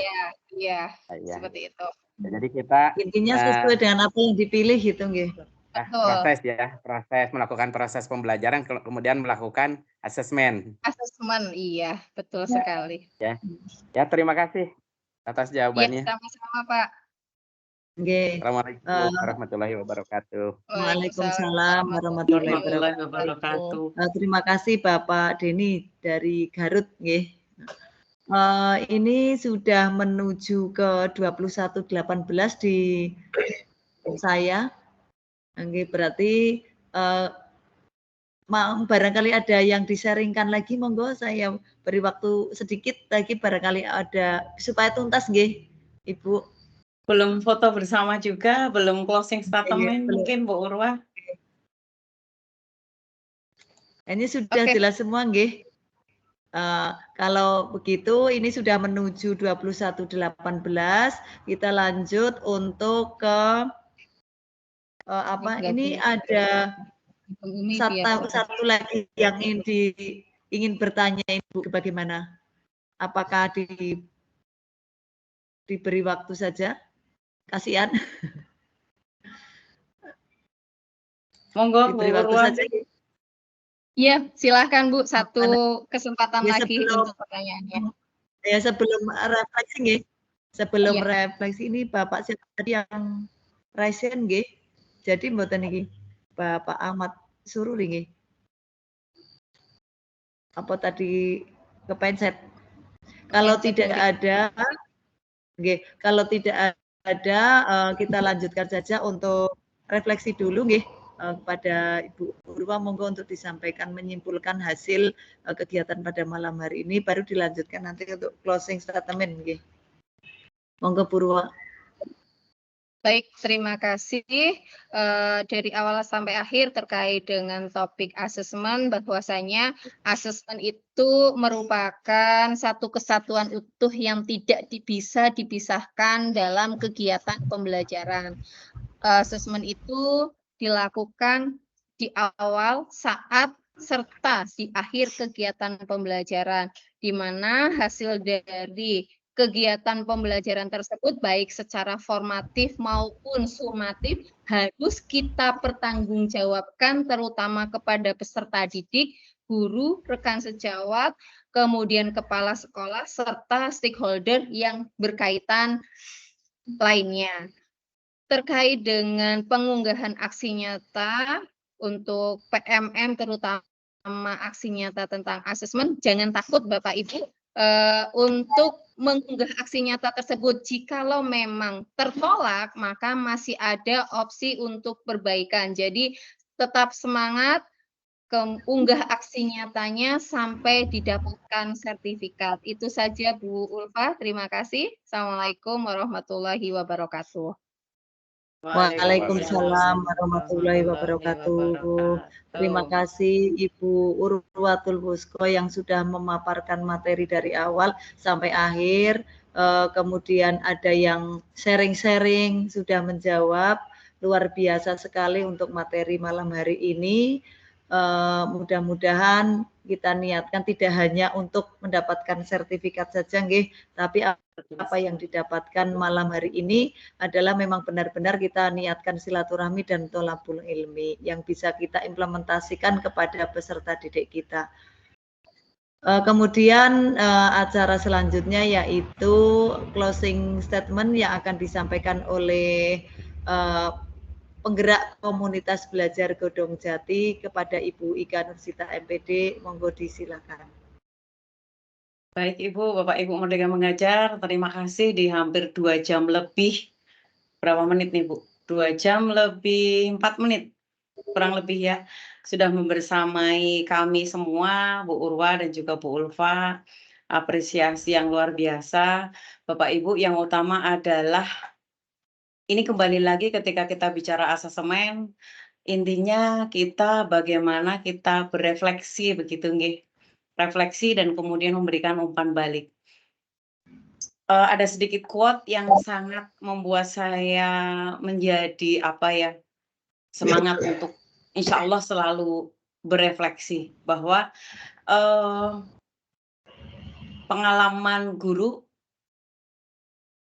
Speaker 2: Iya, seperti itu.
Speaker 7: Jadi kita
Speaker 3: intinya sesuai dengan apa yang dipilih gitu nggih.
Speaker 7: Proses melakukan proses pembelajaran, kemudian melakukan asesmen.
Speaker 2: Asesmen, iya, betul sekali.
Speaker 7: Ya, terima kasih atas jawabannya.
Speaker 2: Ya, sama-sama Pak.
Speaker 7: Assalamualaikum warahmatullahi wabarakatuh.
Speaker 3: Waalaikumsalam warahmatullahi wabarakatuh. Terima kasih Bapak Denny dari Garut nggih. Ini sudah menuju ke 21.18 di saya. Nggih, berarti barangkali ada yang disaringkan lagi, monggo saya beri waktu sedikit lagi, barangkali ada supaya tuntas nggih, Ibu.
Speaker 1: Belum foto bersama juga, belum closing statement mungkin Bu Urwa.
Speaker 3: Ini sudah jelas semua nggih. Kalau begitu ini sudah menuju 21.18, kita lanjut untuk ke ini ada satu lagi yang ingin bertanya Ibu, bagaimana? Apakah diberi waktu saja? Kasihan.
Speaker 1: Monggo
Speaker 3: diberi
Speaker 1: Bu
Speaker 3: waktu
Speaker 1: Urwa.
Speaker 3: saja.
Speaker 2: Iya, silakan Bu, satu kesempatan lagi untuk pertanyaannya.
Speaker 3: Ya, sebelum refleksi nggih. Sebelum refleksi ini Bapak siapa tadi yang raise nggih. Jadi mboten niki Bapak Ahmad Sururi nggih. Apa tadi kepencet? Kalau tidak ada, kalau tidak ada, kita lanjutkan saja untuk refleksi dulu, kepada Ibu Urwa, monggo untuk disampaikan menyimpulkan hasil kegiatan pada malam hari ini, baru dilanjutkan nanti untuk closing statement, monggo Bu Urwa.
Speaker 2: Baik, terima kasih. Dari awal sampai akhir terkait dengan topik asesmen, bahwasanya asesmen itu merupakan satu kesatuan utuh yang tidak bisa dipisahkan dalam kegiatan pembelajaran. Asesmen itu dilakukan di awal, saat, serta di akhir kegiatan pembelajaran, di mana hasil dari kegiatan pembelajaran tersebut baik secara formatif maupun sumatif harus kita pertanggungjawabkan terutama kepada peserta didik, guru, rekan sejawat, kemudian kepala sekolah, serta stakeholder yang berkaitan lainnya. Terkait dengan pengunggahan aksi nyata untuk PMM terutama aksi nyata tentang asesmen, jangan takut Bapak Ibu untuk mengunggah aksi nyata tersebut. Jikalau memang tertolak, maka masih ada opsi untuk perbaikan. Jadi tetap semangat, unggah aksi nyatanya sampai didapatkan sertifikat. Itu saja Bu Ulfa, terima kasih. Assalamualaikum warahmatullahi wabarakatuh.
Speaker 3: Waalaikumsalam warahmatullahi wabarakatuh. Terima kasih Ibu Urwatul Husko yang sudah memaparkan materi dari awal sampai akhir. Kemudian ada yang sharing-sharing, sudah menjawab. Luar biasa sekali untuk materi malam hari ini. Mudah-mudahan kita niatkan tidak hanya untuk mendapatkan sertifikat saja, tapi apa yang didapatkan malam hari ini adalah memang benar-benar kita niatkan silaturahmi dan tholabul ilmi yang bisa kita implementasikan kepada peserta didik kita. Kemudian acara selanjutnya yaitu closing statement yang akan disampaikan oleh penggerak komunitas belajar Godong Jati kepada Ibu Ika Nursita MPD, monggo disilakan.
Speaker 1: Baik Ibu, Bapak Ibu Merdeka Mengajar, terima kasih di hampir 2 jam lebih, berapa menit nih Bu? 2 jam lebih 4 menit, kurang lebih ya, sudah membersamai kami semua, Bu Urwa dan juga Bu Ulfa, apresiasi yang luar biasa. Bapak Ibu, yang utama adalah, ini kembali lagi ketika kita bicara asesmen, intinya kita bagaimana kita berefleksi begitu nggih. Refleksi dan kemudian memberikan umpan balik. Ada sedikit quote yang sangat membuat saya menjadi semangat untuk insya Allah selalu berefleksi bahwa pengalaman guru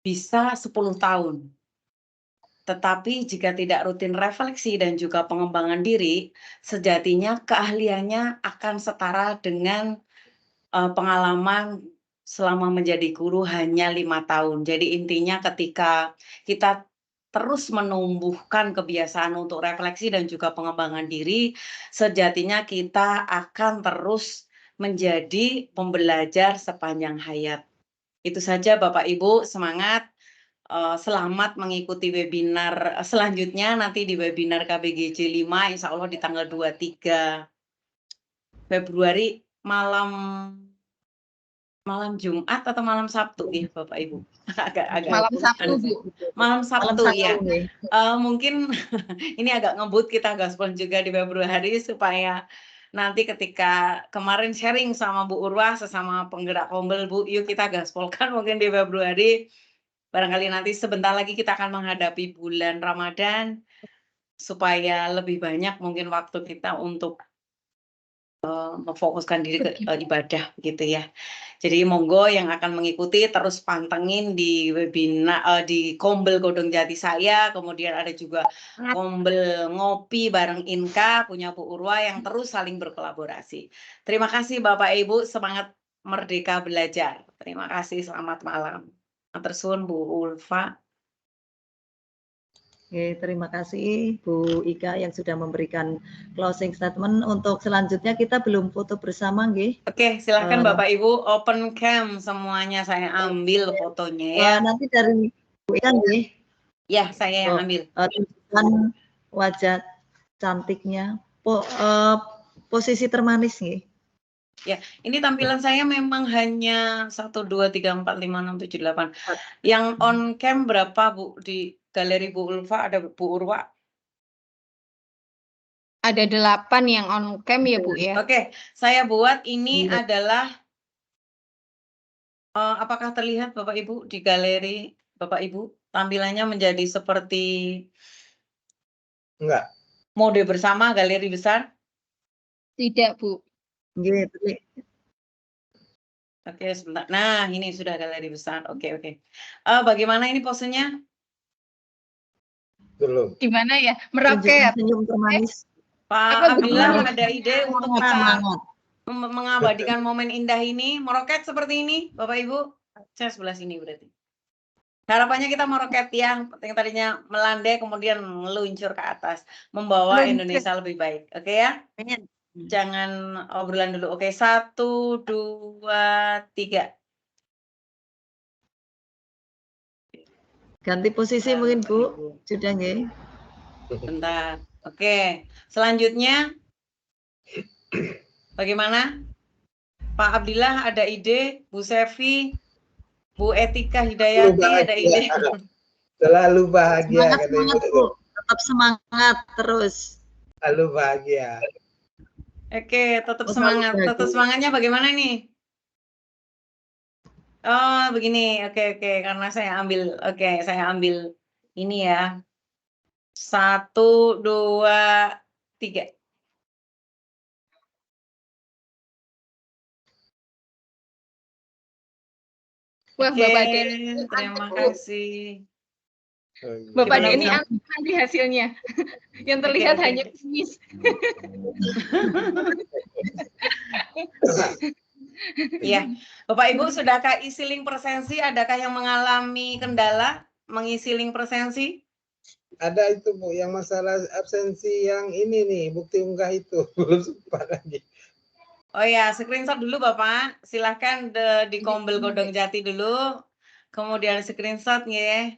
Speaker 1: bisa 10 tahun. Tetapi jika tidak rutin refleksi dan juga pengembangan diri, sejatinya keahliannya akan setara dengan pengalaman selama menjadi guru hanya 5 tahun. Jadi intinya ketika kita terus menumbuhkan kebiasaan untuk refleksi dan juga pengembangan diri, sejatinya kita akan terus menjadi pembelajar sepanjang hayat. Itu saja Bapak Ibu, semangat. Selamat mengikuti webinar selanjutnya nanti di webinar KBGJ 5 insya Allah di tanggal 23 Februari malam Jumat atau malam Sabtu ya Bapak Ibu? agak
Speaker 2: Malam Sabtu Bu.
Speaker 1: Malam Sabtu ya. Mungkin ini agak ngebut, kita gaspol juga di Februari supaya nanti ketika kemarin sharing sama Bu Urwa sesama penggerak Kombel Bu, yuk kita gaspolkan mungkin di Februari. Barangkali nanti sebentar lagi kita akan menghadapi bulan Ramadan, supaya lebih banyak mungkin waktu kita untuk memfokuskan diri ke ibadah gitu ya. Jadi monggo yang akan mengikuti terus pantengin di webinar di Kombel Godong Jati saya, kemudian ada juga Kombel Ngopi bareng Inka punya Bu Urwa yang terus saling berkolaborasi. Terima kasih Bapak Ibu, semangat merdeka belajar. Terima kasih, selamat malam. Matur suwun Bu Ulfa.
Speaker 3: Oke, terima kasih Bu Ika yang sudah memberikan closing statement. Untuk selanjutnya kita belum foto bersama, nggih.
Speaker 1: Oke, silahkan Bapak Ibu open cam semuanya, saya ambil fotonya ya.
Speaker 3: Nanti dari Bu Ika, nggih.
Speaker 1: Ya, saya yang ambil.
Speaker 3: Tunjukkan wajah cantiknya. Posisi termanis, nggih.
Speaker 1: Ya, ini tampilan saya memang hanya 1, 2, 3, 4, 5, 6, 7, 8. Yang on cam berapa Bu? Di galeri Bu Ulfa ada Bu Urwa?
Speaker 2: Ada 8 yang on cam ya Bu ya.
Speaker 1: Oke, saya buat ini adalah apakah terlihat Bapak Ibu di galeri Bapak Ibu tampilannya menjadi seperti
Speaker 5: Enggak.
Speaker 1: mode bersama galeri besar?
Speaker 2: Tidak Bu.
Speaker 3: Nggih,
Speaker 1: Oke, sebentar. Nah, ini sudah galeri besar. Oke. Bagaimana ini posenya?
Speaker 5: Belum.
Speaker 2: Gimana ya? Meroket.
Speaker 3: Senyum termanis.
Speaker 1: Pak Abdillah ada ide untuk kita mengabadikan momen indah ini, meroket seperti ini, Bapak Ibu? Saya sebelah sini berarti. Harapannya kita meroket ya, yang tadinya melandai kemudian meluncur ke atas, membawa Indonesia lebih baik. Oke ya? Jangan obrolan dulu. Oke, 1, 2, 3.
Speaker 3: Ganti posisi mungkin Bu. Sudah nggih.
Speaker 1: Bentar. Oke, selanjutnya bagaimana? Pak Abdillah ada ide, Bu Sevi, Bu Etika Hidayati ada ide.
Speaker 5: Selalu bahagia.
Speaker 3: Semangat Bu, tetap semangat terus.
Speaker 5: Selalu bahagia.
Speaker 1: Oke, tetap semangat. Tetap semangatnya bagaimana nih? Oh, begini. Oke. Karena saya ambil, saya ambil ini ya. 1, 2, 3.
Speaker 2: Wah, Bapak Denny.
Speaker 1: Terima kasih.
Speaker 2: Bapak Denny anti hasilnya. Yang terlihat hanya kumis.
Speaker 1: Iya, Bapak Ibu sudahkah isi link presensi? Adakah yang mengalami kendala mengisi link presensi?
Speaker 5: Ada itu Bu, yang masalah absensi yang ini nih, bukti unggah itu belum sempat lagi.
Speaker 1: Oh ya, screenshot dulu Bapak. Silahkan di Kombel Godong Jati dulu. Kemudian screenshot ya.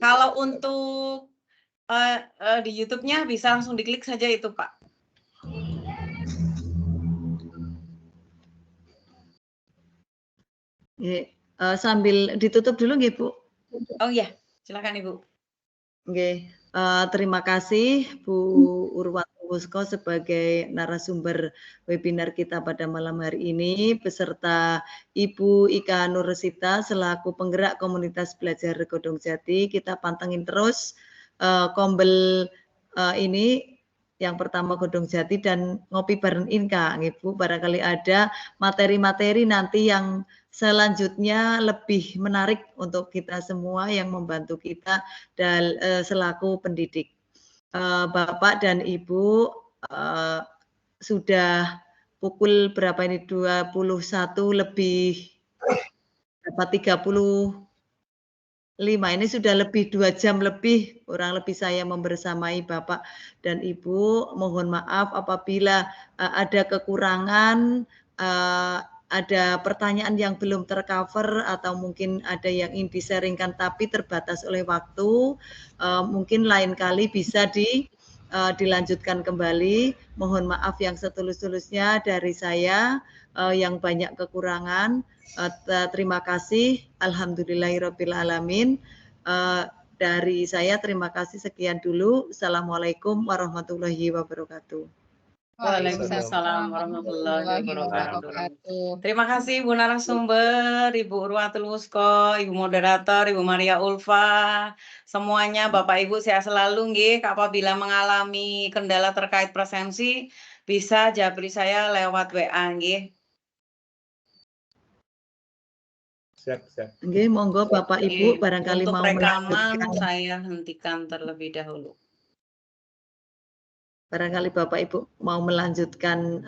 Speaker 1: Kalau untuk di YouTube-nya bisa langsung diklik saja itu Pak.
Speaker 3: Sambil ditutup dulu nggih Bu.
Speaker 1: Oh iya, silakan Ibu.
Speaker 3: Oke, terima kasih Bu Urwati Wusko sebagai narasumber webinar kita pada malam hari ini beserta Ibu Ika Nursita selaku penggerak komunitas belajar Godong Jati. Kita pantengin terus Kombel ini. Yang pertama Godong Jati dan Ngopi Bareng Inka, Ibu. Barangkali ada materi-materi nanti yang selanjutnya lebih menarik untuk kita semua yang membantu kita dan selaku pendidik. Bapak dan Ibu sudah pukul berapa ini 21 lebih 35 ini sudah lebih 2 jam lebih kurang lebih saya membersamai Bapak dan Ibu. Mohon maaf apabila ada kekurangan, ada pertanyaan yang belum tercover atau mungkin ada yang ingin disaringkan tapi terbatas oleh waktu. Mungkin lain kali bisa dilanjutkan kembali. Mohon maaf yang setulus-tulusnya dari saya yang banyak kekurangan. Terima kasih. Alhamdulillahirabbil alamin. Dari saya terima kasih, sekian dulu. Assalamualaikum warahmatullahi wabarakatuh.
Speaker 1: Waalaikumsalam warahmatullahi wabarakatuh. Terima kasih Bu narasumber, Ibu Urwatul Wusko, Ibu moderator, Ibu Maria Ulfa, semuanya Bapak Ibu sehat selalu nggih. Apabila mengalami kendala terkait presensi bisa japri saya lewat WA nggih.
Speaker 5: Siap.
Speaker 3: Oke, monggo Bapak Ibu barangkali
Speaker 1: untuk
Speaker 3: mau
Speaker 1: rekaman saya hentikan terlebih dahulu.
Speaker 3: Barangkali Bapak Ibu mau melanjutkan